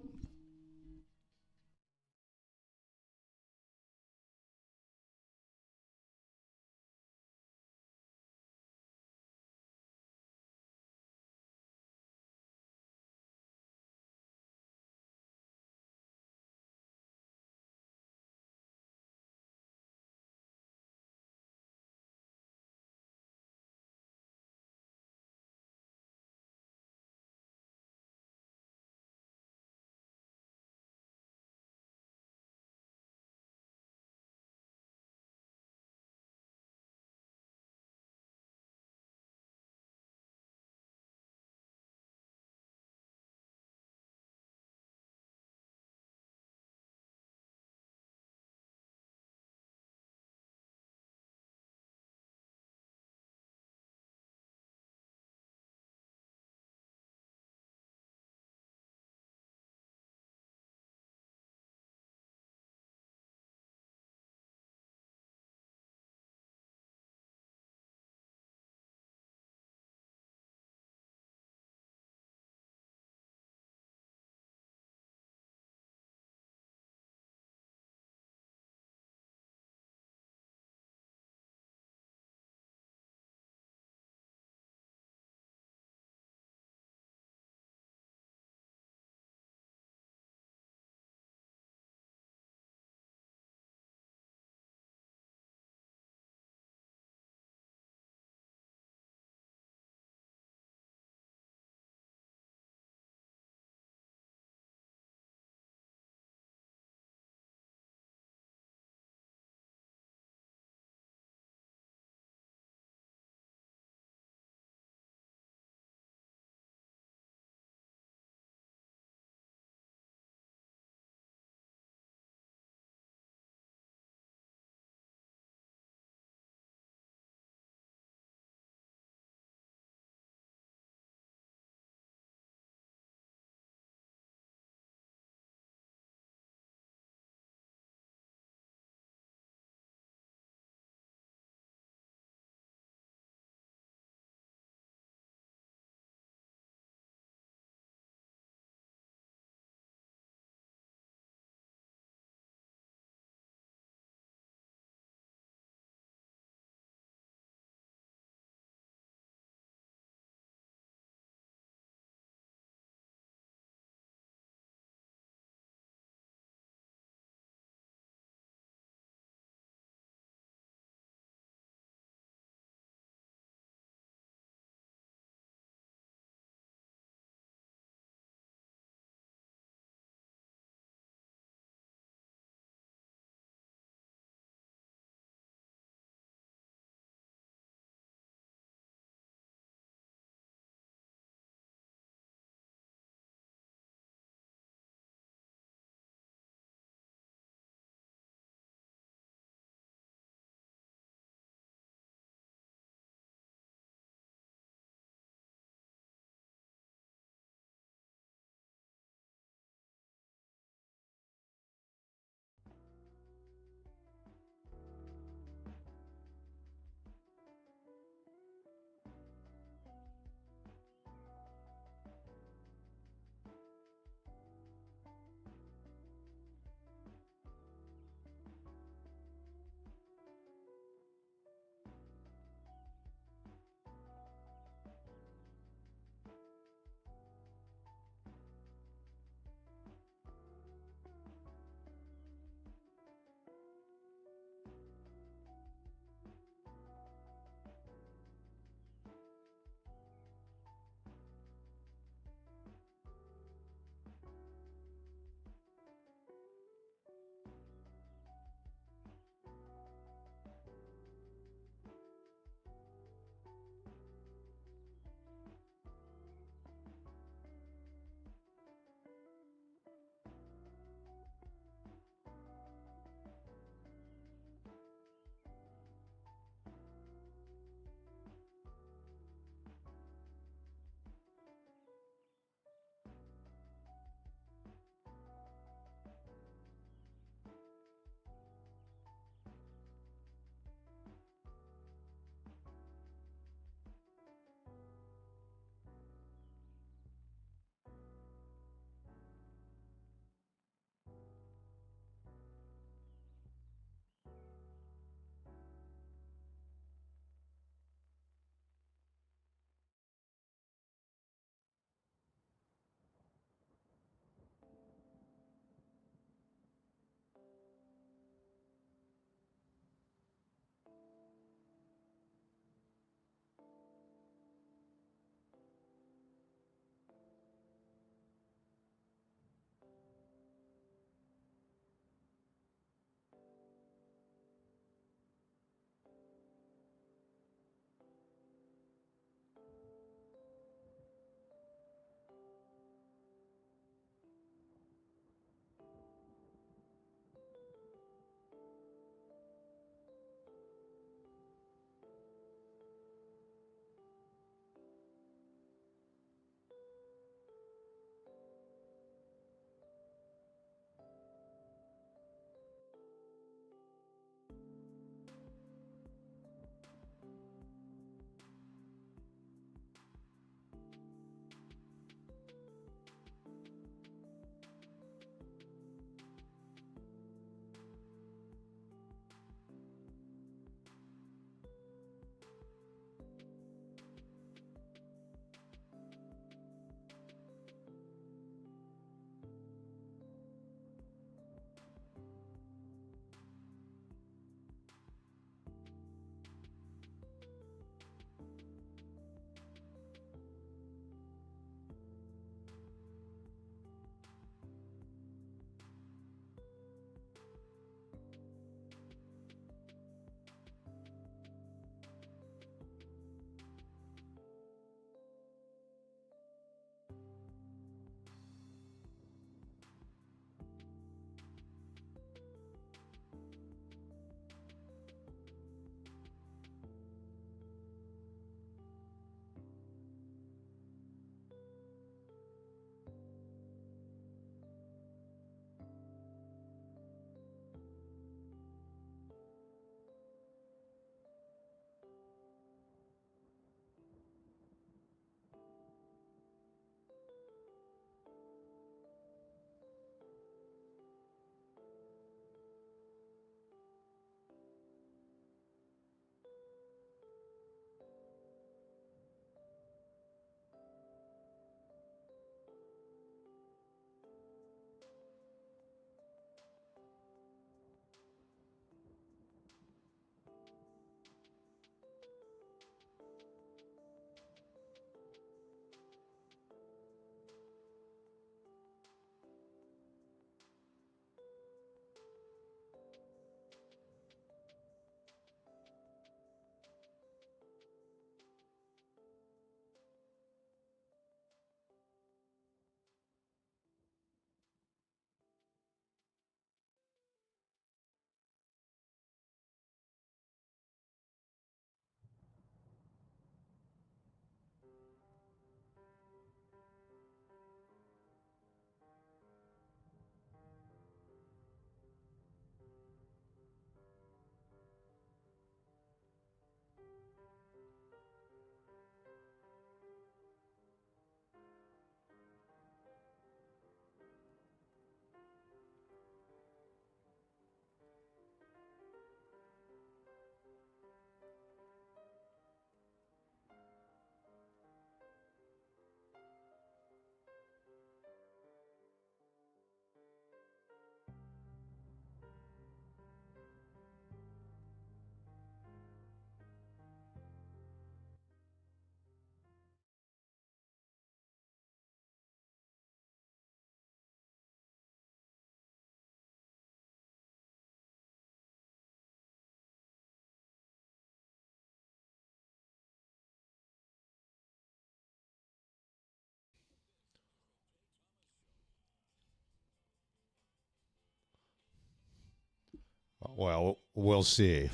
Well, we'll see.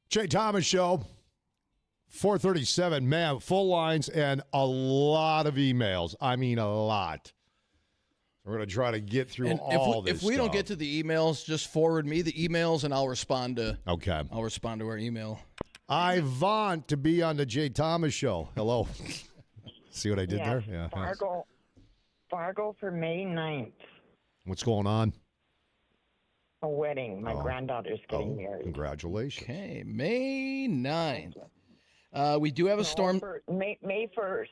Jay Thomas Show, 4:37. Man, full lines and a lot of emails. I mean, a lot. We're going to try to get through And all this if we don't stuff. get to the emails, just forward me the emails, and I'll respond to. Okay. I'll respond to our email. I want to be on the Jay Thomas Show. Hello. See what I did there? Yeah. Fargo for May 9th. What's going on? A wedding. My granddaughter's getting married. Congratulations. Okay, May 9th. We do have a storm. May 1st.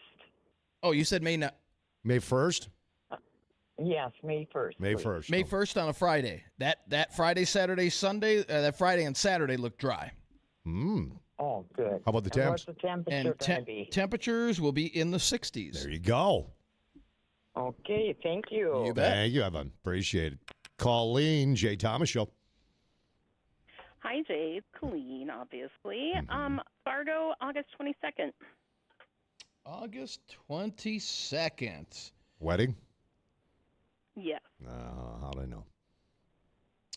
Oh, you said May 9th. May 1st? Yes, May 1st. May please. 1st. May 1st on a Friday. That Friday, Saturday, Sunday, that Friday and Saturday look dry. Oh, good. How about the And temps? what's the temperature And going to be? temperatures will be in the 60s. There you go. Okay, thank you. You bet. Thank you, Evan. Appreciate it. Colleen, Jay Thomas Show. Hi, Jay. It's Colleen, obviously. Fargo, August 22nd. August 22nd. Wedding? Yes. How'd I know?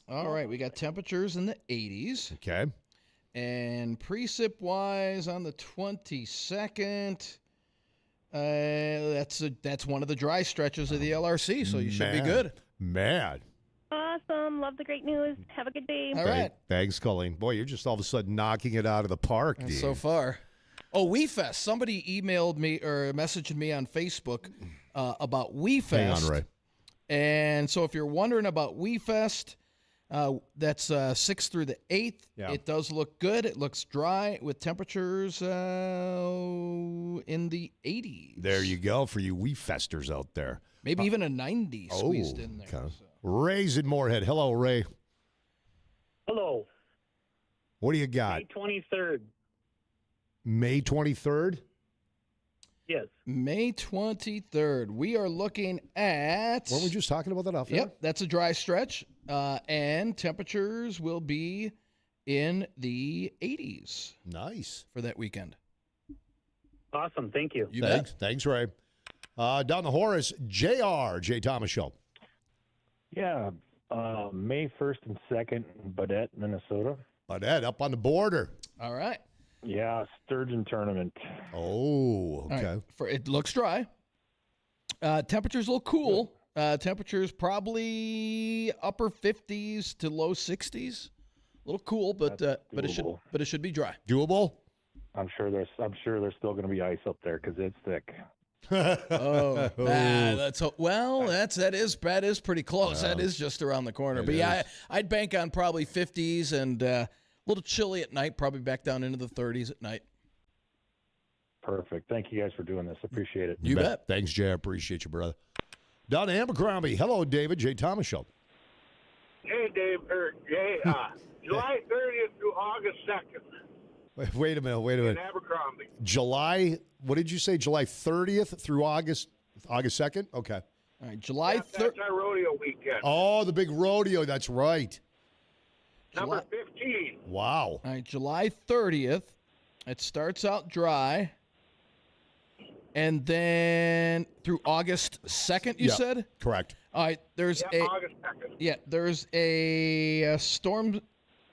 All right, we got temperatures in the 80s. Okay. And precip-wise on the 22nd, that's one of the dry stretches of the LRC, so you should be good. Man. Awesome. Love the great news. Have a good day. All right. Thanks, Colleen. Boy, you're just all of a sudden knocking it out of the park, dude. So far. Oh, WeFest. Somebody emailed me or messaged me on Facebook about WeFest. Hang on, Ray. And so if you're wondering about WeFest, that's 6th through the 8th. Yeah. It does look good. It looks dry with temperatures in the 80s. There you go for you WeFesters out there. Maybe even a 90 squeezed in there. Okay. Ray's in Moorhead. Hello, Ray. Hello. What do you got? May 23rd. May 23rd? Yes. May 23rd. We are looking at... Weren't we just talking about that off there? Yep, that's a dry stretch. And temperatures will be in the 80s. Nice. For that weekend. Awesome. Thank you. Thanks, Ray. Down the Horace, JR, Jay Thomas Show. Yeah. May 1st and 2nd in Baudette, Minnesota. Baudette, up on the border. All right. Yeah, sturgeon tournament. Oh, okay. All right. It looks dry. Temperatures a little cool. Temperatures probably upper 50s to low 60s. A little cool, but it should be dry. Doable? I'm sure there's still going to be ice up there because it's thick. That is pretty close. That is just around the corner. But yeah, I'd bank on probably 50s and a little chilly at night, probably back down into the 30s at night. Perfect. Thank you guys for doing this. Appreciate it. You bet. Thanks, Jay. I appreciate you, brother. Down to Abercrombie. Hello, David. Jay Thomas Show. Hey, Dave. Jay. July 30th through August 2nd. Wait a minute. In Abercrombie. July, what did you say? July 30th through August 2nd? Okay. All right, July 30th. That's our rodeo weekend. Oh, the big rodeo. That's right. Number 15. Wow. All right, July 30th. It starts out dry. And then through August 2nd, you said? Correct. All right, there's August 2nd. Yeah, there's a storm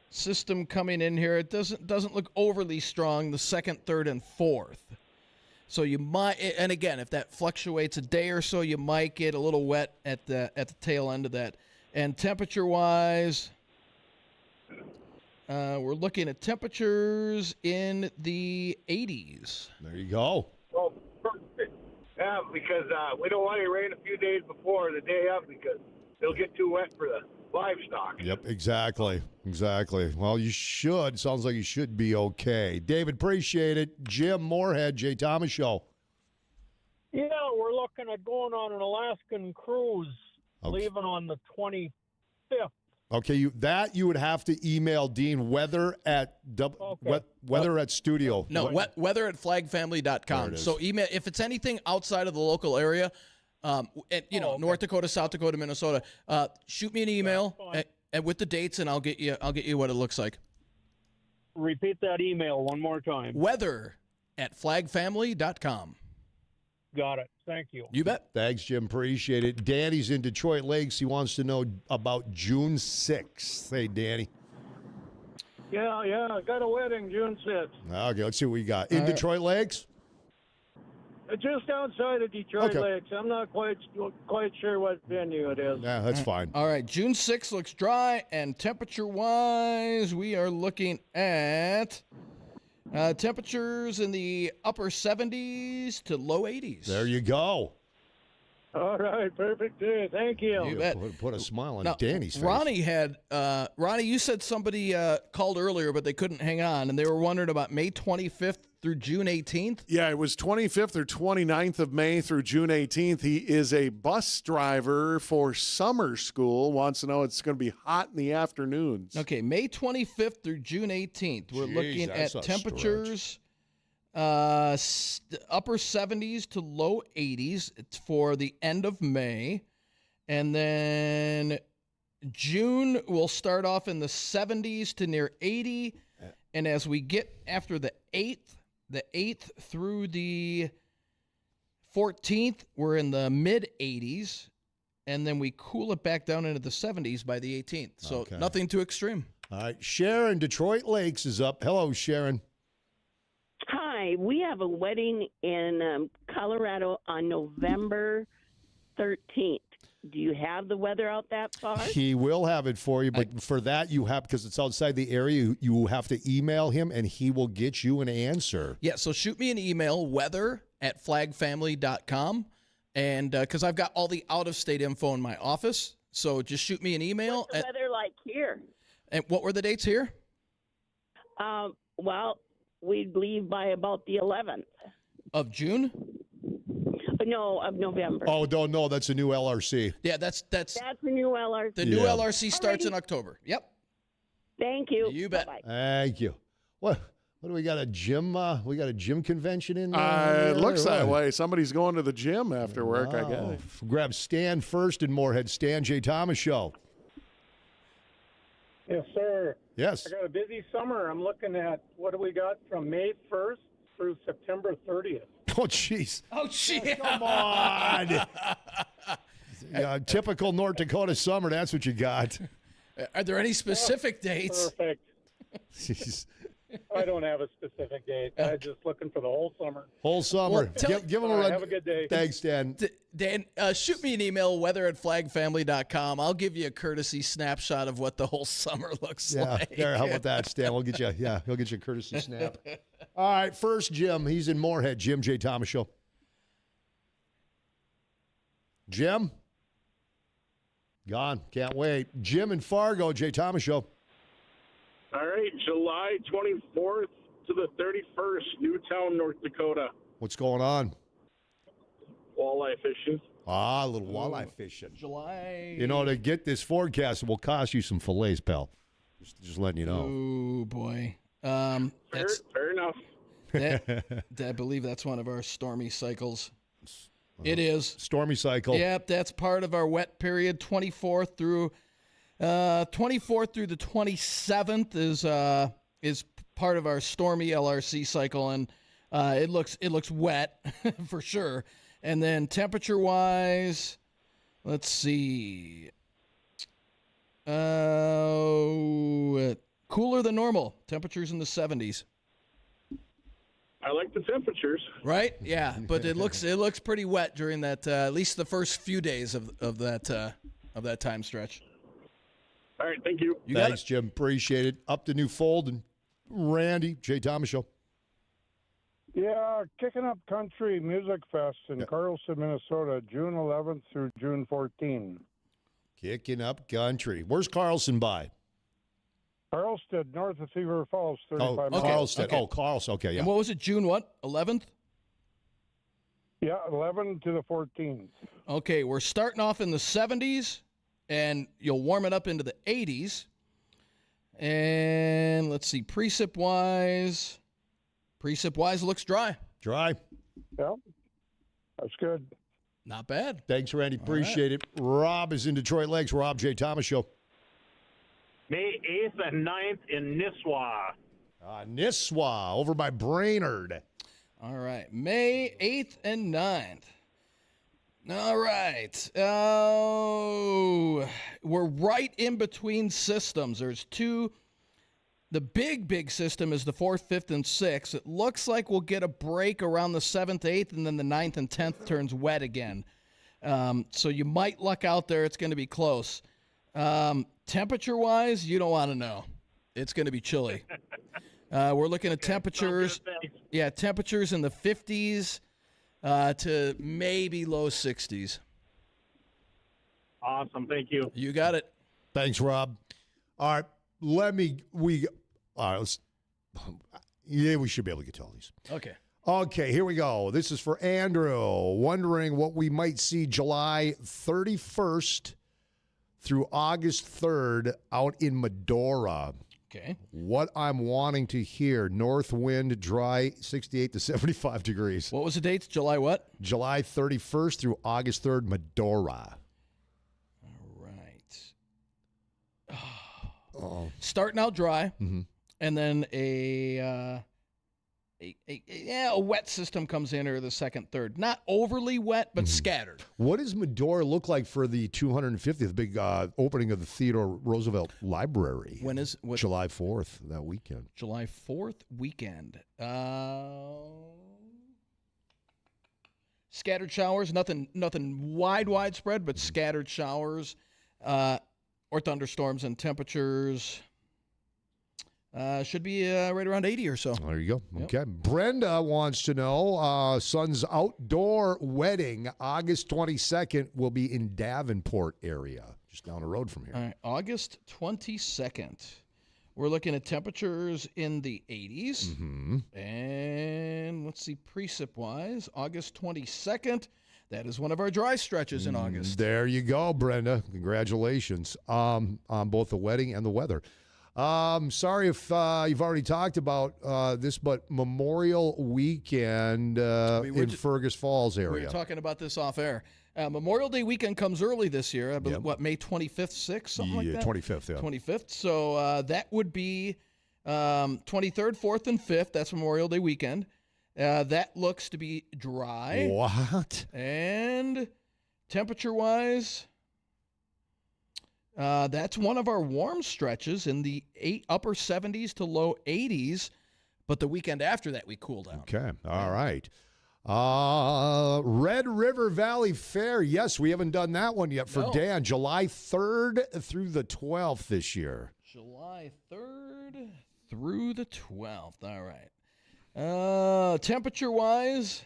system coming in here. It doesn't look overly strong the 2nd, 3rd, and 4th. So you might, and again, if that fluctuates a day or so, you might get a little wet at the tail end of that. And temperature-wise, we're looking at temperatures in the 80s. There you go. Oh, perfect. Yeah, because we don't want any rain a few days before the day of because it'll get too wet for the livestock. Yep, exactly. Well, you should. Sounds like you should be okay. David, appreciate it. Jim Moorhead, Jay Thomas Show. Yeah, we're looking at going on an Alaskan cruise, leaving on the 25th. Okay, you would have to email Dean weather at studio. No, weather at flagfamily.com. So email if it's anything outside of the local area, North Dakota, South Dakota, Minnesota, shoot me an email and with the dates, and I'll get you what it looks like. Repeat that email one more time. Weather at flagfamily.com. Got it. Thank you. You bet. Thanks, Jim. Appreciate it. Danny's in Detroit Lakes. He wants to know about June 6th. Hey, Danny. Yeah, I got a wedding June 6th. Okay, let's see what we got. In Detroit Lakes? Just outside of Detroit Okay. Lakes. I'm not quite sure what venue it is. Yeah, that's fine. All right, June 6th looks dry, and temperature-wise, we are looking at temperatures in the upper 70s to low 80s. There you go. All right, perfect day. Thank you. You bet. Put a smile on Now, Danny's face. Ronnie, you said somebody called earlier, but they couldn't hang on, and they were wondering about May 25th through June 18th. Yeah, it was 25th or 29th of May through June 18th. He is a bus driver for summer school. Wants to know it's going to be hot in the afternoons. Okay, May 25th through June 18th. We're looking at that's a temperatures upper 70s to low 80s. It's for the end of May. And then June will start off in the 70s to near 80. And as we get after the 8th through the 14th, we're in the mid 80s. And then we cool it back down into the 70s by the 18th. So nothing too extreme. All right, Sharon, Detroit Lakes is up. Hello, Sharon. Hi, we have a wedding in Colorado on November 13th. Do you have the weather out that far? He will have it for you, but for that you have, because it's outside the area, you have to email him, and he will get you an answer. Yeah, so shoot me an email, weather@flagfamily.com, and because I've got all the out-of-state info in my office, so just shoot me an email. What's the weather like here? And what were the dates here? Well, we'd leave by about the 11th. Of June? No, of November. Oh, don't know. That's a new LRC. Yeah, that's the new LRC. The new LRC starts in October. Yep. Thank you. You bet. Bye-bye. Thank you. What do we got? A gym? We got a gym convention in It looks that way. Somebody's going to the gym after work, I guess. Grab Stan first in Moorhead. Stan J. Thomas Show. Yes, sir. Yes. I got a busy summer. I'm looking at what do we got from May 1st through September 30th. Oh, jeez. Oh, jeez. Come on. Typical North Dakota summer. That's what you got. Are there any specific dates? Perfect. Jeez. I don't have a specific date. I'm just looking for the whole summer. Whole summer. Well, give him a run. Have a good day. Thanks, Dan. Dan, shoot me an email, weather@flagfamily.com. I'll give you a courtesy snapshot of what the whole summer looks like. There, how about that, Stan? We'll get you. Yeah, he'll get you a courtesy snap. All right, first Jim. He's in Moorhead. Jim J. Thomas Show. Jim? Gone. Can't wait. Jim in Fargo, J. Thomas Show. All right, July 24th to the 31st, Newtown, North Dakota. What's going on? Walleye fishing. A little walleye fishing. July. You know, to get this forecast, it will cost you some fillets, pal. Just letting you know. Oh, boy. Fair enough. I believe that's one of our stormy cycles. It is. Stormy cycle. Yep, that's part of our wet period, 24th through the 27th is part of our stormy LRC cycle, and it looks wet for sure. And then temperature wise, let's see, cooler than normal. Temperatures in the 70s. I like the temperatures. Right? Yeah, but it looks pretty wet during that at least the first few days of that time stretch. All right, thank you. Thanks, Jim. Appreciate it. Up to New Fold and Randy, J. Thomas Show. Yeah, Kicking Up Country Music Fest in Carlson, Minnesota, June 11th through June 14th. Kicking Up Country. Where's Carlson by? Carlstead, north of Cedar Falls, 35 miles. Carlstead. Okay. Oh, Carlson. Okay, yeah. And what was it, June what? 11th? Yeah, 11 to the 14th. Okay, we're starting off in the 70s, and you'll warm it up into the 80s. And let's see, precip-wise looks dry. Dry. Yep, that's good. Not bad. Thanks, Randy. Appreciate it. Rob is in Detroit Lakes. Rob J. Thomas Show. May 8th and 9th in Nisswa. Nisswa, over by Brainerd. All right. May 8th and 9th. All right. We're right in between systems. There's two. The big system is the 4th, 5th, and 6th. It looks like we'll get a break around the 7th, 8th, and then the 9th and 10th turns wet again. So you might luck out there. It's going to be close. Temperature-wise, you don't want to know. It's going to be chilly. We're looking at temperatures. Yeah, temperatures in the 50s to maybe low 60s. Awesome. Thank you. You got it. Thanks, Rob. All right. Let's. Yeah, we should be able to get to all these. Okay, here we go. This is for Andrew, wondering what we might see July 31st through August 3rd out in Medora. Okay. What I'm wanting to hear, north wind, dry, 68 to 75 degrees. What was the dates? July what? July 31st through August 3rd, Medora. All right. Oh. Starting out dry, and then a wet system comes in or the 2nd, 3rd. Not overly wet, but scattered. What does Medora look like for the 250th big opening of the Theodore Roosevelt Library? When is July 4th, that weekend. July 4th weekend. Scattered showers, nothing widespread, but scattered showers or thunderstorms, and temperatures should be right around 80 or so. There you go. Yep. Okay. Brenda wants to know, son's outdoor wedding, August 22nd, will be in Davenport area, just down the road from here. All right, August 22nd. We're looking at temperatures in the 80s. And let's see, precip-wise, August 22nd. That is one of our dry stretches in August. There you go, Brenda. Congratulations on both the wedding and the weather. Sorry if you've already talked about this, but Memorial Weekend in Fergus Falls area. We were talking about this off air. Memorial Day weekend comes early this year. I believe, what, May 25th, 6th, something like that? 25th, yeah. 25th. So that would be 23rd, 4th, and 5th. That's Memorial Day weekend. That looks to be dry. What? And temperature-wise, that's one of our warm stretches in the upper 70s to low 80s. But the weekend after that, we cool down. Okay. All right. Red River Valley Fair. Yes, we haven't done that one yet for Dan. July 3rd through the 12th this year. July 3rd through the 12th. All right. Temperature-wise,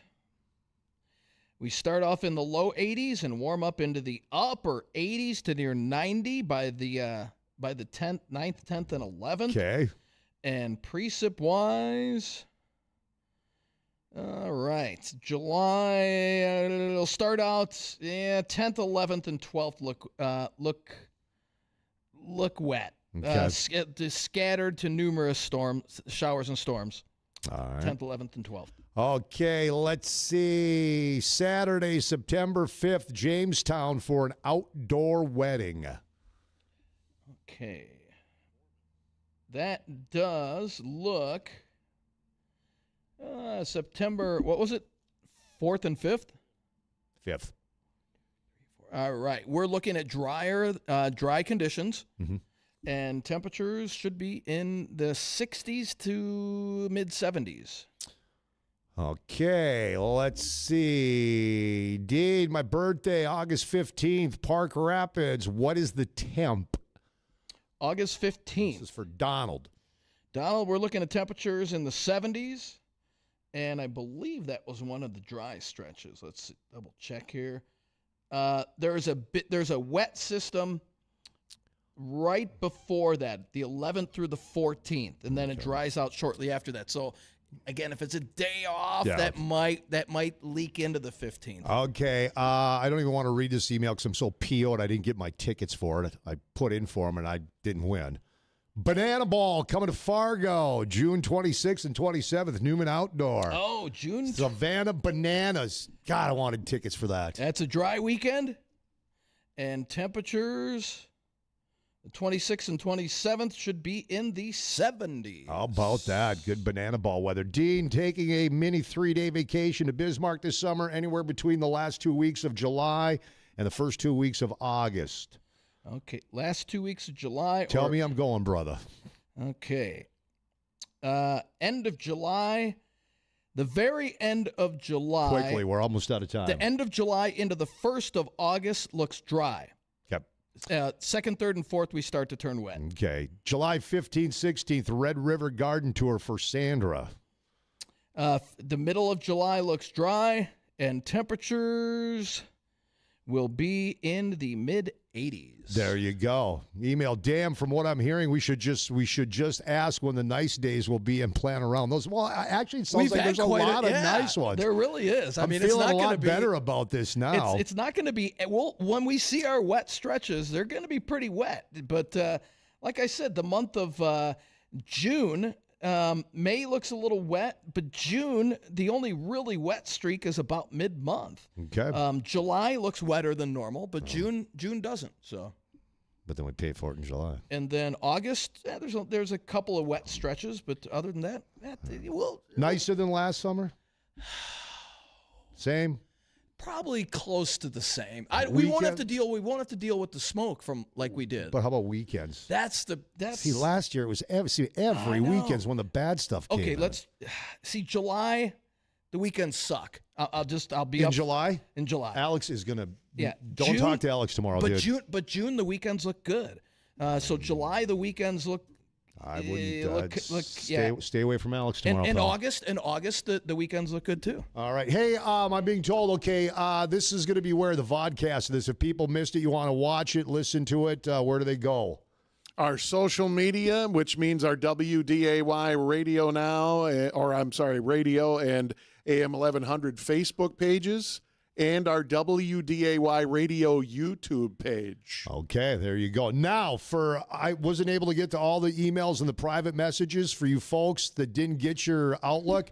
we start off in the low 80s and warm up into the upper 80s to near 90 by the 10th, 9th, 10th, and 11th. Okay. And precip-wise, all right, July, it'll start out, 10th, 11th, and 12th look wet. Okay. Scattered to numerous showers and storms. All right. 10th, 11th, and 12th. Okay, let's see. Saturday, September 5th, Jamestown for an outdoor wedding. Okay. That does look September, what was it? 4th and 5th? 5th. All right. We're looking at dry conditions. And temperatures should be in the 60s to mid-70s. Okay, let's see. Indeed, my birthday, August 15th, Park Rapids. What is the temp? August 15th. This is for Donald. Donald, we're looking at temperatures in the 70s. And I believe that was one of the dry stretches. Let's double check here. There's a wet system right before that, the 11th through the 14th, and then it dries out shortly after that. So, again, if it's a day off, that might leak into the 15th. Okay, I don't even want to read this email because I'm so PO'd I didn't get my tickets for it. I put in for them, and I didn't win. Banana Ball coming to Fargo, June 26th and 27th, Newman Outdoor. Oh, June. Savannah Bananas. God, I wanted tickets for that. That's a dry weekend, and temperatures The 26th and 27th should be in the 70s. How about that? Good banana ball weather. Dean, taking a mini 3-day vacation to Bismarck this summer, anywhere between the last 2 weeks of July and the first 2 weeks of August. Okay, last 2 weeks of July. Tell me I'm going, brother. Okay. End of July. The very end of July. Quickly, we're almost out of time. The end of July into the 1st of August looks dry. Yep. 2nd, 3rd, and 4th, we start to turn wet. Okay. July 15th, 16th, Red River Garden Tour for Sandra. The middle of July looks dry, and temperatures will be in the mid-80s. There you go. Email, damn, from what I'm hearing, we should just ask when the nice days will be and plan around those. Well, actually, it sounds like there's a lot of nice ones. There really is. I'm feeling it's not a lot be, better about this now. It's not going to be, well, when we see our wet stretches, they're going to be pretty wet. But like I said, the month of June, May looks a little wet, but June, the only really wet streak is about mid-month. Okay. July looks wetter than normal, but June doesn't. So. But then we pay for it in July. And then August, there's a couple of wet stretches, but other than that, nicer than last summer. Same. Probably close to the same. We won't have to deal with the smoke from like we did. But how about weekends? That's see. Last year it was every weekend's when the bad stuff came. Okay, let's see. July, the weekends suck. I'll be in July. In July, Alex is gonna. Yeah. Don't talk to Alex tomorrow, dude. But June, the weekends look good. So July, the weekends look. I wouldn't stay away from Alex tomorrow. And August, the weekends look good too. All right. Hey, I'm being told, okay, this is going to be where the vodcast of this. If people missed it, you want to watch it, listen to it, where do they go? Our social media, which means our WDAY Radio Now, Radio and AM 1100 Facebook pages, and our WDAY Radio YouTube page. Okay, there you go. Now, I wasn't able to get to all the emails and the private messages for you folks that didn't get your Outlook.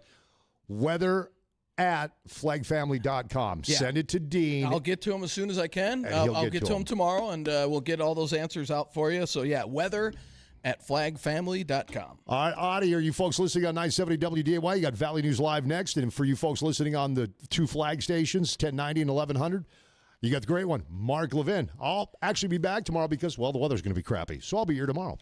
Weather at flagfamily.com. Yeah. Send it to Dean. I'll get to him as soon as I can. I'll get to him tomorrow, and we'll get all those answers out for you. So, yeah, weather at flagfamily.com. All right, out of here. You folks listening on 970 WDAY, you got Valley News Live next. And for you folks listening on the two flag stations, 1090 and 1100, you got the great one, Mark Levin. I'll actually be back tomorrow because, well, the weather's going to be crappy. So I'll be here tomorrow.